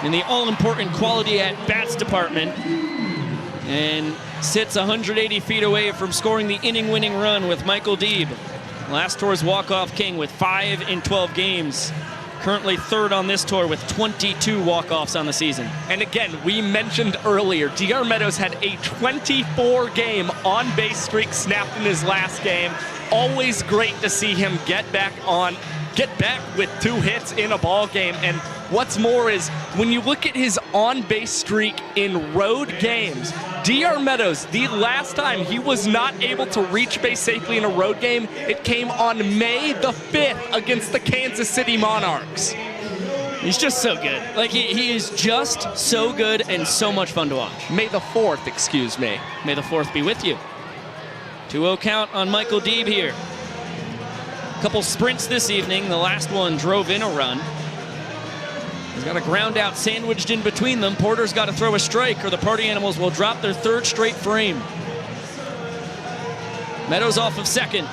in the all-important quality at-bats department, and sits 180 feet away from scoring the inning-winning run with Michael Deeb. Last tour's walk-off king with 5 in 12 games. Currently 3rd on this tour with 22 walk-offs on the season. And again, we mentioned earlier, DR Meadows had a 24-game on-base streak snapped in his last game. Always great to see him get back with 2 hits in a ball game. And what's more is, when you look at his on-base streak in road games, DR Meadows, the last time he was not able to reach base safely in a road game, it came on May the 5th against the Kansas City Monarchs. He's just so good. Like, he is just so good and so much fun to watch. May the 4th, excuse me. May the 4th be with you. 2-0 count on Michael Deeb here. Couple sprints this evening. The last one drove in a run. He's got a ground out sandwiched in between them. Porter's got to throw a strike or the Party Animals will drop their 3rd straight frame. Meadows off of second.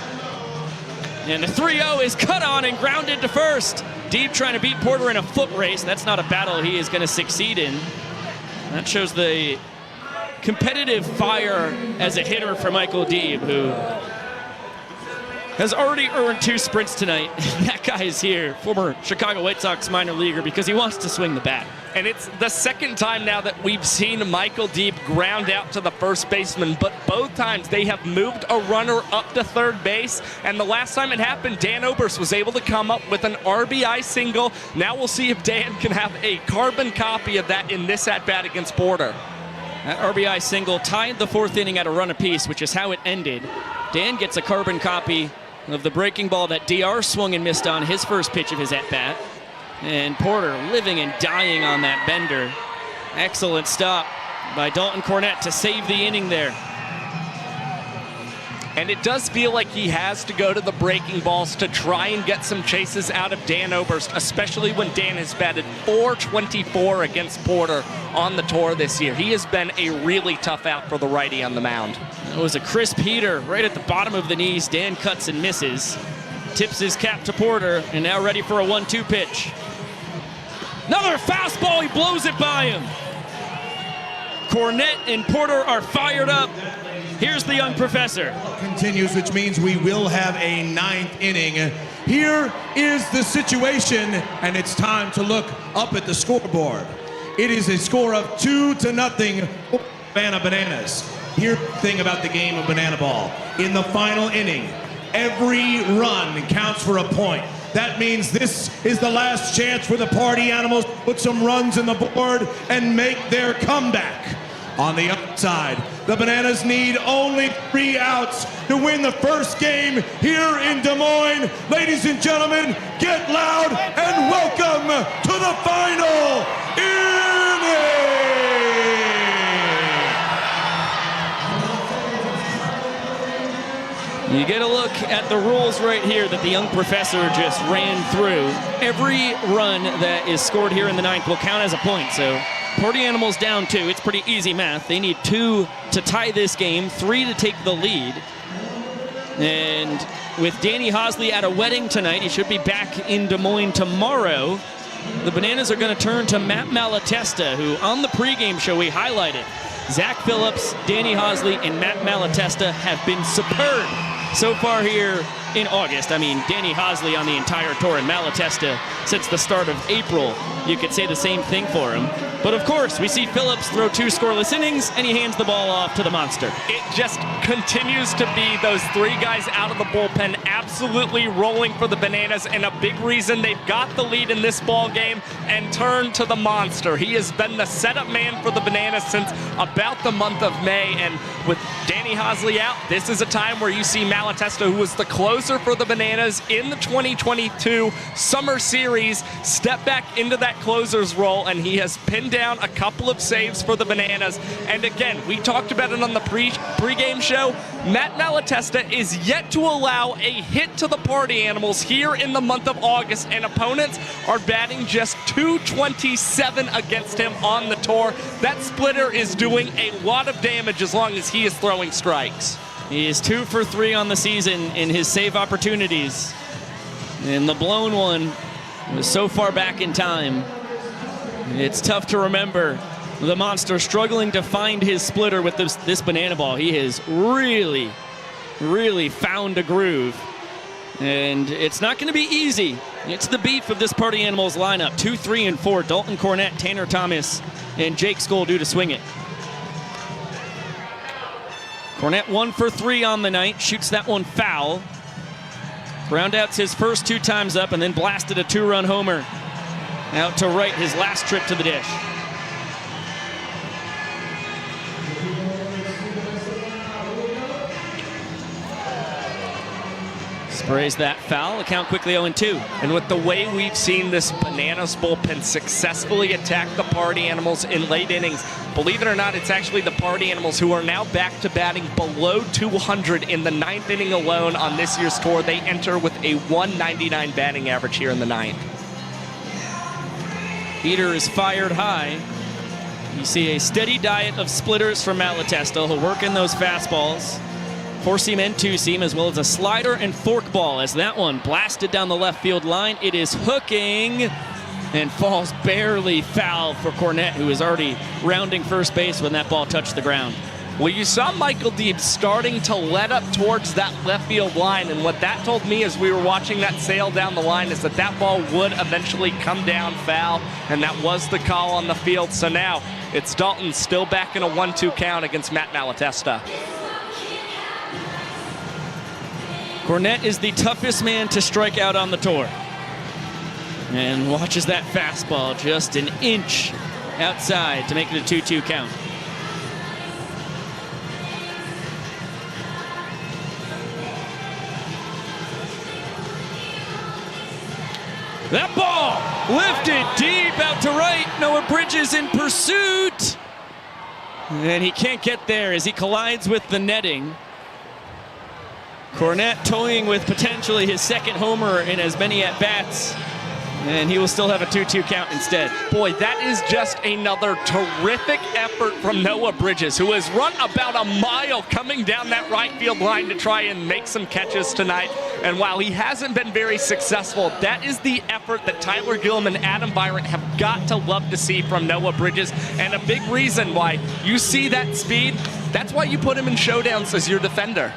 And the 3-0 is cut on and grounded to first. Deeb trying to beat Porter in a foot race. That's not a battle he is going to succeed in. That shows the competitive fire as a hitter for Michael Deeb, who has already earned 2 sprints tonight. That guy is here, former Chicago White Sox minor leaguer, because he wants to swing the bat. And it's the second time now that we've seen Michael Deeb ground out to the first baseman, but both times they have moved a runner up to third base. And the last time it happened, Dan Oberst was able to come up with an RBI single. Now we'll see if Dan can have a carbon copy of that in this at-bat against Porter. That RBI single tied the 4th inning at a run apiece, which is how it ended. Dan gets a carbon copy of the breaking ball that DR swung and missed on his first pitch of his at-bat. And Porter living and dying on that bender. Excellent stop by Dalton Cornette to save the inning there. And it does feel like he has to go to the breaking balls to try and get some chases out of Dan Oberst, especially when Dan has batted .424 against Porter on the tour this year. He has been a really tough out for the righty on the mound. It was a crisp heater right at the bottom of the knees. Dan cuts and misses. Tips his cap to Porter, and now ready for a 1-2 pitch. Another fastball, he blows it by him. Cornette and Porter are fired up. Here's the young professor. Continues, which means we will have a 9th inning. Here is the situation, and it's time to look up at the scoreboard. It is a score of 2-0 for Savannah Bananas. Here's the thing about the game of banana ball. In the final inning, every run counts for a point. That means this is the last chance for the party animals to put some runs in the board and make their comeback. On the upside, the Bananas need only 3 outs to win the first game here in Des Moines. Ladies and gentlemen, get loud and welcome to the final inning! You get a look at the rules right here that the young professor just ran through. Every run that is scored here in the 9th will count as a point, so Party Animals down 2. It's pretty easy math. They need 2 to tie this game, 3 to take the lead. And with Danny Hosley at a wedding tonight, he should be back in Des Moines tomorrow. The Bananas are going to turn to Matt Malatesta, who on the pregame show we highlighted. Zach Phillips, Danny Hosley, and Matt Malatesta have been superb so far here in August. I mean, Danny Hosley on the entire tour, and Malatesta since the start of April. You could say the same thing for him. But of course, we see Phillips throw 2 scoreless innings, and he hands the ball off to the monster. It just continues to be those 3 guys out of the bullpen absolutely rolling for the Bananas, and a big reason they've got the lead in this ball game and turned to the monster. He has been the setup man for the Bananas since about the month of May, and with Danny Hosley out, this is a time where you see Malatesta, who was the closer for the Bananas in the 2022 Summer Series, step back into that closer's role, and he has pinned down a couple of saves for the Bananas. And again, we talked about it on the pregame show. Matt Malatesta is yet to allow a hit to the Party Animals here in the month of August, and opponents are batting just .227 against him on the tour. That splitter is doing a lot of damage as long as he is throwing strikes. He is 2 for 3 on the season in his save opportunities. And the blown one was so far back in time. It's tough to remember. The monster struggling to find his splitter with this banana ball. He has really, really found a groove. And it's not going to be easy. It's the beef of this Party Animals lineup. 2, 3, and 4. Dalton Cornette, Tanner Thomas, and Jake Skoll due to swing it. Cornette 1 for 3 on the night. Shoots that one foul. Groundouts his first 2 times up and then blasted a 2-run homer out to right his last trip to the dish. Sprays that foul. Account quickly 0-2. And with the way we've seen this Bananas bullpen successfully attack the Party Animals in late innings, believe it or not, it's actually the Party Animals who are now back to batting below 200 in the 9th inning alone on this year's tour. They enter with a 199 batting average here in the 9th. Heater is fired high. You see a steady diet of splitters from Malatesta. He'll work in those fastballs. 4-seam and 2-seam, as well as a slider and forkball, as that one blasted down the left field line. It is hooking. and falls barely foul for Cornett, who was already rounding first base when that ball touched the ground. Well, you saw Michael Deeb starting to let up towards that left field line, and what that told me as we were watching that sail down the line is that that ball would eventually come down foul, and that was the call on the field. So now it's Dalton still back in a 1-2 count against Matt Malatesta. Cornett is the toughest man to strike out on the tour. And watches that fastball just an inch outside to make it a 2-2 count. That ball lifted deep out to right. Noah Bridges in pursuit. And he can't get there as he collides with the netting. Cornett toying with potentially his second homer in as many at-bats. And he will still have a 2-2 count instead. Boy, that is just another terrific effort from Noah Bridges, who has run about a mile coming down that right field line to try and make some catches tonight. And while he hasn't been very successful, that is the effort that Tyler Gillum and Adam Byron have got to love to see from Noah Bridges. And a big reason why you see that speed, that's why you put him in showdowns as your defender.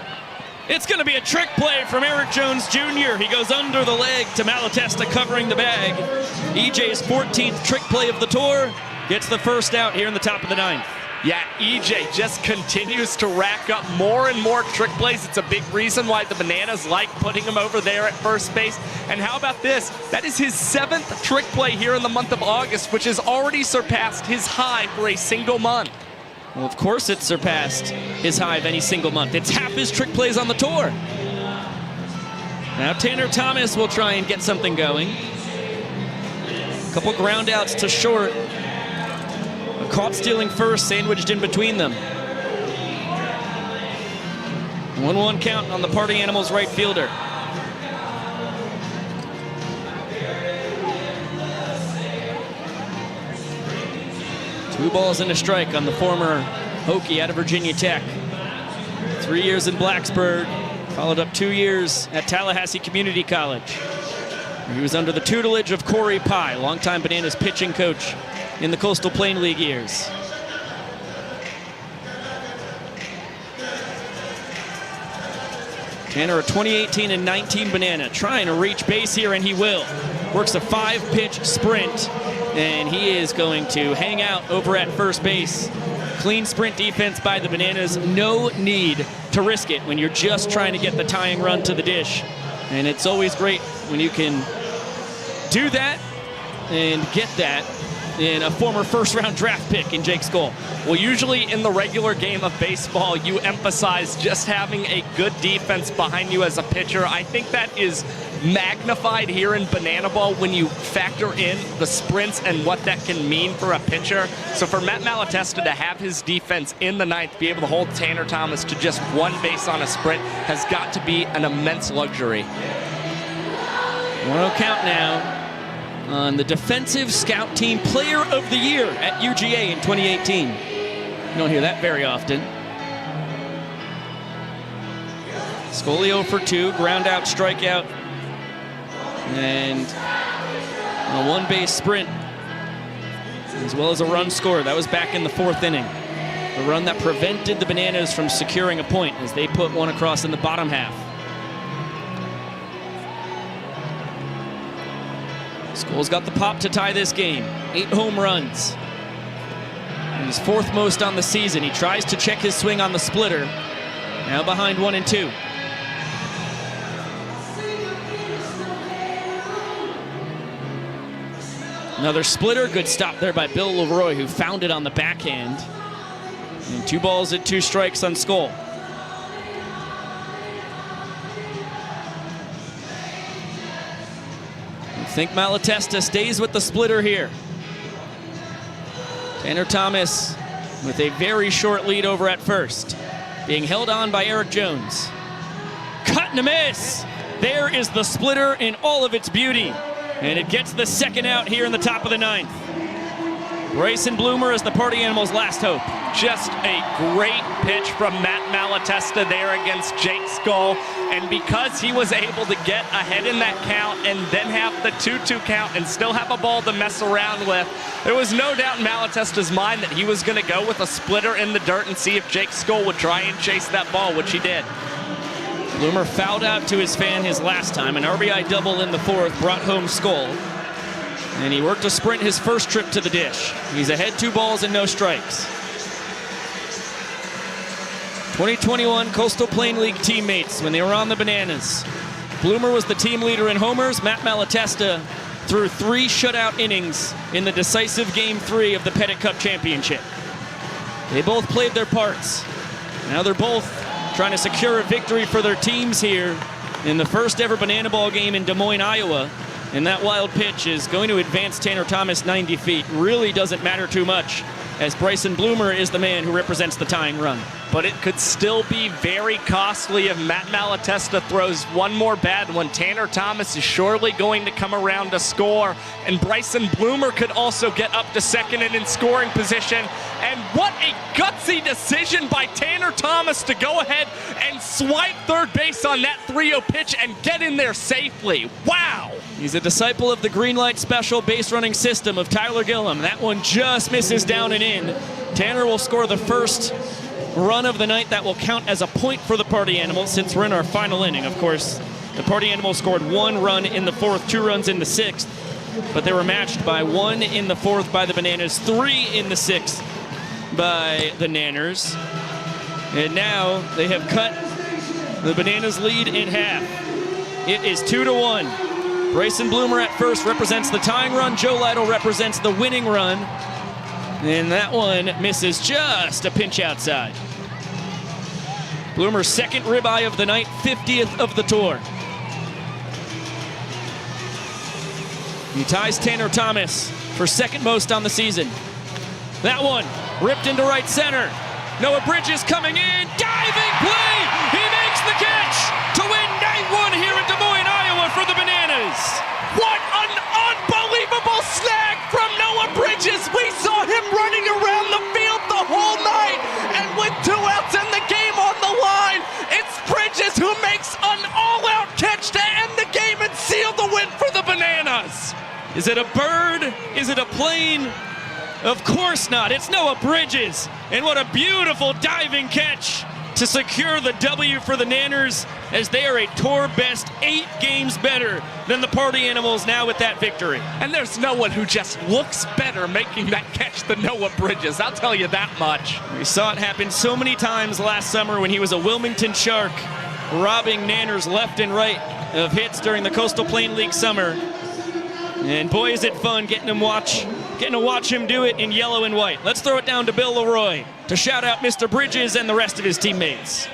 It's going to be a trick play from Eric Jones Jr. He goes under the leg to Malatesta covering the bag. EJ's 14th trick play of the tour. Gets the first out here in the top of the 9th. Yeah, EJ just continues to rack up more and more trick plays. It's a big reason why the Bananas like putting him over there at first base. And how about this? That is his 7th trick play here in the month of August, which has already surpassed his high for a single month. Well, of course it surpassed his high of any single month. It's half his trick plays on the tour. Now Tanner Thomas will try and get something going. A couple ground outs to short. A caught stealing first sandwiched in between them. 1-1 count on the Party Animals right fielder. Two balls and a strike on the former Hokie out of Virginia Tech. 3 years in Blacksburg, followed up 2 years at Tallahassee Community College. He was under the tutelage of Corey Pye, longtime Bananas pitching coach in the Coastal Plain League years. Tanner, a 2018 and 19 Banana, trying to reach base here, and he will. Works a 5-pitch sprint, and he is going to hang out over at first base. Clean sprint defense by the Bananas. No need to risk it when you're just trying to get the tying run to the dish. And it's always great when you can do that and get that in a former first-round draft pick in Jake Skoll. Well, usually in the regular game of baseball, you emphasize just having a good defense behind you as a pitcher. I think that is magnified here in Banana Ball when you factor in the sprints and what that can mean for a pitcher. So for Matt Malatesta to have his defense in the 9th, be able to hold Tanner Thomas to just 1 base on a sprint, has got to be an immense luxury. 1-0 count now on the Defensive Scout Team Player of the Year at UGA in 2018. You don't hear that very often. Scolio for 2, ground out, strikeout, and a 1-base sprint, as well as a run scored. That was back in the 4th inning. The run that prevented the Bananas from securing a point as they put one across in the bottom half. Skoll's got the pop to tie this game. 8 home runs. He's 4th most on the season. He tries to check his swing on the splitter. Now behind 1-2. Another splitter. Good stop there by Bill Leroy, who found it on the backhand. And 2 balls and 2 strikes on Skoll. I think Malatesta stays with the splitter here. Tanner Thomas with a very short lead over at first, being held on by Eric Jones. Cut and a miss. There is the splitter in all of its beauty, and it gets the 2nd out here in the top of the 9th. Bryson Bloomer is the Party Animals' last hope. just a great pitch from Matt Malatesta there against Jake Skull. And because he was able to get ahead in that count and then have the 2-2 count and still have a ball to mess around with, there was no doubt in Malatesta's mind that he was going to go with a splitter in the dirt and see if Jake Skull would try and chase that ball, which he did. Bloomer fouled out to his fan his last time. An RBI double in the fourth brought home Skull. And he worked a sprint his first trip to the dish. He's ahead 2 balls and no strikes. 2021 Coastal Plain League teammates when they were on the Bananas. Bloomer was the team leader in homers. Matt Malatesta threw 3 shutout innings in the decisive Game 3 of the Pettit Cup Championship. They both played their parts. Now they're both trying to secure a victory for their teams here in the first ever Banana Ball game in Des Moines, Iowa. And that wild pitch is going to advance Tanner Thomas 90 feet. Really doesn't matter too much, as Bryson Bloomer is the man who represents the tying run. But it could still be very costly if Matt Malatesta throws one more bad one. Tanner Thomas is surely going to come around to score, and Bryson Bloomer could also get up to second and in scoring position. And what a gutsy decision by Tanner Thomas to go ahead and swipe third base on that 3-0 pitch and get in there safely. Wow! He's a disciple of the green light special base running system of Tyler Gillum. That one just misses down and in. Tanner will score the first run of the night that will count as a point for the Party Animals since we're in our final inning. Of course, the Party Animals scored 1 run in the 4th, 2 runs in the 6th, but they were matched by 1 in the 4th by the Bananas, 3 in the 6th by the Nanners. And now they have cut the Bananas lead in half. It is 2-1. Bryson Bloomer at first represents the tying run. Joe Lytle represents the winning run. And that one misses just a pinch outside. Bloomer's second ribeye of the night, 50th of the tour. He ties Tanner Thomas for second most on the season. That one ripped into right center. Noah Bridges coming in, diving play! He makes the catch to win night 1 here in Des Moines, Iowa for the Bananas. What an unbelievable snag from Noah Bridges. We saw him running around the field the whole night, and with 2 outs and the game on the line, it's Bridges who makes an all-out catch to end the game and seal the win for the Bananas. Is it a bird? Is it a plane? Of course not. It's Noah Bridges. And what a beautiful diving catch to secure the W for the Nanners, as they are a tour best 8 games better than the Party Animals now with that victory. And there's no one who just looks better making that catch than Noah Bridges, I'll tell you that much. We saw it happen so many times last summer when he was a Wilmington Shark, robbing Nanners left and right of hits during the Coastal Plain League summer. And boy, is it fun getting to watch him do it in yellow and white. Let's throw it down to Bill Leroy to shout out Mr. Bridges and the rest of his teammates.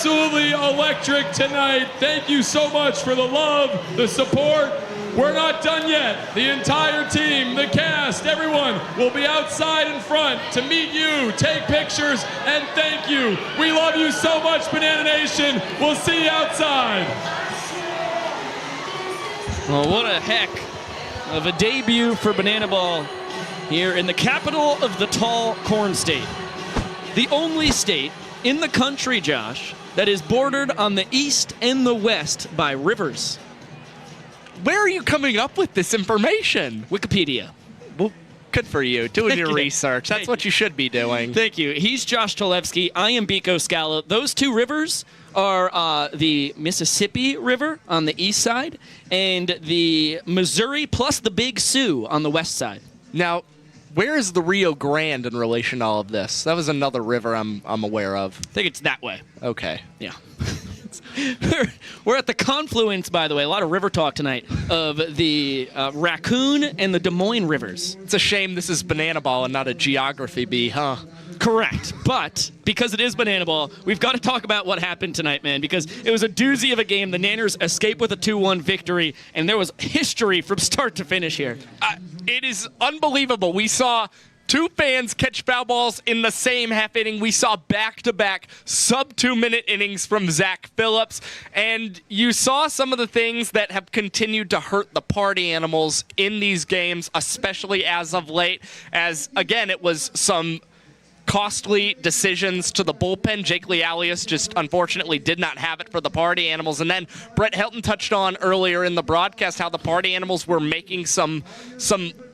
absolutely electric tonight. Thank you so much for the love, the support. We're not done yet. The entire team, the cast, everyone will be outside in front to meet you, take pictures, and thank you. We love you so much, Banana Nation. We'll see you outside. Well, what a heck of a debut for Banana Ball here in the capital of the tall corn state. The only state in the country, Josh, that is bordered on the east and the west by rivers. Where are you coming up with this information? Wikipedia. Well, good for you. Doing your research. That's what you should be doing. Thank you. He's Josh Tolevsky. I am Biko Scala. Those two rivers are the Mississippi River on the east side and the Missouri plus the Big Sioux on the west side. Now, where is the Rio Grande in relation to all of this? That was another river I'm aware of. I think it's that way. Okay. Yeah. We're at the confluence, by the way, a lot of river talk tonight, of the Raccoon and the Des Moines rivers. It's a shame this is Banana Ball and not a geography bee, huh? Correct. But because it is Banana Ball, we've got to talk about what happened tonight, man, because it was a doozy of a game. The Nanners escaped with a 2-1 victory, and there was history from start to finish here. It is unbelievable. We saw two fans catch foul balls in the same half inning. We saw back-to-back sub-2-minute innings from Zach Phillips. And you saw some of the things that have continued to hurt the party animals in these games, especially as of late, as, again, it was some costly decisions to the bullpen. Jake Lealius just unfortunately did not have it for the party animals. And then Brett Helton touched on earlier in the broadcast how the party animals were making some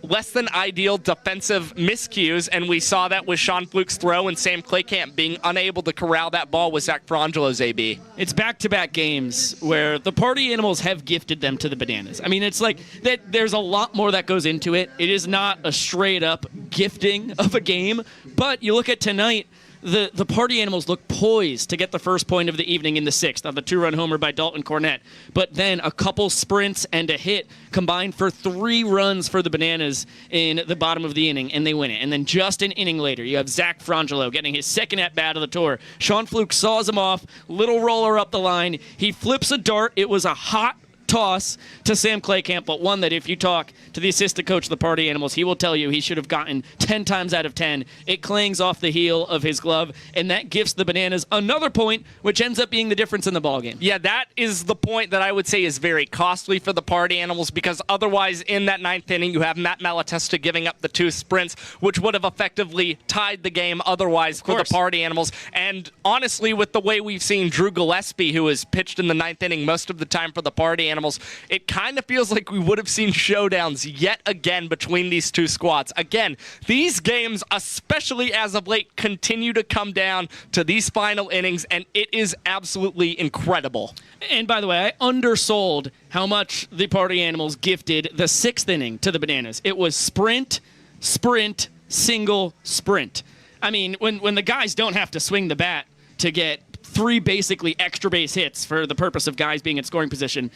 less than ideal defensive miscues, and we saw that with Sean Fluke's throw and Sam Claycamp being unable to corral that ball with Zach Frangelo's AB. It's back-to-back games where the party animals have gifted them to the Bananas. I mean, it's like that. There's a lot more that goes into it. It is not a straight-up gifting of a game, but you look at tonight, the party animals look poised to get the first point of the evening in the sixth on the 2-run homer by Dalton Cornett. But then a couple sprints and a hit combined for 3 runs for the Bananas in the bottom of the inning, and they win it. And then just an inning later, you have Zach Frangelo getting his second at-bat of the tour. Sean Fluke saws him off, little roller up the line. He flips a dart. It was a hot toss to Sam Claycamp, but one that if you talk to the assistant coach of the party animals, he will tell you he should have gotten 10 times out of 10. It clangs off the heel of his glove, and that gives the Bananas another point, which ends up being the difference in the ballgame. Yeah, that is the point that I would say is very costly for the party animals, because otherwise in that 9th inning you have Matt Malatesta giving up the 2 sprints, which would have effectively tied the game otherwise for the party animals. And honestly, with the way we've seen Drew Gillespie, who has pitched in the 9th inning most of the time for the party animals, it kind of feels like we would have seen showdowns yet again between these two squads. Again, these games, especially as of late, continue to come down to these final innings, and it is absolutely incredible. And by the way, I undersold how much the party animals gifted the 6th inning to the Bananas. It was sprint, sprint, single, sprint. I mean, when the guys don't have to swing the bat to get 3 basically extra base hits for the purpose of guys being in scoring position,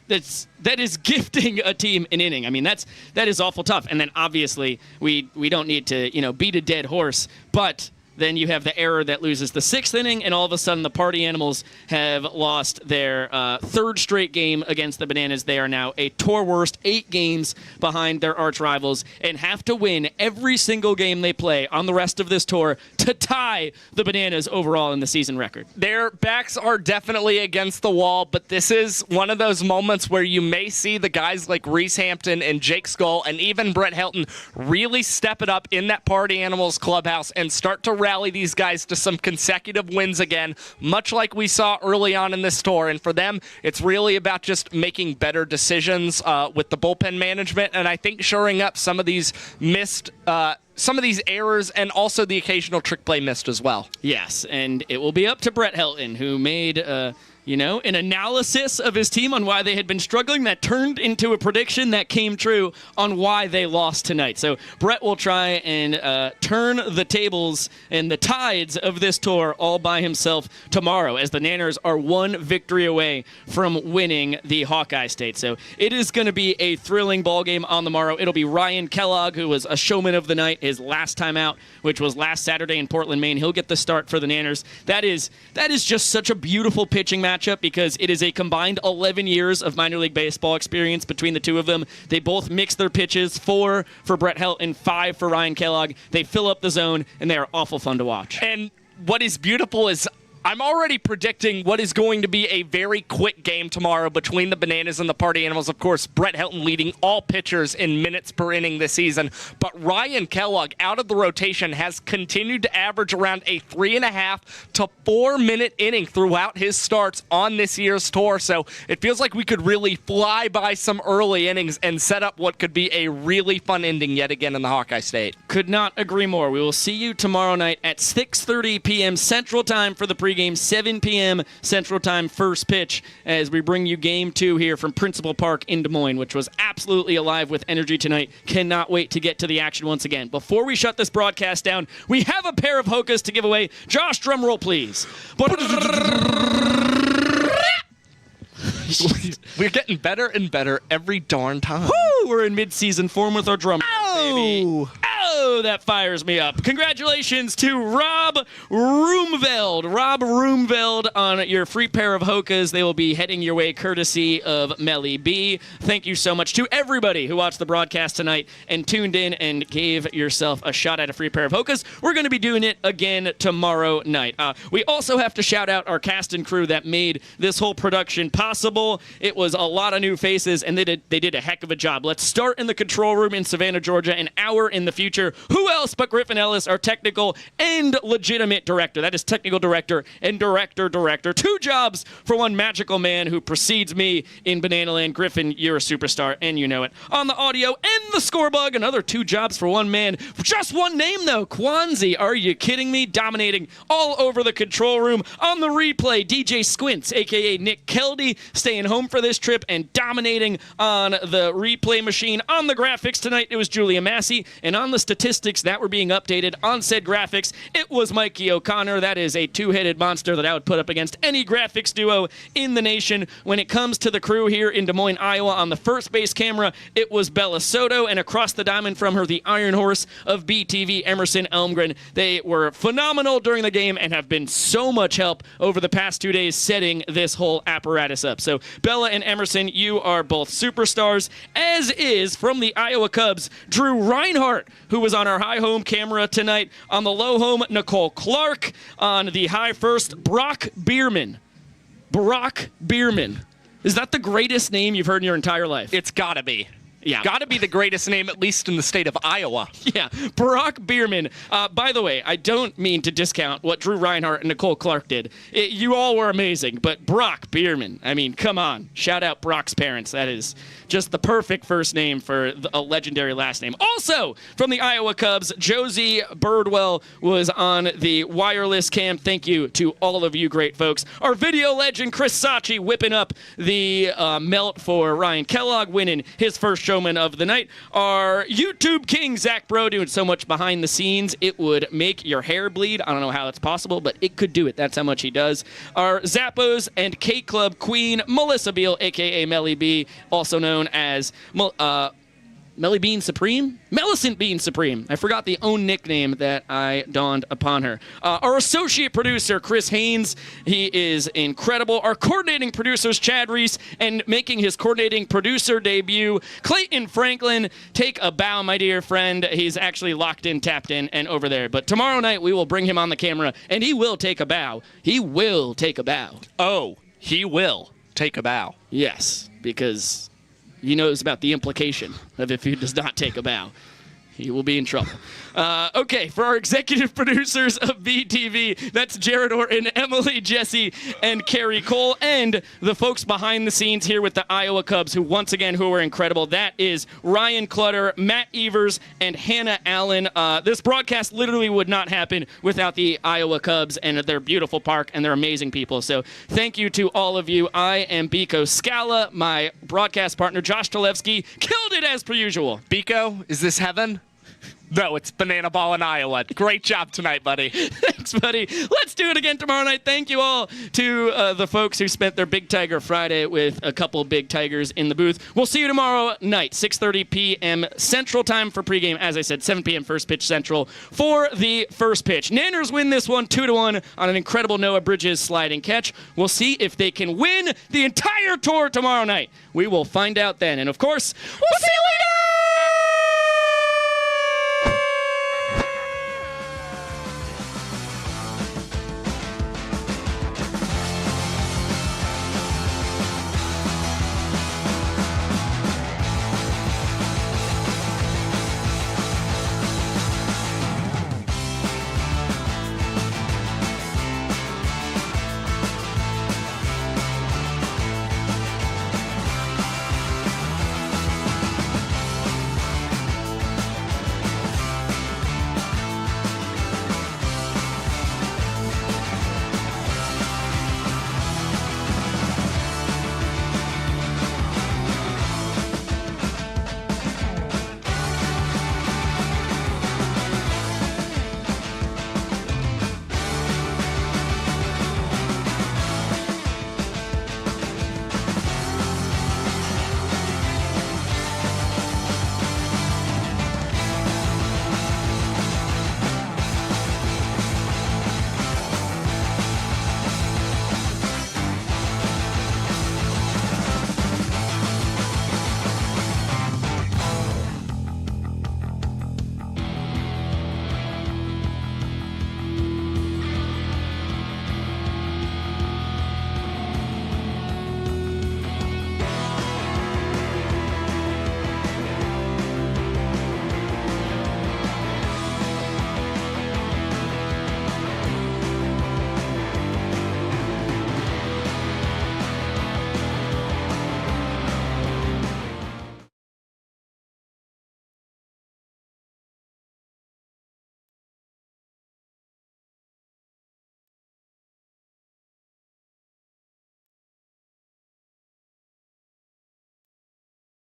that is gifting a team an inning. I mean, that is awful tough. And then obviously we don't need to beat a dead horse, but then you have the error that loses the 6th inning, and all of a sudden the party animals have lost their 3rd straight game against the Bananas. They are now a tour worst 8 games behind their arch rivals and have to win every single game they play on the rest of this tour to tie the Bananas overall in the season record. Their backs are definitely against the wall, but this is one of those moments where you may see the guys like Reese Hampton and Jake Skull and even Brett Helton really step it up in that party animals clubhouse and start to rally these guys to some consecutive wins again, much like we saw early on in this tour. And for them, it's really about just making better decisions with the bullpen management, and I think shoring up some of these missed some of these errors and also the occasional trick play missed as well. Yes, and it will be up to Brett Helton, who made an analysis of his team on why they had been struggling that turned into a prediction that came true on why they lost tonight. So Brett will try and turn the tables and the tides of this tour all by himself tomorrow, as the Nanners are one victory away from winning the Hawkeye State. So it is going to be a thrilling ball game on the morrow. It'll be Ryan Kellogg, who was a showman of the night his last time out, which was last Saturday in Portland, Maine. He'll get the start for the Nanners. That is just such a beautiful pitching matchup, because it is a combined 11 years of minor league baseball experience between the two of them. They both mix their pitches, 4 for Brett Helton, 5 for Ryan Kellogg. They fill up the zone, and they are awful fun to watch. And what is beautiful is I'm already predicting what is going to be a very quick game tomorrow between the Bananas and the Party Animals. Of course, Brett Helton leading all pitchers in minutes per inning this season. But Ryan Kellogg, out of the rotation, has continued to average around a 3.5 to 4 minute inning throughout his starts on this year's tour. So it feels like we could really fly by some early innings and set up what could be a really fun ending yet again in the Hawkeye State. Could not agree more. We will see you tomorrow night at 6:30 p.m. Central Time for the pregame, 7 p.m. Central Time first pitch, as we bring you Game 2 here from Principal Park in Des Moines, which was absolutely alive with energy tonight. Cannot wait to get to the action once again. Before we shut this broadcast down, we have a pair of Hokas to give away. Josh, drum roll, please. We're getting better and better every darn time. Woo! We're in mid-season form with our drum roll, baby. Oh, that fires me up. Congratulations to Rob Roomveld. Rob Roomveld on your free pair of Hokas. They will be heading your way courtesy of Melly B. Thank you so much to everybody who watched the broadcast tonight and tuned in and gave yourself a shot at a free pair of Hokas. We're going to be doing it again tomorrow night. We also have to shout out our cast and crew that made this whole production possible. It was a lot of new faces, and they did a heck of a job. Let's start in the control room in Savannah, Georgia, an hour in the future. Who else but Griffin Ellis, our technical and legitimate director? That is technical director and director. 2 jobs for one magical man who precedes me in Banana Land. Griffin, you're a superstar, and you know it. On the audio and the score bug, another 2 jobs for one man. Just one name, though. Kwanzi, are you kidding me? Dominating all over the control room. On the replay, DJ Squints, a.k.a. Nick Keldy, staying home for this trip and dominating on the replay machine. On the graphics tonight, it was Julia Massey, and on the statistics that were being updated on said graphics, it was Mikey O'Connor. That is a 2-headed monster that I would put up against any graphics duo in the nation. When it comes to the crew here in Des Moines, Iowa, on the first base camera, it was Bella Soto, and across the diamond from her, the Iron Horse of BTV, Emerson Elmgren. They were phenomenal during the game and have been so much help over the past 2 days setting this whole apparatus up. So Bella and Emerson, you are both superstars, as is from the Iowa Cubs, Drew Reinhardt, who was on our high home camera tonight. On the low home, Nicole Clark. On the high first, Brock Bierman. Brock Bierman. Is that the greatest name you've heard in your entire life? It's gotta be. Yeah. Gotta be the greatest name, at least in the state of Iowa. Yeah, Brock Bierman. By the way, I don't mean to discount what Drew Reinhardt and Nicole Clark did. You all were amazing, but Brock Bierman, I mean, come on. Shout out Brock's parents. That is just the perfect first name for a legendary last name. Also, from the Iowa Cubs, Josie Birdwell was on the wireless cam. Thank you to all of you great folks. Our video legend, Chris Sachi, whipping up the melt for Ryan Kellogg, winning his first showman of the night. Our YouTube king, Zach Bro, doing so much behind the scenes, it would make your hair bleed. I don't know how that's possible, but it could do it. That's how much he does. Our Zappos and K-Club queen, Melissa Beal, a.k.a. Melly B, also known as Melly Bean Supreme? Millicent Bean Supreme. I forgot the own nickname that I donned upon her. Our associate producer, Chris Haynes. He is incredible. Our coordinating producers, Chad Reese, and making his coordinating producer debut, Clayton Franklin. Take a bow, my dear friend. He's actually locked in, tapped in, and over there. But tomorrow night, we will bring him on the camera, and he will take a bow. He will take a bow. Oh, he will take a bow. Yes, because he knows about the implication of if he does not take a bow. He will be in trouble. Okay, for our executive producers of BTV, that's Jared Orton, Emily, Jesse, and Carrie Cole, and the folks behind the scenes here with the Iowa Cubs, who were incredible. That is Ryan Clutter, Matt Evers, and Hannah Allen. This broadcast literally would not happen without the Iowa Cubs and their beautiful park and their amazing people. So thank you to all of you. I am Biko Scala. My broadcast partner, Josh Talevsky, killed it as per usual. Biko, is this heaven? No, it's Banana Ball in Iowa. Great job tonight, buddy. Thanks, buddy. Let's do it again tomorrow night. Thank you all to the folks who spent their Big Tiger Friday with a couple Big Tigers in the booth. We'll see you tomorrow night, 6:30 p.m. Central Time for pregame. As I said, 7 p.m. first pitch Central for the first pitch. Nanners win this one 2-1 on an incredible Noah Bridges sliding catch. We'll see if they can win the entire tour tomorrow night. We will find out then. And, of course, we'll see you later!